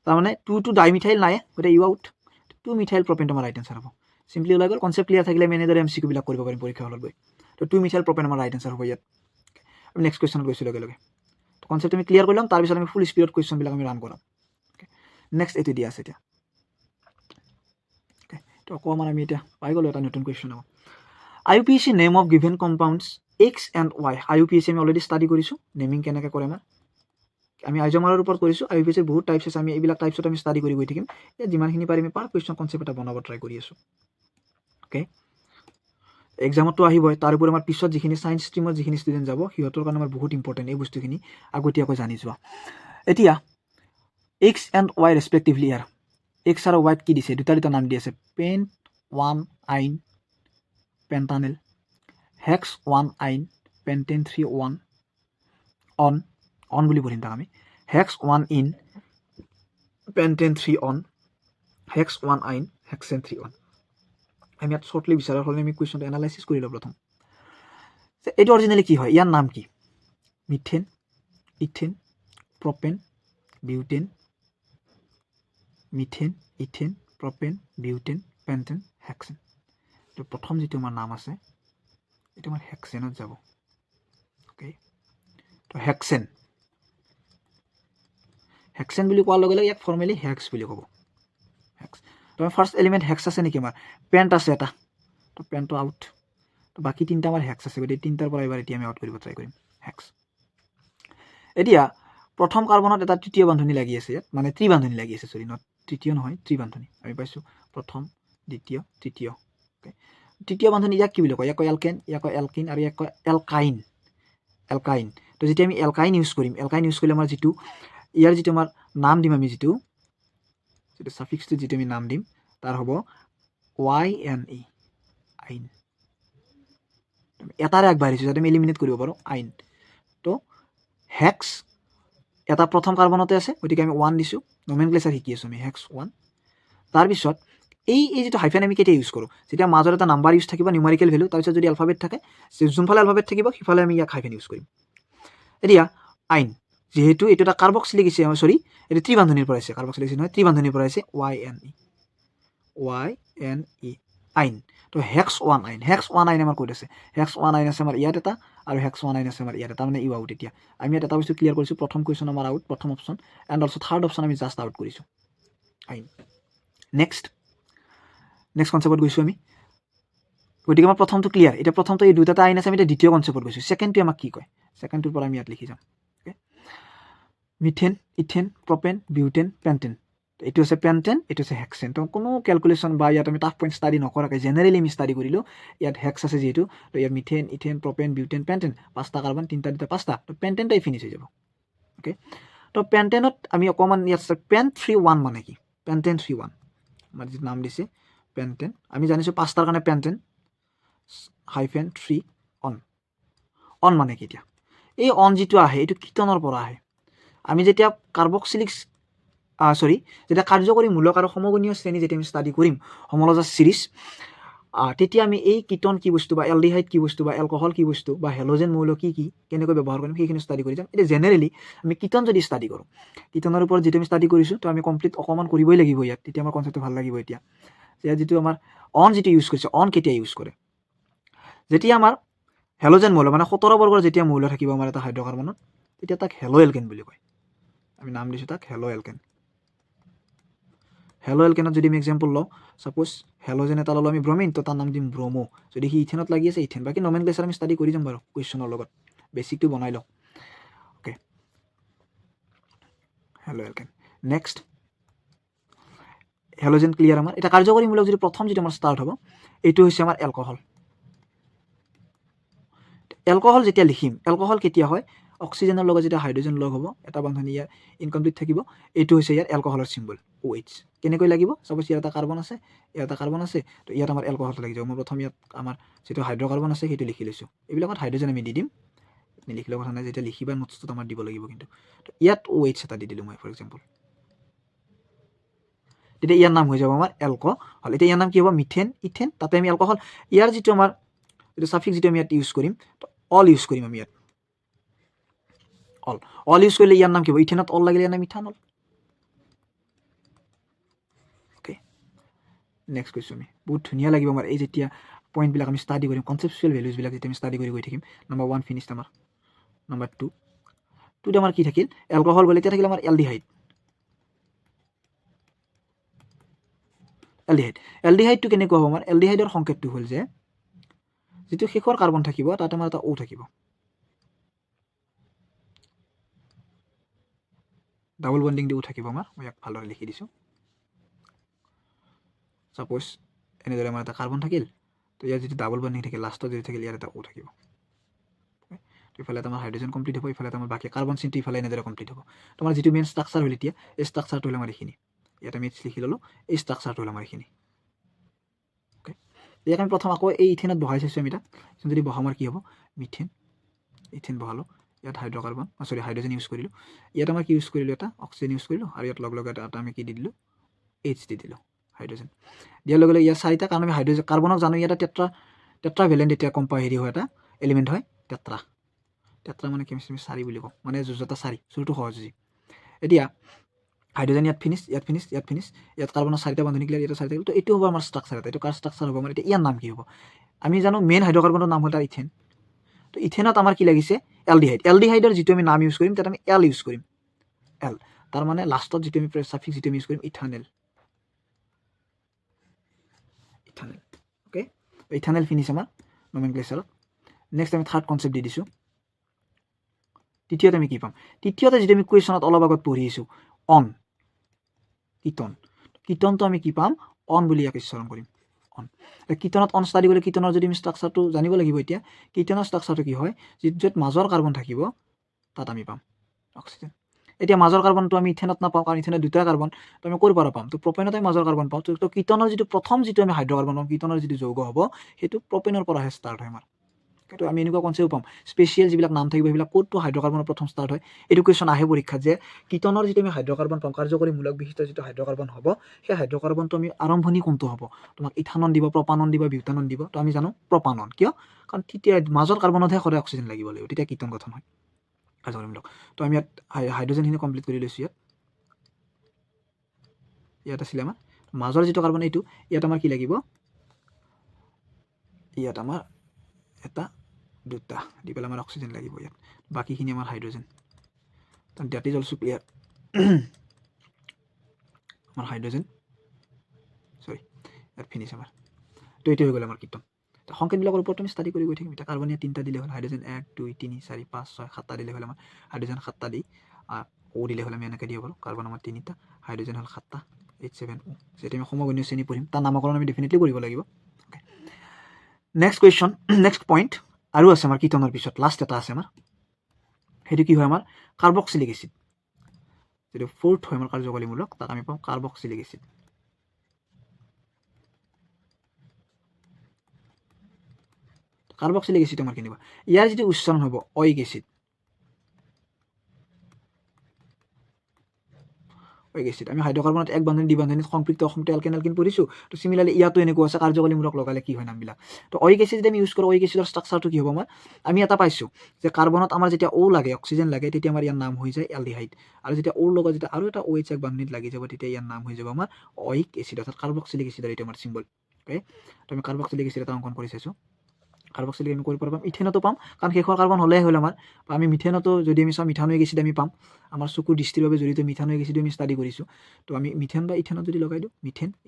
তাৰমানে টু ডাইমিথাইল নাই গতিকে ইউ আউট 2 মিথাইল প্ৰপেন আমাৰ ৰাইট এনচাৰ হ'ব চিম্পলি ওলাই গ'ল কনচেপ্ট ক্লিয়াৰ থাকিলে আমি এনেদৰে MCQ বিলাক কৰিব পাৰিম পৰীক্ষা হলত গৈ তো 2 মিথাইল প্ৰপেন আমাৰ ৰাইট এনচাৰ হ'ব ইয়াত আমি নেক্সট কুৱেশ্যনত গৈছোঁ লগে লগে তো কনচেপ্ট আমি ক্লিয়াৰ কৰি ল'ম তাৰপিছত আমি ফুল স্পীডত কুৱেশ্যনবিলাক আমি ৰান কৰাম নেক্সট এইটো দিয়া আছে এতিয়া তো অকণমান আমি এতিয়া পাই গ'লোঁ এটা নতুন কুৱেশ্যন হ'ব IUPAC name of given compounds X and Y IUPAC আমি অলৰেডি ষ্টাডি কৰিছোঁ নেমিং কেনেকৈ কৰে আমাৰ আমি আইজ'মাৰৰ ওপৰত কৰিছোঁ IUPAC বহুত টাইপছ আছে আমি এইবিলাক টাইপছত আমি ষ্টাডি কৰি গৈ থাকিম ইয়াত যিমানখিনি পাৰিম পাৰ কুৱেশ্যন কনচেপ্ট এটা বনাব ট্ৰাই কৰি আছোঁ অ'কে এক্সামতো আহিবই তাৰ উপৰি আমাৰ পিছত যিখিনি ছায়েন্স ষ্ট্ৰীমত যিখিনি ষ্টুডেণ্ট যাব সিহঁতৰ কাৰণে আমাৰ বহুত ইম্পৰ্টেণ্ট এই বস্তুখিনি আগতীয়াকৈ জানি যোৱা এতিয়া X and Y respectively year X আৰু Yত কি দিছে দুটা নাম দি আছে পেণ্ট 1 আইন পেণ্টানেল হেক্স 1 আইন পেণ্টেন 3 1 অন বুলি পঢ়িম তাক আমি হেক্স 1 ইন পেণ্টেন 3 অন হেক্স 1 আইন হেক্সেন 3 অন আমি ইয়াত শ্বৰ্টলি বিচাৰাৰ হ'লে আমি কুৱেশ্যনটো এনালাইচিছ কৰি লওঁ প্ৰথম এইটো অৰিজিনেলি কি হয় ইয়াৰ নাম কি মিথেন ইথেন প্ৰপেন বিউটেন মিথেন ইথেন প্ৰপেন বিউটেন পেণ্টেন হেক্সেন তো প্ৰথম যিটো আমাৰ নাম আছে এইটো আমাৰ হেক্সেনত যাব অ'কে তো হেক্সেন বুলি কোৱাৰ লগে লগে ইয়াক ফৰ্মেলি হেক্স বুলি ক'ব হেক্স তো ফাৰ্ষ্ট এলিমেণ্ট হেক্স আছে নেকি আমাৰ পেণ্ট আছে এটা তো পেণ্টটো আউট তো বাকী তিনিটা আমাৰ হেক্স আছে গতিকে তিনিটাৰ পৰা এবাৰ এতিয়া আমি আউট কৰিব ট্ৰাই কৰিম হেক্স এতিয়া প্ৰথম কাৰ্বনত এটা তৃতীয় বান্ধনি লাগি আছে ইয়াত মানে ত্ৰিবান্ধনি লাগি আছে নট তৃতীয় নহয় ত্ৰিবান্ধনি আমি পাইছোঁ প্ৰথম দ্বিতীয় তৃতীয় তৃতীয় বান্ধনি ইয়াক কি বুলি কয় ইয়াক কয় এলকেন ইয়াক কয় এলকিন আৰু ইয়াক কয় এলকাইন তো যেতিয়া আমি এলকাইন ইউজ কৰিলে আমাৰ যিটো ইয়াৰ যিটো আমাৰ নাম দিম আমি যিটো ছাফিক্সটো যিটো আমি নাম দিম তাৰ হ'ব YNE আইন এটাৰে আগবাঢ়িছোঁ যাতে আমি এলিমিনেট কৰিব পাৰোঁ আইন তো হেক্স এটা প্ৰথম কাৰ্বনতে আছে গতিকে আমি 1 দিছোঁ নমেনক্লেচাৰ শিকি আছোঁ আমি হেক্স 1 তাৰপিছত এই যিটো হাইফেন আমি কেতিয়া ইউজ কৰোঁ যেতিয়া মাজত এটা নাম্বাৰ ইউজ থাকিব নিউমাৰিকেল ভেলু তাৰপিছত যদি এলফাবেট থাকে যোনফালে এলফাবেট থাকিব সিফালে আমি ইয়াক হাইফেন ইউজ কৰিম এতিয়া আইন যিহেতু এইটো এটা কাৰ্বক্সিলিক এচিড সৰি এইটো ত্ৰিবান্ধনিৰ পৰা আহিছে কাৰ্বক্সিলিক এচিড নহয় ত্ৰিবান্ধনিৰ পৰা আহিছে YNE আইন তো হেক্স 1 আইন আমাৰ ক'ত আছে হেক্স 1 আইন আছে আমাৰ ইয়াত এটা আৰু হেক্স 1 আইন আছে আমাৰ ইয়াত এটা মানে ইউ আউট এতিয়া আমি ইয়াত এটা বস্তু ক্লিয়াৰ কৰিছোঁ প্ৰথম কুৱেশ্যন আমাৰ আউট প্ৰথম option and also' third option আমি জাষ্ট আউট কৰিছোঁ আইন নেক্সট কনচেপ্টত গৈছোঁ আমি গতিকে আমাৰ প্ৰথমটো ক্লিয়াৰ এতিয়া প্ৰথমটো এই দুটা আইন আছে আমি এতিয়া দ্বিতীয় কনচেপ্টত গৈছোঁ ছেকেণ্ডটো আমাক কি কয় ছেকেণ্ডটোৰ পৰা আমি ইয়াত লিখি যাম মিথেন ইথেন প্ৰপেন বিউটেন পেণ্টেন এইটো আছে পেণ্টেন এইটো আছে হেক্সেন তো কোনো কেলকুলেশ্যন বা ইয়াত আমি টাফ পইণ্ট ষ্টাডি নকৰাকৈ জেনেৰেলি আমি ষ্টাডি কৰিলোঁ ইয়াত হেক্স আছে যিহেতু তো ইয়াত মিথেন ইথেন প্ৰপেন বিউটেন পেণ্টেন 5টা কাৰ্বন 3টা 5টা তো পেণ্টেনটাই ফিনিছ হৈ যাব অ'কে তো পেণ্টেনত আমি অকণমান ইয়াত পেন 3 1 মানে কি পেণ্টেন 3 1 আমাৰ যিটো নাম দিছে পেণ্টেন আমি জানিছোঁ 5টাৰ কাৰণে পেণ্টেন হাইফেন 3 অন মানে কি এতিয়া এই অন যিটো আহে এইটো কিটনৰ পৰা আহে আমি যেতিয়া কাৰ্বক্সিলিক যেতিয়া কাৰ্যকৰী মূলক আৰু সমগণীয় শ্ৰেণী যেতিয়া আমি ষ্টাডি কৰিম হোমোলজাছ ছিৰিজ তেতিয়া আমি এই কিটন কি বস্তু বা এলডিহাইড কি বস্তু বা এলকহল কি বস্তু বা হেলোজেন মৌল কি কেনেকৈ ব্যৱহাৰ কৰিম সেইখিনি ষ্টাডি কৰি যাম এতিয়া জেনেৰেলি আমি কিটন যদি ষ্টাডি কৰোঁ কিটনৰ ওপৰত যিটো আমি ষ্টাডি কৰিছোঁ তো আমি কমপ্লিট অকণমান কৰিবই লাগিব ইয়াত তেতিয়া আমাৰ কনচেপ্টটো ভাল লাগিব এতিয়া ইয়াত যিটো আমাৰ অন যিটো ইউজ কৰিছে অন কেতিয়া ইউজ কৰে যেতিয়া আমাৰ হেলোজেন মৌল মানে 17 বৰ্গৰ যেতিয়া মৌল থাকিব আমাৰ এটা হাইড্ৰকাৰ্বনত তেতিয়া তাক হেলো এলকেন বুলি কয় আমি নাম দিছোঁ তাক হেলো এলকেন হেলো এলকেনত যদি আমি এক্সাম্পল লওঁ সাপোজ হেলোজেন এটা ল'লোঁ আমি ব্ৰমিন তো তাৰ নাম দিম ব্ৰমো যদি সি ইথেনত লাগি আছে ইথেন বাকী নমেনক্লেচাৰ আমি ষ্টাডি কৰি যাম বাৰু কুৱেশ্যনৰ লগত বেছিকটো বনাই লওঁ okay hello এলকেন next halogen clear আমাৰ এটা কাৰ্যকৰীমূলক যদি প্ৰথম যিটো আমাৰ ষ্টাৰ্ট হ'ব এইটো হৈছে আমাৰ এলকহল এলকহল যেতিয়া লিখিম এলকহল কেতিয়া হয় অক্সিজেনৰ লগত যেতিয়া হাইড্ৰজেন লগ হ'ব এটা বান্ধনি ইয়াৰ ইনকমপ্লিট থাকিব এইটো হৈছে ইয়াৰ এলকহলৰ চিম্বল OH কেনেকৈ লাগিব চাপোজ ইয়াৰ এটা কাৰ্বন আছে ইয়াৰ এটা কাৰ্বন আছে তো ইয়াত আমাৰ এলকহল লাগি যাব মই প্ৰথম ইয়াত আমাৰ যিটো হাইড্ৰকাৰ্বন আছে সেইটো লিখি লৈছোঁ এইবিলাকত হাইড্ৰজেন আমি দি দিম নিলিখিলেও কথা নাই যেতিয়া লিখিবা নোটছটোত আমাৰ দিব লাগিব কিন্তু তো ইয়াত OH এটা দি দিলোঁ মই ফৰ এক্সাম্পল তেতিয়া ইয়াৰ নাম হৈ যাব আমাৰ এলকহল এতিয়া ইয়াৰ নাম কি হ'ব মিথেন ইথেন তাতে আমি এলকহল ইয়াৰ যিটো আমাৰ যিটো ছাফিক্স যিটো আমি ইয়াত ইউজ কৰিম তো অল ইউজ কৰিম আমি ইয়াত অল ইউজ কৰিলে ইয়াৰ নাম কি হ'ব ইথেনত অল লাগিলে ইয়াৰ নাম ইথানল অ'কে নেক্সট কৈছোঁ আমি বহুত ধুনীয়া লাগিব আমাৰ এই যেতিয়া পইণ্টবিলাক আমি ষ্টাডি কৰিম কনচেপচুৱেল ভেলুজবিলাক যেতিয়া আমি ষ্টাডি কৰি গৈ থাকিম নাম্বাৰ 1 ফিনিষ্ট আমাৰ নাম্বাৰ 2 আমাৰ কি থাকিল এলকহল গ'লে এতিয়া থাকিল আমাৰ এলডিহাইডটো কেনেকুৱা হ'ব আমাৰ এলডিহাইডৰ সংকেতটো হ'ল যে যিটো শেষৰ কাৰ্বন থাকিব তাত আমাৰ এটা O থাকিব ডাবল বন্ডিং দি O থাকিব আমাৰ মই ইয়াক ভালদৰে লিখি দিছোঁ সাপোজ এনেদৰে আমাৰ এটা কাৰ্বন থাকিল তো ইয়াৰ যিটো ডাবল বন্ডিং থাকিল লাষ্টত যদি থাকিল ইয়াৰ এটা O থাকিব তো ইফালে আমাৰ হাইড্ৰজেন কমপ্লিট হ'ব ইফালে আমাৰ বাকী কাৰ্বন চিনটো ইফালে এনেদৰে কমপ্লিট হ'ব তোমাৰ যিটো মেইন ষ্ট্ৰাকচাৰ হ'ল এতিয়া এই ষ্ট্ৰাকচাৰটো হ'ল আমাৰ এইখিনি ইয়াত আমি লিখি ল'লোঁ এই ষ্ট্ৰাকচাৰটো হ'ল আমাৰ এইখিনি অ'কে ইয়াক আমি প্ৰথম আকৌ এই ইথেনত বহাই চাইছোঁ আমি তাক যদি বহাম আমাৰ কি হ'ব মিথেন ইথেন বহালোঁ ইয়াত হাইড্ৰকাৰ্বন হাইড্ৰজেন ইউজ কৰিলোঁ ইয়াত আমাৰ কি ইউজ কৰিলোঁ এটা অক্সিজেন ইউজ কৰিলোঁ আৰু ইয়াত লগে এটা আমি কি দি দিলোঁ H দি দিলোঁ হাইড্ৰজেন দিয়াৰ লগে লগে ইয়াৰ চাৰিটা কাৰণ আমি হাইড্ৰজেন কাৰ্বনক জানো ইয়াত টেট্ৰা ভেলেণ্ট এতিয়া হেৰি হয় এটা এলিমেণ্ট হয় টেট্ৰা মানে কেমিষ্ট্ৰি 4 বুলি কওঁ মানে যুজতা 4 চুৰটো সহজ এতিয়া হাইড্ৰজেন ইয়াত ফিনিছ ইয়াত কাৰ্বনৰ 4টা বান্ধনি ক্লিয়াৰ ইয়াত 4টা তো এইটো হ'ব আমাৰ ষ্ট্ৰাকচাৰ এটা এইটো কাৰ ষ্ট্ৰাকচাৰ হ'ব আমাৰ এতিয়া ইয়াৰ নাম কি হ'ব আমি জানো মেইন হাইড্ৰকাৰ্বনৰ নাম হ'ল তাৰ ইথেন তো ইথেনত আমাৰ কি লাগিছে এলডিহাইডৰ যিটো আমি নাম ইউজ কৰিম তাত আমি এল ইউজ কৰিম এল তাৰ মানে লাষ্টত যিটো আমি ছাফিক্স যিটো আমি ইউজ কৰিম ইথানেল ওকে ইথানেল ফিনিছ আমাৰ নমেনক্লেচাৰত নেক্সট আমি থাৰ্ড কনচেপ্ট দি দিছোঁ তৃতীয়তে আমি কি পাম তৃতীয়তে যিটো আমি কুৱেশ্যনত অলপ আগত পঢ়িছোঁ অন কিটনটো আমি কি পাম অন বুলি ইয়াক উচ্চাৰণ কৰিম অন কিটনত অন ষ্টাডি কৰিলে কিটনৰ যদি আমি ষ্ট্ৰাকচাৰটো জানিব লাগিব এতিয়া কিটনৰ ষ্ট্ৰাকচাৰটো কি হয় য'ত মাজৰ কাৰ্বন থাকিব তাত আমি পাম অক্সিজেন এতিয়া মাজৰ কাৰ্বনটো আমি ইথেনত নাপাওঁ কাৰণ ইথেনত দুটা কাৰ্বন তো আমি ক'ৰ পৰা পাম তো প্ৰপেনতে মাজৰ কাৰ্বন পাওঁ তো কিটনৰ যিটো প্ৰথম যিটো আমি হাইড্ৰকাৰ্বন পাম কিটনৰ যিটো যৌগ হ'ব সেইটো প্ৰপেনৰ পৰাহে ষ্টাৰ্ট হয় আমাৰ সেইটো আমি এনেকুৱা কনচেপ্ট পাম স্পেচিয়েল যিবিলাক নাম থাকিব সেইবিলাক ক'তটো হাইড্ৰকাৰ্বনৰ প্ৰথম ষ্টাৰ্ট হয় এইটো কুৱেশ্যন আহে পৰীক্ষাত যে কিটনৰ যিটো আমি হাইড্ৰকাৰ্বন পাম কাৰ্যকৰী মূলক বিশিষ্ট যিটো হাইড্ৰকাৰ্বন হ'ব সেই হাইড্ৰকাৰ্বনটো আমি আৰম্ভণি কোনটো হ'ব তোমাক ইথানন দিব প্ৰপানন দিব বিউটানন দিব তো আমি জানো প্ৰপানন কিয় কাৰণ তেতিয়া মাজৰ কাৰ্বনতহে সদায় অক্সিজেন লাগিব তেতিয়া কিটন গঠন হয় কাৰ্যকৰীমূলক তো আমি ইয়াত হাইড্ৰজেনখিনি কমপ্লিট কৰি লৈছোঁ ইয়াত আছিলে আমাৰ মাজৰ যিটো কাৰ্বন এইটো ইয়াত আমাৰ কি লাগিব ইয়াত আমাৰ এটা দুটা দি পেলাই আমাৰ অক্সিজেন লাগিব ইয়াত বাকীখিনি আমাৰ hydrogen that is also clear আমাৰ হাইড্ৰজেন ইয়াত ফিনিছ আমাৰ তো এইটো হৈ গ'ল আমাৰ কিটন সংকেতবিলাকৰ ওপৰত আমি ষ্টাডি কৰি গৈ থাকিম এতিয়া কাৰ্বন ইয়াত 3টা দিলে হ'ল হাইড্ৰজেন 1 2 3 4 5 6 7টা দিলে হ'ল আমাৰ হাইড্ৰজেন 7টা দি O দিলে হ'ল আমি এনেকৈ দিব পাৰোঁ কাৰ্বন আমাৰ 3টা হাইড্ৰজেন হ'ল 7টা H7O যেতিয়া আমি সমগন্য শ্ৰেণী পঢ়িম তাৰ নামকৰণ আমি ডেফিনেটলি কৰিব লাগিব নেক্সট কুৱেশ্যন নেক্সট পইণ্ট আৰু আছে আমাৰ কিটনৰ পিছত লাষ্ট এটা আছে আমাৰ সেইটো কি হয় আমাৰ কাৰ্বক্সিলিক এচিড যিটো 4th হয় আমাৰ কাৰ্যকৰীমূলক তাক আমি পাওঁ কাৰ্বক্সিলিক এচিড কাৰ্বক্সিলিক এচিড আমাৰ কেনেকুৱা ইয়াৰ যিটো উচ্চাৰণ হ'ব অইক এচিড আমি হাইড্ৰকাৰ্বনত এক বান্ধনি দ্বিবান্ধনিত সংপৃক্ত অসংযুক্ত এলকেন পঢ়িছোঁ তো চিমিলাৰলি ইয়াতো এনেকুৱা আছে কাৰ্যকৰীমূলক লগালে কি হয় নামবিলাক তো অইক এচিড যদি আমি ইউজ কৰোঁ অইক এচিডৰ ষ্ট্ৰাকচাৰটো কি হ'ব আমাৰ আমি এটা পাইছোঁ যে কাৰ্বনত আমাৰ যেতিয়া O লাগে অক্সিজেন লাগে তেতিয়া আমাৰ ইয়াৰ নাম হৈ যায় এলডিহাইড আৰু যেতিয়া ওৰ লগত যেতিয়া আৰু এটা OH এক বান্ধনিত লাগি যাব তেতিয়া ইয়াৰ নাম হৈ যাব আমাৰ অইক এচিড অৰ্থাৎ কাৰ্বক্সিলিক এচিডৰ এইটো আমাৰ চিম্বল অ'কে তো আমি কাৰ্বক্সিলিক এচিড এটা অংকন কৰি চাইছোঁ কাৰ্বক্সিলিক আমি ক'ৰ পৰা পাম ইথেনতো পাম কাৰণ শেষৰ কাৰ্বন হ'লেই হ'ল আমাৰ আমি মিথেনতো যদি আমি চাওঁ মিথানোইক এচিড আমি পাম আমাৰ চকুৰ দৃষ্টিৰ বাবে জড়িত মিথানোইক এচিড আমি ষ্টাডি কৰিছোঁ তো আমি মিথেন বা ইথেনত যদি লগাই দিওঁ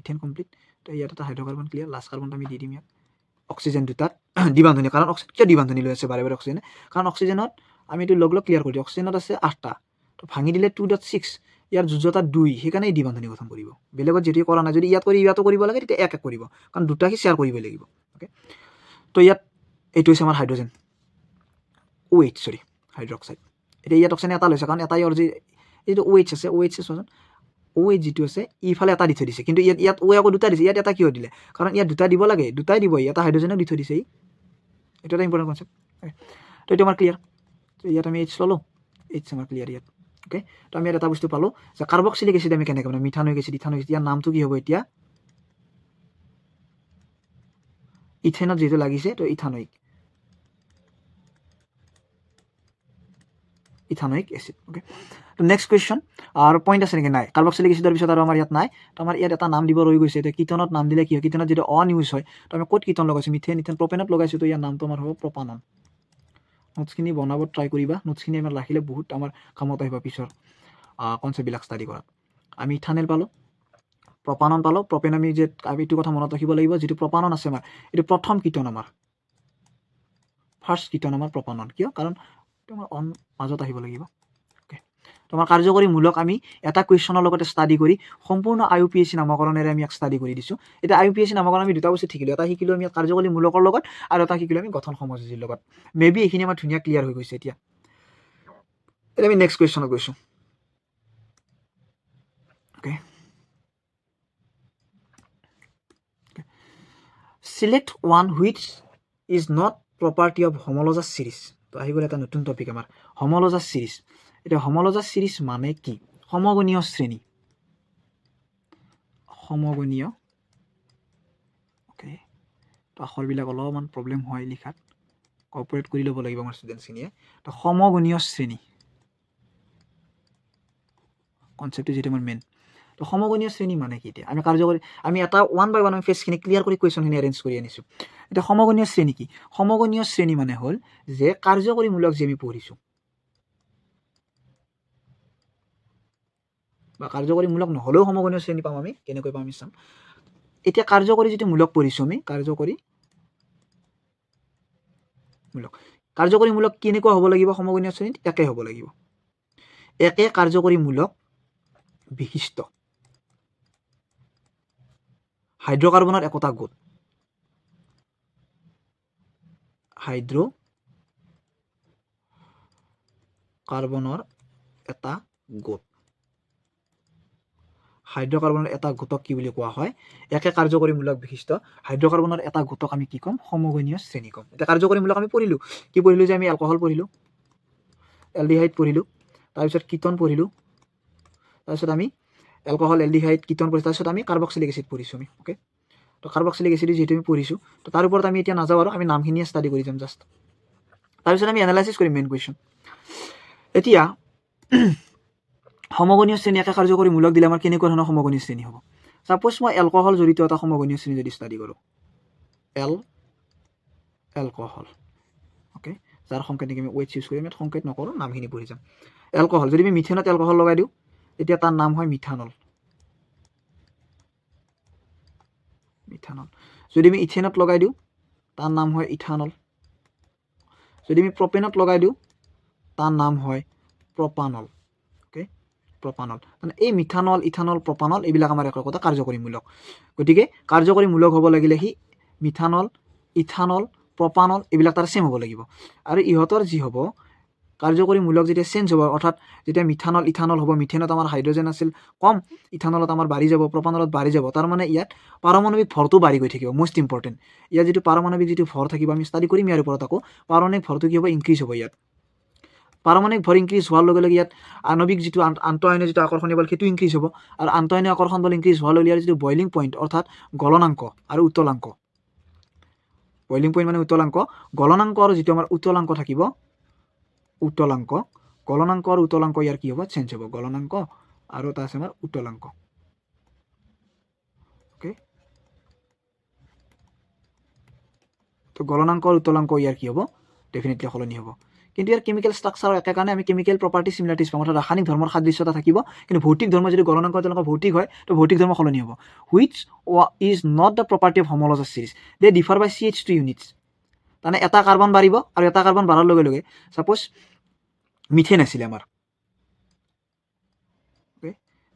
ইথেন কমপ্লিট তো ইয়াত এটা হাইড্ৰকাৰ্বন ক্লিয়াৰ লাষ্ট কাৰ্বনটো আমি দি দিম ইয়াত অক্সিজেন দুটাত দ্বিবান্ধনী কাৰণ কিয় দ্বিবান্ধনী লৈ আছে বাৰে বাৰে অক্সিজেনে কাৰণ অক্সিজেনত আমি এইটো লগ ক্লিয়াৰ কৰি দিওঁ অক্সিজেনত আছে 8টা তো ভাঙি দিলে 2.6 ইয়াৰ যোজ্যতা 2 সেইকাৰণে এই দ্বিবান্ধনী গঠন কৰিব বেলেগত যেটি কৰা নাই যদি ইয়াত কৰি ইয়াতো কৰিব লাগে তেতিয়া এক কৰিব কাৰণ দুটা কি শ্বেয়াৰ কৰিব লাগিব ওকে তো ইয়াত এইটো হৈছে আমাৰ হাইড্ৰজেন OH সৰি হাইড্ৰক্সাইড এতিয়া ইয়াত অক্সিজেন এটা লৈছে কাৰণ এটা ইয়াৰ যিটো OH আছে OH চোৱাচোন OH যিটো আছে ইফালে এটা দি থৈ দিছে কিন্তু ইয়াত O আকৌ দুটা দিছে ইয়াত এটা কিয় দিলে কাৰণ ইয়াত দুটা দিব লাগে দুটাই দিব এটা হাইড্ৰজেনক দি থৈ দিছে এইটো এটা ইম্পৰ্টেণ্ট কনচেপ্ট তো এইটো আমাৰ ক্লিয়াৰ তো ইয়াত আমি H ল'লোঁ H আমাৰ ক্লিয়াৰ ইয়াত ওকে তো আমি ইয়াত এটা বস্তু পালোঁ যে কাৰ্বক্সিলিক এচিড আমি কেনেকৈ মানে মিথানোইক এচিড ইথানোইক এচিড ইয়াৰ নামটো কি হ'ব এতিয়া ইথেনত যেহেতু লাগিছে তো ইথানোইক এচিড ওকে তো নেক্সট কুৱেশ্যন আৰু পইণ্ট আছে নেকি নাই কাৰ্বক্সিলিক এচিডৰ পিছত আৰু আমাৰ ইয়াত নাই তো আমাৰ ইয়াত এটা নাম দিব ৰৈ গৈছে এতিয়া কিটনত নাম দিলে কি হয় কিটনত যদি অন ইউজ হয় তো আমি ক'ত কিটন লগাইছোঁ মিথেন প্ৰপেনত লগাইছোঁ তো ইয়াৰ নামটো আমাৰ হ'ব প্ৰপানন নোটছখিনি বনাব ট্ৰাই কৰিবা নোটছখিনি আমাৰ ৰাখিলে বহুত আমাৰ কামত আহিব পিছৰ কনচেপ্টবিলাক ষ্টাডি কৰাত আমি ইথানেল পালোঁ প্ৰপানন পালোঁ প্ৰপেন আমি যে এইটো কথা মনত ৰাখিব লাগিব যিটো প্ৰপানন আছে আমাৰ এইটো প্ৰথম কিটন আমাৰ ফাৰ্ষ্ট কিটন আমাৰ প্ৰপানন কিয় কাৰণ এইটো আমাৰ অন মাজত আহিব লাগিব ওকে তো আমাৰ কাৰ্যকৰী মূলক আমি এটা কুৱেশ্যনৰ লগতে ষ্টাডি কৰি সম্পূৰ্ণ IUPAC নামকৰণেৰে আমি ইয়াক ষ্টাডি কৰি দিছোঁ এতিয়া IUPAC নামকৰণ আমি দুটা বস্তু শিকিলোঁ এটা শিকিলোঁ আমি কাৰ্যকৰী মূলকৰ লগত আৰু এটা শিকিলোঁ আমি গঠন সমযোজীৰ লগত মেবি এইখিনি আমাৰ ধুনীয়া ক্লিয়াৰ হৈ গৈছে এতিয়া আমি নেক্সট কুৱেশ্যনত গৈছোঁ okay select one which is not property of homologous series তো আহি গ'ল এটা নতুন টপিক আমাৰ homologous series এতিয়া homologous series মানে কি সমগণীয় শ্ৰেণী ওকে তো আখৰবিলাক অলপমান প্ৰব্লেম হয় লিখাত কৰ্পৰেট কৰি ল'ব লাগিব আমাৰ ষ্টুডেণ্টছখিনিয়ে তো সমগণীয় শ্ৰেণী কনচেপ্টটো যিটো আমাৰ মেইন তো সমগণীয় শ্ৰেণী মানে কি এতিয়া আমি কাৰ্যকৰী আমি এটা ওৱান বাই ওৱান আমি ফেজখিনি ক্লিয়াৰ কৰি কুৱেশ্যনখিনি এৰেঞ্জ কৰি আনিছোঁ এতিয়া সমগণীয় শ্ৰেণী কি সমগণীয় শ্ৰেণী মানে হ'ল যে কাৰ্যকৰীমূলক যে আমি পঢ়িছোঁ বা কাৰ্যকৰীমূলক নহ'লেও সমগণীয় শ্ৰেণী পাম আমি কেনেকৈ পাম আমি চাম এতিয়া কাৰ্যকৰী যিটো মূলক পঢ়িছোঁ আমি কাৰ্যকৰীমূলক কেনেকুৱা হ'ব লাগিব সমগণীয় শ্ৰেণীত একে হ'ব লাগিব একে কাৰ্যকৰীমূলক বিশিষ্ট হাইড্ৰকাৰ্বনৰ একোটা গোট হাইড্ৰকাৰ্বনৰ এটা গোটক কি বুলি কোৱা হয় একে কাৰ্যকৰীমূলক বিশিষ্ট হাইড্ৰকাৰ্বনৰ এটা গোটক আমি কি ক'ম সমগণীয় শ্ৰেণী ক'ম এতিয়া কাৰ্যকৰীমূলক আমি পঢ়িলোঁ কি পঢ়িলোঁ যে আমি এলকহল পঢ়িলোঁ এলডিহাইড পঢ়িলোঁ তাৰপিছত কিটন পঢ়িলোঁ তাৰপিছত আমি এলকহল এলডিহাইড কিটন পঢ়িছোঁ তাৰপিছত আমি কাৰ্বক্সিলিক এচিড পঢ়িছোঁ আমি ওকে তো কাৰ্বক্সিলিক এচিড যিহেতু আমি পঢ়িছোঁ তো তাৰ ওপৰত আমি এতিয়া নাযাওঁ আৰু আমি নামখিনিয়ে ষ্টাডি কৰি যাম জাষ্ট তাৰপিছত আমি এনালাইচিছ কৰিম মেইন কুৱেশ্যন এতিয়া সমগণীয় শ্ৰেণী একে কাৰ্যকৰী মূলক দিলে আমাৰ কেনেকুৱা ধৰণৰ সমগণীয় শ্ৰেণী হ'ব ছাপ'জ মই এলকহল জড়িত এটা সমগণীয় শ্ৰেণী যদি ষ্টাডি কৰোঁ এলকহল ওকে যাৰ সংকেত নেকি আমি OH ইউজ কৰিম ইয়াত সংকেত নকৰোঁ নামখিনি পঢ়ি যাম এলকহল যদি আমি মিথেনত এলকহল লগাই দিওঁ তেতিয়া তাৰ নাম হয় মিথানল যদি আমি ইথেনত লগাই দিওঁ তাৰ নাম হয় ইথানল যদি আমি প্ৰপেনত লগাই দিওঁ তাৰ নাম হয় প্ৰপানল ওকে প্ৰপানল মানে এই মিথানল ইথানল প্ৰপানল এইবিলাক আমাৰ একতা কাৰ্যকৰীমূলক গতিকে কাৰ্যকৰীমূলক হ'ব লাগিলে সি মিথানল ইথানল প্ৰপানল এইবিলাক তাৰ চেম হ'ব লাগিব আৰু ইহঁতৰ যি হ'ব কাৰ্যকৰীমূলক যেতিয়া চেঞ্জ হ'ব অৰ্থাৎ যেতিয়া মিথানল ইথানল হ'ব মিথেনত আমাৰ হাইড্ৰজেন আছিল কম ইথানলত আমাৰ বাঢ়ি যাব প্ৰপানলত বাঢ়ি যাব তাৰ মানে ইয়াত পাৰমাণৱিক ভৰটো বাঢ়ি গৈ থাকিব মষ্ট ইম্পৰ্টেণ্ট ইয়াত যিটো পাৰমাণৱিক যিটো ভৰ থাকিব আমি ষ্টাডি কৰিম ইয়াৰ ওপৰত আকৌ পাৰমাণৱিক ভৰটো কি হ'ব ইনক্ৰিজ হ'ব ইয়াত পাৰমাণৱিক ভৰ ইনক্ৰিজ হোৱাৰ লগে লগে ইয়াত আণৱিক যিটো আন্তঃআণৱিক যিটো আকৰ্ষণীয় বল সেইটো ইনক্ৰিজ হ'ব আৰু আন্তঃআণৱিক আকৰ্ষণ বল ইনক্ৰিজ হোৱাৰ লগে লগে ইয়াৰ যিটো বইলিং পইণ্ট অৰ্থাৎ গলনাংক আৰু উত্তলাংক বইলিং পইণ্ট মানে উত্তলাংক গলনাংক আৰু যিটো আমাৰ উত্তলাংক থাকিব গলনাংক আৰু উত্তলাংক ইয়াৰ কি হ'ব চেঞ্জ হ'ব গলনাংক আৰু এটা আছে আমাৰ উত্তলাংক ওকে তো গলনাংক আৰু উতলাংক ইয়াৰ কি হ'ব ডেফিনেটলি সলনি হ'ব কিন্তু ইয়াৰ কেমিকেল ষ্ট্ৰাকচাৰ একে কাৰণে আমি কেমিকেল প্ৰপাৰ্টি সিমিলাৰিটিজ পাম অৰ্থাৎ ৰাসায়নিক ধৰ্মৰ সাদৃশ্যতা থাকিব কিন্তু ভৌতিক ধৰ্ম যদি গলনাংক উতলাংক ভৌতিক হয় তো ভৌতিক ধৰ্ম সলনি হ'ব which is not the property of homologous series they differ by CH2 units তাৰমানে এটা কাৰ্বন বাঢ়িব আৰু এটা কাৰ্বন বাঢ়াৰ লগে লগে সাপোজ মিথেন আছিলে আমাৰ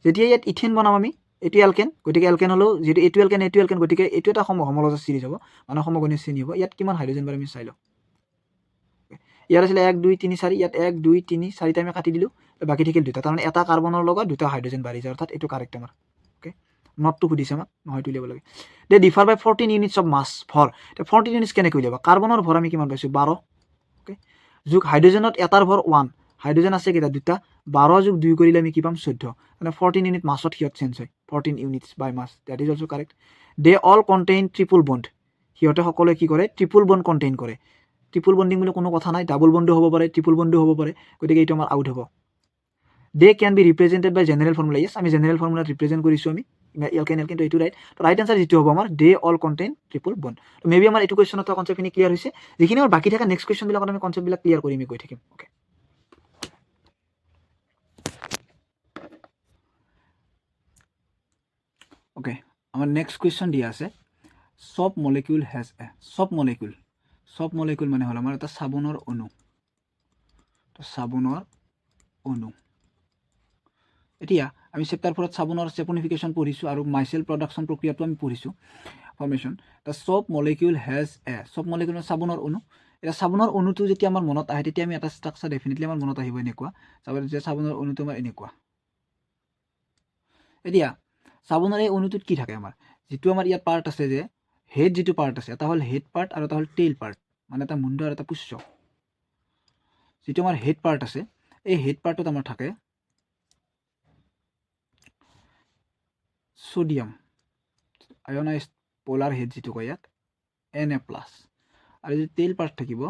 যেতিয়া ইয়াত ইথেন বনাম আমি এইটো এলকেন গতিকে এলকেন হ'লেও যিহেতু এইটো এলকেন গতিকে এইটো এটা হোমোলজাছ সিৰিজ হ'ব মানে সমগণীয় শ্ৰেণী হ'ব ইয়াত কিমান হাইড্ৰজেন বাৰু আমি চাই লওঁ ইয়াত আছিলে 1 2 3 4 ইয়াত 1 2 3 4টা আমি কাটি দিলোঁ বাকী থাকিল দুটা তাৰমানে এটা কাৰ্বনৰ লগত দুটা হাইড্ৰজেন বাঢ়ি যায় অৰ্থাৎ এইটো কাৰেক্ট আমাৰ ওকে নটটো সুধিছে আমাক নহয়তো উলিয়াব লাগে দে differ by 14 units of mass ভৰ 14 ইউনিটছ কেনেকৈ উলিয়াব কাৰ্বনৰ ভৰ আমি কিমান পাইছোঁ 12 ওকে যোগ হাইড্ৰজেনত এটাৰ ভৰ 1 হাইড্ৰজেন আছে কেইটা দুটা 12 যোগ 2 কৰিলে আমি কি পাম 14 মানে 14 ইউনিট মাছত সিহঁত চেঞ্জ হয় 14 units by mass that is also correct they all contain triple bond সিহঁতে সকলোৱে কি কৰে ট্ৰিপল বন্ড কণ্টেইন কৰে ট্ৰিপল বন্ডিং বুলি কোনো কথা নাই ডাবল বন্ডো হ'ব পাৰে ট্ৰিপল বন্ডো হ'ব পাৰে গতিকে এইটো আমাৰ আউট হ'ব they can be represented by general formula yes আমি জেনেৰেল ফৰ্মুলাত ৰিপ্ৰেজেণ্ট কৰিছোঁ আমি এলকেন তো এইটো ৰাইট তো ৰাইট আনসাৰ যিটো হ'ব আমাৰ দে অল কণ্টেইন ট্ৰিপল বন্ড তো মেবি আমাৰ এইটো কুৱেশ্যনত কনচেপ্টখিনি ক্লিয়াৰ হৈছে যিখিনি আমাৰ বাকী থকা নেক্সট কুৱেশ্যনবিলাকত আমি কনচেপ্টবিলাক ক্লিয়াৰ কৰি আমি গৈ থাকিম ওকে ওকে আমাৰ নেক্সট কুৱেশ্যন দিয়া আছে সব মলিকিউল হেজ এ সব মলিকিউল মানে হ'ল আমাৰ এটা চাবোনৰ অণু তো চাবোনৰ অণু এতিয়া আমি চেপ্টাৰ 4ত চাবোনৰ চেপনিফিকেশ্যন পঢ়িছোঁ আৰু মাইচেল প্ৰডাকশ্যন প্ৰক্ৰিয়াটো আমি পঢ়িছোঁ ফৰ্মেশ্যন দ্য সব মলিকিউল হেজ এ সব মলিকিউল চাবোনৰ অণু এতিয়া চাবোনৰ অণুটো যেতিয়া আমাৰ মনত আহে তেতিয়া আমি এটা ষ্ট্ৰাকচাৰ ডেফিনেটলি আমাৰ মনত আহিব এনেকুৱা যে চাবোনৰ অণুটো আমাৰ এনেকুৱা এতিয়া চাবোনৰ এই অণুটোত কি থাকে আমাৰ যিটো আমাৰ ইয়াত পাৰ্ট আছে যে হেড যিটো পাৰ্ট আছে এটা হ'ল হেড পাৰ্ট আৰু এটা হ'ল টেইল পাৰ্ট মানে এটা মুণ্ড আৰু এটা পুচ্ছ যিটো আমাৰ হেড পাৰ্ট আছে এই হেড পাৰ্টত আমাৰ থাকে সোডিয়াম আয়নাইজ পোলাৰ হেড যিটো কয় ইয়াত Na+ আৰু যদি টেইল পাৰ্ট থাকিব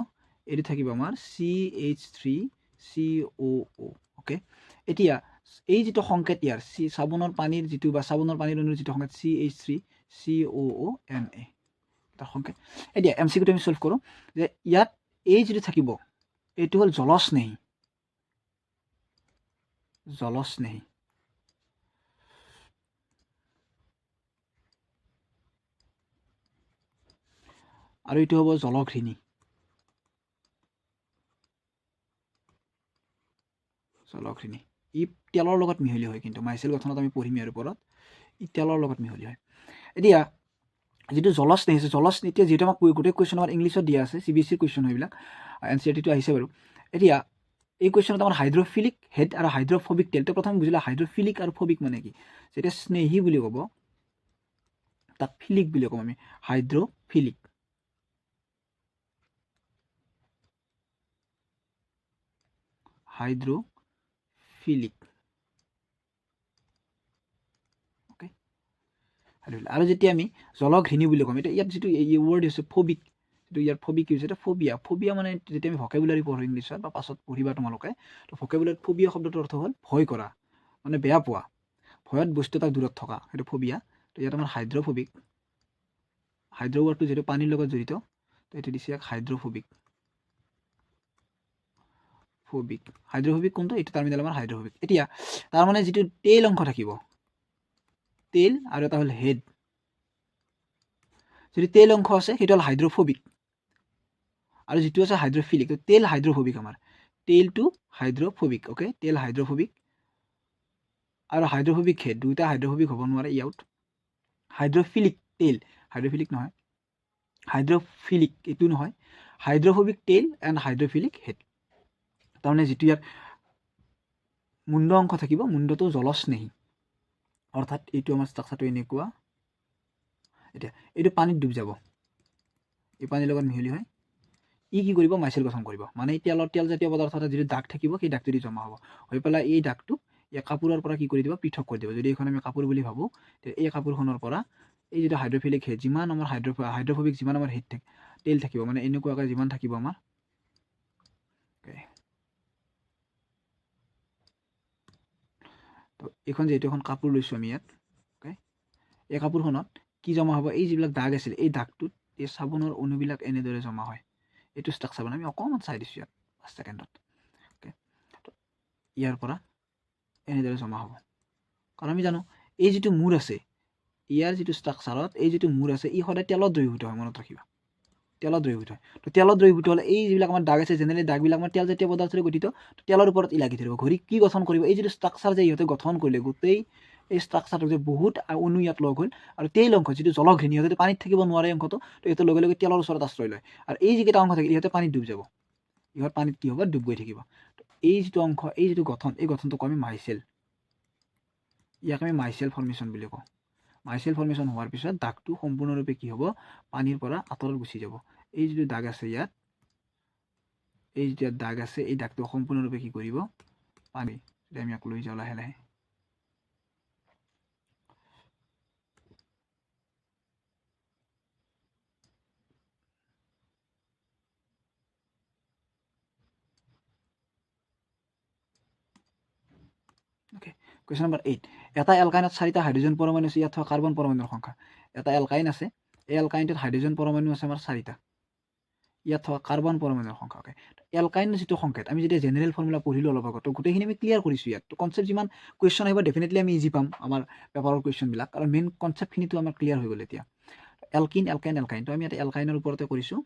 এইটো থাকিব আমাৰ CH3COO ওকে এতিয়া এই যিটো সংকেত ইয়াৰ চাবোনৰ পানীৰ যিটো বা চাবোনৰ পানীৰ অণুৰ যিটো সংকেত CH3COONA এটা সংকেত এতিয়া MCQটো আমি সলভ কৰোঁ যে ইয়াত এই যিটো থাকিব এইটো হ'ল জলস্নেহী আৰু এইটো হ'ব জলঘৃণী ই তেলৰ লগত মিহলি হয় কিন্তু মাইচেল গঠনত আমি পঢ়িম ইয়াৰ ওপৰত ই তেলৰ লগত মিহলি হয় এতিয়া যিটো জলস্নেহী আছে এতিয়া যিহেতু আমাক গোটেই কুৱেশ্যন আমাৰ ইংলিছত দিয়া আছে CBSE কুৱেশ্যন হয় এইবিলাক NCERTটো আহিছে বাৰু এতিয়া এই কুৱেশ্যনত আমাৰ হাইড্ৰফিলিক হেড আৰু হাইড্ৰফবিক টেইল তো প্ৰথমে বুজিলা হাইড্ৰফিলিক আৰু ফবিক মানে কি যেতিয়া স্নেহী বুলি ক'ব তাক ফিলিক বুলি ক'ম আমি হাইড্ৰফিলিক ওকে আৰু যেতিয়া আমি জলঘৃণী বুলি ক'ম এতিয়া ইয়াত যিটো ৱৰ্ড হৈছে ফবিক যিটো ইয়াৰ ফবিক ইউজ এটা ফবিয়া মানে যেতিয়া আমি ভকেবুলাৰী পঢ়োঁ ইংলিছত বা পাছত পঢ়িবা তোমালোকে তো ভকেবুলাৰীত ফবিয়া শব্দটোৰ অৰ্থ হ'ল ভয় কৰা মানে বেয়া পোৱা ভয়ত বস্তু এটা দূৰত থকা সেইটো ফবিয়া তো ইয়াত আমাৰ হাইড্ৰফবিক হাইড্ৰ ৱৰ্ডটো যিহেতু পানীৰ লগত জড়িত তো এইটো দিছে ইয়াক হাইড্ৰফবিক কোনটো এইটো টাৰ্মিনেল আমাৰ হাইড্ৰফবিক এতিয়া তাৰ মানে যিটো টেইল অংশ থাকিব টেইল আৰু এটা হ'ল হেড যদি টেইল অংশ আছে সেইটো হ'ল হাইড্ৰফবিক আৰু যিটো আছে হাইড্ৰফিলিক তো টেইল হাইড্ৰফবিক আমাৰ টেইলটো হাইড্ৰফবিক ওকে টেইল হাইড্ৰফবিক আৰু হাইড্ৰফবিক হেড দুইটা হাইড্ৰফবিক হ'ব নোৱাৰে ইয়াত হাইড্ৰফিলিক টেইল হাইড্ৰফিলিক নহয় হাইড্ৰফিলিক এইটো নহয় হাইড্ৰফবিক টেইল এণ্ড হাইড্ৰফিলিক হেড তাৰমানে যিটো ইয়াত মুণ্ড অংশ থাকিব মুণ্ডটো জলস্নেহী অৰ্থাৎ এইটো আমাৰ ষ্ট্ৰাকচাৰটো এনেকুৱা এতিয়া এইটো পানীত ডুব যাব এই পানীৰ লগত মিহলি হয় ই কি কৰিব মাইচেল গঠন কৰিব মানে তেলজাতীয় পদাৰ্থ এটা যিটো দাগ থাকিব সেই দাগটো দি জমা হ'ব হৈ পেলাই এই দাগটো এই কাপোৰৰ পৰা কি কৰি দিব পৃথক কৰি দিব যদি এইখন আমি কাপোৰ বুলি ভাবোঁ এই কাপোৰখনৰ পৰা এই যিটো হাইড্ৰফিলিক হেড যিমান আমাৰ হাইড্ৰফবিক যিমান আমাৰ হেড টেইল থাকিব মানে এনেকুৱাকৈ যিমান থাকিব আমাৰ তো এইখন যিহেতু এখন কাপোৰ লৈছোঁ আমি ইয়াত এই কাপোৰখনত কি জমা হ'ব এই যিবিলাক দাগ আছিল এই দাগটোত এই চাবোনৰ অণুবিলাক এনেদৰে জমা হয় এইটো ষ্ট্ৰাকচাৰ মানে আমি অকণমান চাই দিছোঁ ইয়াত 5 ছেকেণ্ডত অ'কে ইয়াৰ পৰা এনেদৰে জমা হ'ব কাৰণ আমি জানো এই যিটো মূৰ আছে ইয়াৰ যিটো ষ্ট্ৰাকচাৰত এই যিটো মূৰ আছে ই সদায় তেলত দ্ৰৱীভূত হয় মনত ৰাখিবা তেলত দ্ৰৱীভূত হয় তো তেলত দ্ৰৱীভূত হ'লে এই যিবিলাক আমাৰ দাগ আছে জেনেৰেলি দাগবিলাক আমাৰ তেল জাতীয় পদাৰ্থৰে গঠিত তো তেলৰ ওপৰত ই লাগি থাকিব ঘূৰি কি গঠন কৰিব এই যিটো ষ্ট্ৰাকচাৰ যে ইহঁতে গঠন কৰিলে গোটেই এই ষ্ট্ৰাকচাৰটো যে বহুত অণু ইয়াত লগ হ'ল আৰু তেল অংশ যিটো জলঘৃণী ইহঁতে পানীত থাকিব নোৱাৰে অংশটো তো ইহঁতে লগে লগে তেলৰ ওচৰত আশ্ৰয় লয় আৰু এই যিকেইটা অংশ থাকে ইহঁতে পানীত ডুব যাব ইহঁত পানীত কি হ'ব ডুব গৈ থাকিব এই যিটো অংশ এই যিটো গঠন এই গঠনটোক আমি মাইচেল ইয়াক আমি মাইচেল ফৰ্মেশ্যন বুলি কওঁ মাইচেল ফৰ্মেশ্যন হোৱাৰ পিছত দাগটো সম্পূৰ্ণৰূপে কি হ'ব পানীৰ পৰা আঁতৰত গুচি যাব এই যিটো দাগ আছে ইয়াত এই যিটো দাগ আছে এই দাগটো সম্পূৰ্ণৰূপে কি কৰিব পানী আমি ইয়াক লৈ যাওঁ লাহে লাহে Okay, question number 8. এটা এলকাইনত 4টা হাইড্ৰোজেন পৰমাণু আছে ইয়াত থকা কাৰ্বন পৰমাণুৰ সংখ্যা এটা এলকাইন আছে এই এলকাইনটোত হাইড্ৰোজেন পৰমাণু আছে আমাৰ 4টা ইয়াত থকা কাৰ্বন পৰমাণুৰ সংখ্যা okay এলকাইনৰ যিটো সংকেত আমি যেতিয়া জেনেৰেল ফৰ্মুলা পঢ়িলো অলপ আগত গোটেইখিনি আমি ক্লিয়াৰ কৰিছোঁ ইয়াত তো কনচেপ্ট যিমান কুৱেশ্যন আহিব ডেফিনেটলি আমি ইজি পাম আমাৰ পেপাৰৰ কুৱেশ্যনবিলাক আৰু মেইন কনচেপ্টখিনিতো আমাৰ ক্লিয়াৰ হৈ গ'ল এতিয়া এলকিন এলকাইন এলকাইন তো আমি ইয়াতে এলকাইনৰ ওপৰতে কৰিছোঁ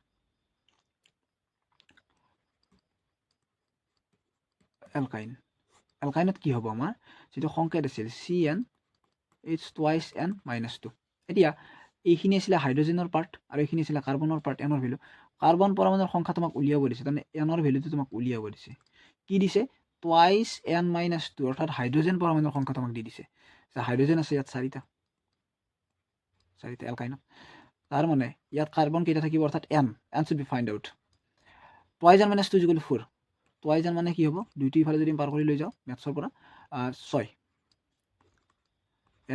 এলকাইন এলকাইনত কি হ'ব আমাৰ যিটো সংকেত আছিল CN2H2 এতিয়া এইখিনি আছিলে হাইড্ৰোজেনৰ পাৰ্ট আৰু এইখিনি আছিলে কাৰ্বনৰ পাৰ্ট এনৰ ভেলু কাৰ্বন পৰমাণুৰ সংখ্যা তোমাক উলিয়াব দিছে তাৰমানে এনৰ ভেলুটো তোমাক উলিয়াব দিছে কি দিছে 2N-2 অৰ্থাৎ হাইড্ৰোজেন পৰমাণুৰ সংখ্যা তোমাক দি দিছে হাইড্ৰোজেন আছে ইয়াত 4টা এলকাইনত তাৰ মানে ইয়াত কাৰ্বন কেইটা থাকিব অৰ্থাৎ N should be find out 2N-2 = 4 2N মানে কি হ'ব দুইটো ইফালে যদি পাৰ কৰি লৈ যাওঁ মেথছৰ পৰা 6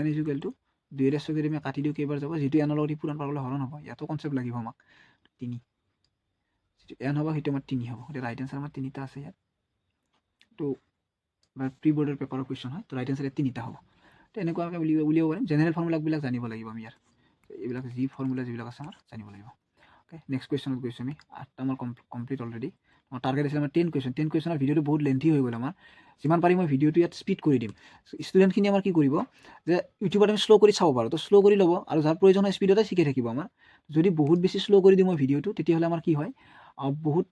N = 2 যদি আমি কাটি দিওঁ কেইবাৰ যাব যিটো এনৰ লগত পূৰণ পাবলৈ হৰণ হ'ব ইয়াতো কনচেপ্ট লাগিব আমাক 3 যিটো এন হ'ব সেইটো আমাৰ 3 হ'ব এতিয়া ৰাইট এনচাৰ আমাৰ 3টা আছে ইয়াত তো প্ৰি বৰ্ডৰ পেপাৰৰ কুৱেশ্যন হয় তো ৰাইট এনচাৰ 3টা হ'ব তো এনেকুৱাকৈ উলিয়াব পাৰিম জেনেৰেল ফৰ্মুলাবিলাক জানিব লাগিব আমি ইয়াৰ এইবিলাক যি ফৰ্মুলা যিবিলাক আছে আমাৰ জানিব লাগিব অ'কে নেক্সট কুৱেশ্যনত গৈছোঁ আমি 8টা আমাৰ কমপ্লিট অলৰেডি আমাৰ টাৰ্গেট আছিল আমাৰ 10 কুৱেশ্যনৰ ভিডিঅ'টো বহুত লেন্থি হৈ গ'ল আমাৰ যিমান পাৰি মই ভিডিঅ'টো ইয়াত স্পীড কৰি দিম ষ্টুডেণ্টখিনি আমাৰ কি কৰিব যে ইউটিউবত আমি শ্ল' কৰি চাব পাৰোঁ তো শ্ল' কৰি ল'ব আৰু যাৰ প্ৰয়োজন হয় স্পীডতে শিকি থাকিব আমাৰ যদি বহুত বেছি শ্ল' কৰি দিওঁ মই ভিডিঅ'টো তেতিয়াহ'লে আমাৰ কি হয় বহুত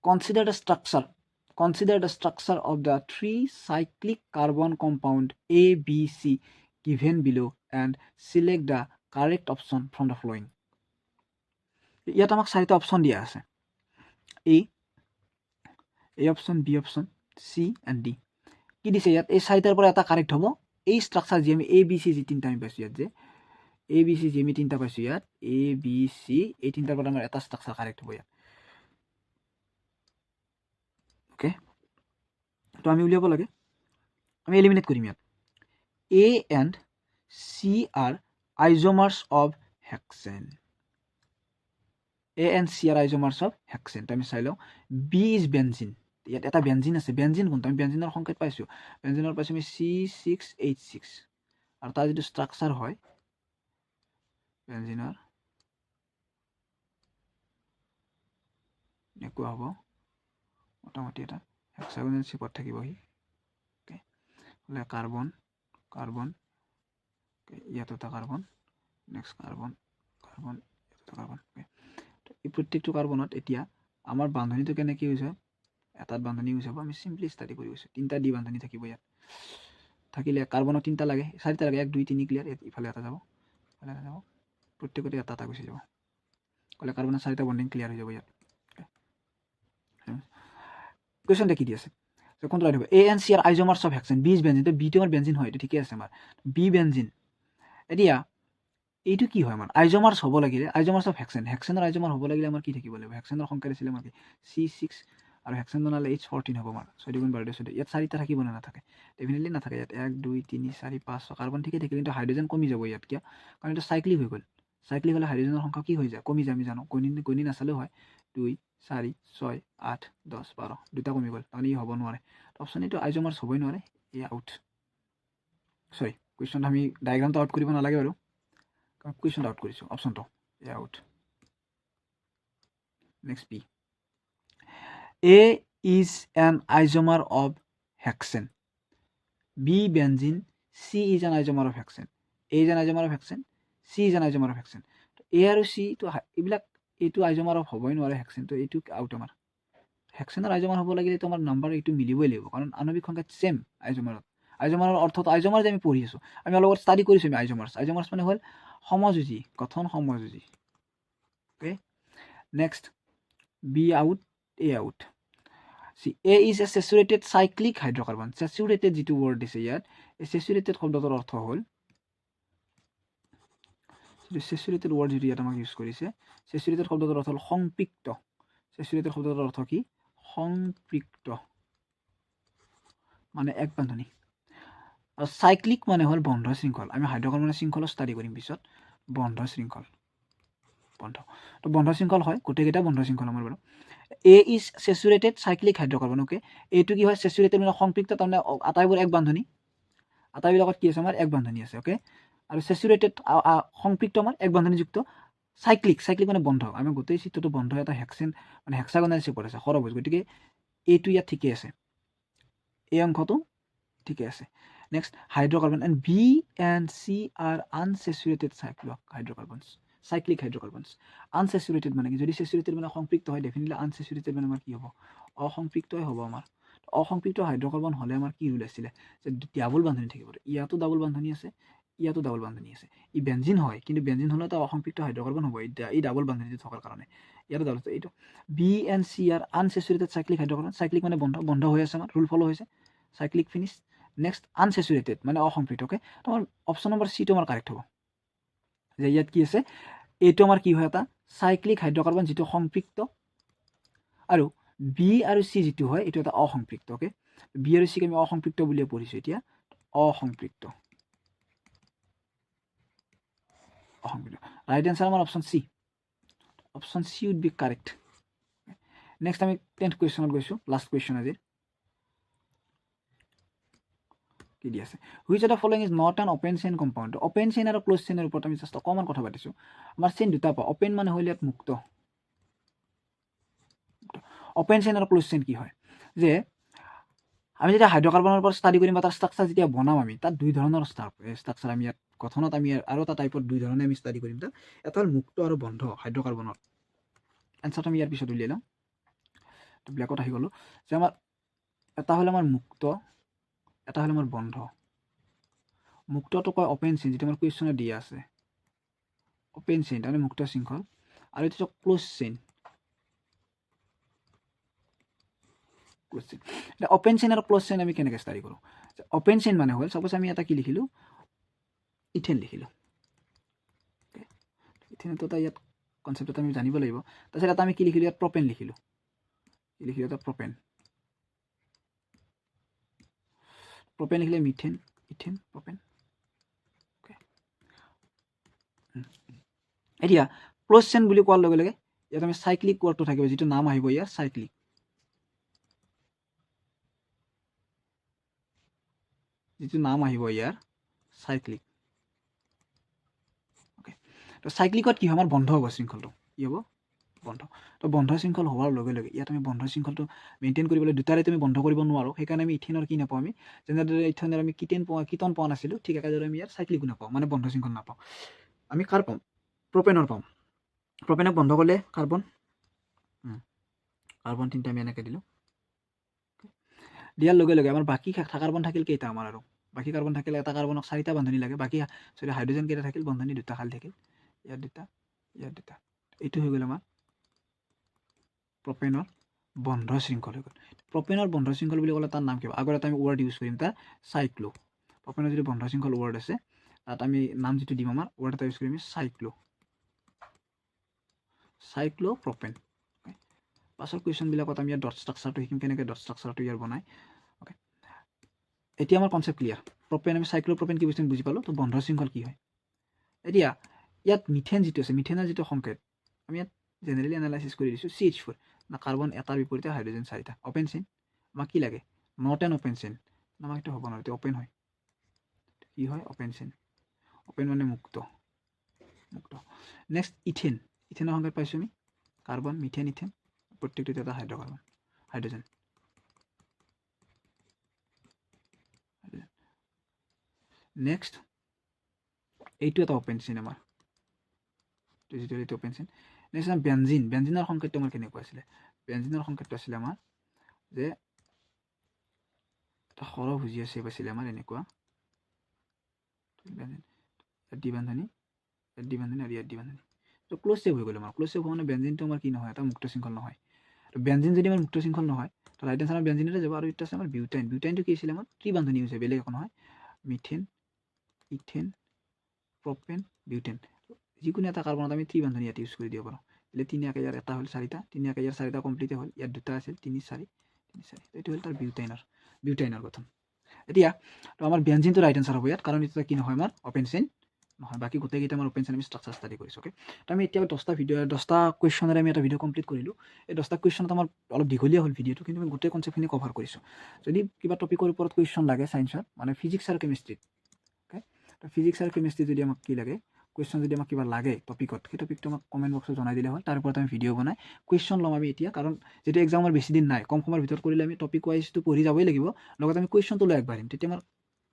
consider the structure of the 3 cyclic carbon compound A, B, C given below and select the correct option from the following ইয়াত আমাক 4টা অপশ্যন দিয়া আছে A option B option C and D কি দিছে ইয়াত এই 4টাৰ পৰা এটা কাৰেক্ট হ'ব এই ষ্ট্ৰাকচাৰ যি আমি A B C যি 3টা আমি পাইছোঁ ইয়াত যে A B C যি আমি 3টা পাইছোঁ ইয়াত A B C এই 3টাৰ পৰা আমাৰ এটা ষ্ট্ৰাকচাৰ কাৰেক্ট হ'ব ইয়াত অ'কে তো আমি উলিয়াব লাগে আমি এলিমিনেট কৰিম ইয়াত A and C are isomers of hexane A and C are isomers of hexane তো আমি চাই লওঁ B is benzene ইয়াত এটা বেনজিন আছে বেনজিন কোনটো আমি বেনজিনৰ সংকেত পাইছোঁ বেনজিনৰ পাইছোঁ আমি C6H6 আৰু তাৰ যিটো ষ্ট্ৰাকচাৰ হয় বেনজিনৰ এনেকুৱা হ'ব মোটামুটি এটা হেক্সাগনেল শ্বেপত থাকিবহি অ'কে হ'লে কাৰ্বন ইয়াত এটা কাৰ্বন নেক্সট কাৰ্বন ইয়াত এটা কাৰ্বন এই প্ৰত্যেকটো কাৰ্বনত এতিয়া আমাৰ বান্ধনীটো কেনেকৈ ইউজ হয় এটাত বান্ধনী ইউজ হ'ব আমি চিম্পলি ষ্টাডি কৰি গৈছোঁ 3টা ডি বান্ধনী থাকিব ইয়াত থাকিলে কাৰ্বনত 3টা লাগে 4টা লাগে 1 2 3 ক্লিয়াৰ ইফালে এটা যাব প্ৰত্যেকতে এটা গুচি যাব ক'লে কাৰ্বনৰ 4টা বণ্ডিং ক্লিয়াৰ হৈ যাব ইয়াত কুৱেশ্যনটা কি দি আছে কোনটো ৰাইট হ'ব A and C are isomers of hexane B is benzene তো বিটো আমাৰ বেনজিন হয় এইটো ঠিকে আছে আমাৰ B বেনজিন এতিয়া এইটো কি হয় আমাৰ আইজমাৰ্ছ হ'ব লাগিলে আইজমাৰ্ছ অফ হেক্সেনৰ আইজমাৰ হ'ব লাগিলে আমাৰ কি থাকিব লাগিব হেক্সেনৰ সংখ্যা আছিলে আমাৰ কি C6 আৰু হেক্সেন বনালে H14 হ'ব আমাৰ 6 × 12 14 ইয়াত 4টা থাকিব নে নাথাকে ডেফিনেটলি নাথাকে ইয়াত 1 2 3 4 5 6 কাৰ্বন ঠিকে থাকিল কিন্তু হাইড্ৰোজেন কমি যাব ইয়াত কিয় কাৰণ এইটো চাইক্লিক হৈ গ'ল চাইক্লিক হ'লে হাইড্ৰোজেনৰ সংখ্যা কি হৈ যায় কমি যায় আমি জানো গণি নাচালেও হয় 2 4 6 8 10 12 দুটা কমি গ'ল তাৰমানে ই হ'ব নোৱাৰে অপশ্যন এইটো আইজমাৰ্ছ হ'বই নোৱাৰে এ আউট চৰি কুৱেশ্যনটো আমি ডায়েগ্ৰামটো আউট কৰিব নালাগে বাৰু কুৱেশ্যনটো আউট কৰিছোঁ অপশ্যনটো A out next B A is an isomer of hexane, B benzene, C is an isomer of hexane, A is an isomer of hexane, C is an isomer of hexane. A আৰু C তো এইবিলাক এইটো আইজমাৰ of হ'বই নোৱাৰে hexane, তো এইটো out আমাৰ হেক্সেনৰ আইজমাৰ হ'ব লাগিলে তো আমাৰ নাম্বাৰ এইটো মিলিবই লাগিব, কাৰণ আণৱিক সংখ্যা ছেম আইজমাৰত। আইজমাৰৰ অৰ্থত আইজমাৰ যে আমি পঢ়ি আছোঁ, আমি অলপ ষ্টাডি কৰিছোঁ আমি আইজমাৰ্ছ। আইজমাৰ্ছ মানে হ'ল সমযোজী, গঠন সমযোজী। Okay, next B out, A out. See, A is a saturated cyclic hydrocarbon. Saturated যিটো word দিছে ইয়াত, এই saturated শব্দটোৰ অৰ্থ হ'ল, saturated word যিটো ইয়াত আমাক ইউজ কৰিছে, saturated শব্দটোৰ অৰ্থ হ'ল সংপৃক্ত। saturated শব্দটোৰ অৰ্থ কি? সংপৃক্ত, মানে এক বান্ধনী। আৰু চাইক্লিক মানে হ'ল বন্ধ শৃংখল। আমি হাইড্ৰকাৰ্বনৰ শৃংখল ষ্টাডি কৰিম পিছত, বন্ধ শৃংখল। বন্ধ, তো বন্ধ শৃংখল হয়, গোটেইকেইটা বন্ধ শৃংখল আমাৰ বাৰু। A is saturated cyclic hydrocarbon. Okay, এইটো কি হয়? saturated মানে সংপৃক্ত, তাৰমানে আটাইবোৰ এক বান্ধনী, আটাইবিলাকত কি আছে আমাৰ? এক বান্ধনী আছে। অ'কে, আৰু saturated সংপৃক্ত আমাৰ এক বান্ধনীযুক্ত। চাইক্লিক, চাইক্লিক মানে বন্ধ। আমি গোটেই চিত্ৰটো বন্ধ, এটা হেক্সেন মানে হেক্সাগনাল শ্বেপত আছে, সৰভুজ, গতিকে এইটো ইয়াত ঠিকে আছে, এই অংশটো ঠিকে আছে। Next hydrocarbon, and B and C are unsaturated hydrocarbons, cyclic hydrocarbons. আনসেচুৰেটেড মানে কি? যদি সেচুৰেটেড মানে সংপৃক্ত হয়, ডেফিনেটলি আনসেচুৰেটেড মানে আমাৰ কি হ'ব? অসংপৃক্তই হ'ব আমাৰ। অসংপৃক্ত হাইড্ৰকাৰ্বন হ'লে আমাৰ কি ৰুল আছিলে? যে ডাবল বান্ধনী থাকিব। ইয়াতো ডাবল বান্ধনী আছে, ইয়াতো ডাবল বান্ধনী আছে। ই বেঞ্জিন হয়, কিন্তু বেঞ্জিন হ'লে এটা অসংপৃক্ত হাইড্ৰকাৰ্বন হ'ব, এই ডাবল বান্ধনীটো থকাৰ কাৰণে। ইয়াতো ডাবল, এইটো B and C are unsaturated cyclic hydrocarbon. Cyclic মানে বন্ধ, বন্ধ হৈ আছে আমাৰ, ৰুল ফ'ল' হৈছে, চাইক্লিক ফিনিছ। নেক্সট আনসেচুৰেটেড মানে অসংপৃক্ত। অ'কে, তো আমাৰ অপশ্যন নম্বৰ চিটো আমাৰ কাৰেক্ট হ'ব, যে ইয়াত কি আছে? এইটো আমাৰ কি হয়? এটা চাইক্লিক হাইড্ৰকাৰ্বন যিটো সংপৃক্ত, আৰু বি আৰু চি যিটো হয় এইটো এটা অসংপৃক্ত। অ'কে, বি আৰু চিক আমি অসংপৃক্ত বুলিয়ে পঢ়িছোঁ এতিয়া, অসংপৃক্ত, অসংপৃক্ত। ৰাইট এনচাৰ আমাৰ option C, option C would be correct. Next আমি 10th কুৱেশ্যনত গৈছোঁ, লাষ্ট কুৱেশ্যন আজিৰ। কি দি আছে? Which of the following is not an open chain compound. Open chain আৰু ক্ল'জ চেইনৰ ওপৰত আমি জাষ্ট অকণমান কথা পাতিছোঁ। আমাৰ চেইন দুটা পাওঁ, অপেন মানে হ'ল ইয়াত মুক্ত। অপেন চেইন আৰু ক্ল'জ চেইন কি হয়? যে আমি যেতিয়া হাইড্ৰকাৰ্বনৰ পৰা ষ্টাডি কৰিম বা তাৰ ষ্ট্ৰাকচাৰ যেতিয়া বনাম, আমি তাত দুই ধৰণৰ ষ্ট্ৰাকচাৰ আমি ইয়াত গঠনত আমি আৰু এটা টাইপত দুই ধৰণে আমি ষ্টাডি কৰিম। তাত এটা হ'ল মুক্ত আৰু বন্ধ হাইড্ৰকাৰ্বনৰ। এনচাৰটো আমি ইয়াৰ পিছত উলিয়াই লওঁ, তো ব্লেকত আহি গ'লোঁ, যে আমাৰ এটা হ'ল আমাৰ মুক্ত, এটা হ'ল আমাৰ বন্ধ। মুক্তটো কয় অপেন চেইন, যিটো আমাৰ কুৱেশ্যনত দিয়া আছে, অপেন চেইন তাৰমানে মুক্ত শৃংখল, আৰু এইটো ক্ল'জ চেইন। ক্ল'জ চেইন, এতিয়া অপেন চেইন আৰু ক্ল'জ চেইন আমি কেনেকৈ ষ্টাডি কৰোঁ? অপেন চেইন মানে হ'ল, চাপ'জ আমি এটা কি লিখিলোঁ? ইথেন লিখিলোঁ। ইথেনটো এটা ইয়াত কনচেপ্ট এটা আমি জানিব লাগিব। তাৰপিছত এটা আমি কি লিখিলোঁ? ইয়াত প্ৰপেন লিখিলোঁ, কি লিখিলোঁ? এটা প্ৰপেন। প্ৰপেন লিখিলে মিথেন, ইথেন, প্ৰপেন। এতিয়া ক্ল'জ চেইন বুলি কোৱাৰ লগে লগে ইয়াত আমি চাইক্লিক ৱৰ্ডটো থাকিব, যিটো নাম আহিব ইয়াৰ চাইক্লিক, যিটো নাম আহিব ইয়াৰ চাইক্লিক। অ'কে, তো চাইক্লিকত কি হয়? আমাৰ বন্ধ হ'ব শৃংখলটো, কি হ'ব? বন্ধ। তো বন্ধ শৃংখল হোৱাৰ লগে লগে ইয়াত আমি বন্ধ শৃংখলটো মেইনটেইন কৰিবলৈ দুটাৰে আমি বন্ধ কৰিব নোৱাৰোঁ, সেইকাৰণে আমি ইথেনৰ কি নাপাওঁ? আমি যেনেদৰে ইথেনৰ আমি কিটন পোৱা নাছিলোঁ, ঠিক একেদৰে আমি ইয়াত চাইক্লিকো নাপাওঁ, মানে বন্ধ শৃংখল নাপাওঁ। আমি কাৰ পাম? প্ৰপেনৰ পাম। প্ৰপেনক বন্ধ কৰিলে কাৰ্বন, কাৰ্বন তিনিটা আমি এনেকৈ দিলোঁ। দিয়াৰ লগে লগে আমাৰ বাকী কাৰ্বন থাকিল কেইটা? আমাৰ আৰু বাকী কাৰ্বন থাকিলে এটা কাৰ্বনক 4টা বান্ধনী লাগে, বাকী হাইড্ৰজেন কেইটা থাকিল? বান্ধনী 2টা খালী থাকিল, ইয়াত 2টা, ইয়াত 2টা। এইটো হৈ গ'ল আমাৰ প্ৰপেনৰ বন্ধ শৃংখল হৈ গ'ল। প্ৰপেনৰ বন্ধ শৃংখল বুলি ক'লে তাৰ নাম কিবা? আগত এটা আমি ৱৰ্ড ইউজ কৰিম, তাৰ চাইক্লো। প্ৰপেনৰ যিটো বন্ধ শৃংখল ৱৰ্ড আছে, তাত আমি নাম যিটো দিম, আমাৰ ৱৰ্ড এটা ইউজ কৰিম চাইক্লো, চাইক্লো প্ৰপেন। পাছৰ কুৱেশ্যনবিলাকত আমি ইয়াত ডট ষ্ট্ৰাকচাৰটো শিকিম, কেনেকৈ ডট ষ্ট্ৰাকচাৰটো ইয়াৰ বনায়। অ'কে, এতিয়া আমাৰ কনচেপ্ট ক্লিয়াৰ। প্ৰপেন আমি চাইক্লো প্ৰপেন কি বস্তু বুজি পালোঁ, তো বন্ধ শৃংখল কি হয়। এতিয়া ইয়াত মিথেন যিটো আছে, মিথেনৰ যিটো সংকেত আমি ইয়াত জেনেৰেলি এনালাইচিছ কৰি দিছোঁ, CH4 না কাৰ্বন এটাৰ বিপৰীতে হাইড্ৰজেন 4টা। অপেন চেইন, আমাক কি লাগে? নট এন অপেন চেইন, আমাক এইটো হ'ব নোৱাৰে, এইটো অপেন হয়। কি হয়? Open chain. অপেন মানে মুক্ত, মুক্ত। নেক্সট ইথেন, ইথেনৰ সংকেত পাইছোঁ আমি কাৰ্বন মিথেন ইথেন প্ৰত্যেকটোতে এটা হাইড্ৰকাৰ্বন হাইড্ৰজেন নেক্সট এইটো এটা অপেন চেইন আমাৰ এইটো অপেন চেইন নেক্সট আমাৰ বেঞ্জিনৰ সংকেতটো আমাৰ কেনেকুৱা আছিলে বেঞ্জিনৰ সংকেতটো আছিলে আমাৰ যে এটা সৰহভুজীয় চেপ আছিলে আমাৰ এনেকুৱা দ্বিবান্ধনী আৰু ইয়াত দ্বিবান্ধনী তো ক্লোজ চেপ হৈ গ'ল আমাৰ ক্লোজ চেপ হোৱা মানে বেঞ্জিনটো আমাৰ কি নহয় এটা মুক্ত শৃংখল নহয় তো বেঞ্জিন যদি আমাৰ মুক্ত শৃংখল নহয় তো ৰাইট আনচাৰ আমাৰ বেঞ্জিনতে যাব আৰু এটা আছে আমাৰ বিউটাইনটো কি আছিলে আমাৰ ত্ৰিবান্ধনী হৈছে বেলেগ একো নহয় মিথেন ইথেন প্ৰপেন বিউটেন যিকোনো এটা কাৰ্বনত আমি ত্ৰিবান্ধনী ইয়াত ইউজ কৰি দিব পাৰোঁ એટલે 3 একে ইয়াৰ এটা হ'ল 4টা 3 একে ইয়াৰ 4টা কমপ্লিটে হ'ল ইয়াত 2টা আছিল 3 4 এইটো হ'ল তাৰ বিউটাইনৰ গঠন এতিয়া তো আমাৰ বেঞ্জিনটো ৰাইট আনচাৰ হ'ব ইয়াত কাৰণ এটা কি নহয় আমাৰ অপেন চেইন নহয় বাকী গোটেইকেইটা আমাৰ অপেন চেইন আমি ষ্ট্ৰাকচাৰ ষ্টাডি কৰিছোঁ অ'কে তো আমি এতিয়া 10টা কুৱেশ্যনেৰে আমি এটা ভিডিঅ' কমপ্লিট কৰিলোঁ এই 10টা কুৱেশ্যনত আমাৰ অলপ দীঘলীয়া হ'ল ভিডিঅ'টো কিন্তু আমি গোটেই কনচেপ্টখিনি কভাৰ কৰিছোঁ যদি কিবা টপিকৰ ওপৰত কুৱেশ্যন লাগে ছায়েন্সৰ মানে ফিজিক্স আৰু কেমিষ্ট্ৰিত অ'কে তো ফিজিক্স আৰু কেমিষ্ট্ৰি যদি আমাক কি লাগে কুৱেশ্যন যদি আমাক কিবা লাগে টপিকত সেই টপিকটো আমাক কমেণ্ট বক্সত জনাই দিলে হ'ল তাৰ ওপৰত আমি ভিডিঅ' বনাই কুৱেশ্যন ল'ম আমি এতিয়া কাৰণ যেতিয়া এক্সামৰ বেছি দিন নাই কম সময়ৰ ভিতৰত কৰিলে আমি টপিক ৱাইজটো পঢ়ি যাবই লাগিব লগতে আমি কুৱেশ্যনটো লৈ আগবাঢ়িম তেতিয়া আমাৰ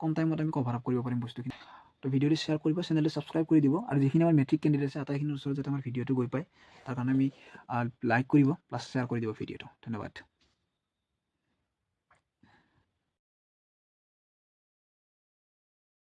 কম টাইমত আমি কভাৰ আপ কৰিব পাৰিম বস্তুখিনি তো ভিডিঅ'টো শ্বেয়াৰ কৰিব চেনেলটো ছাবস্ক্ৰাইব কৰি দিব আৰু যিখিনি আমাৰ মেট্ৰিক কেণ্ডিডেট আছে আটাইখিনিৰ ওচৰত যাতে আমাৰ ভিডিঅ'টো গৈ পায় তাৰ কাৰণে আমি লাইক কৰিব প্লাছ শ্বেয়াৰ কৰি দিব ভিডিঅ'টো ধন্যবাদ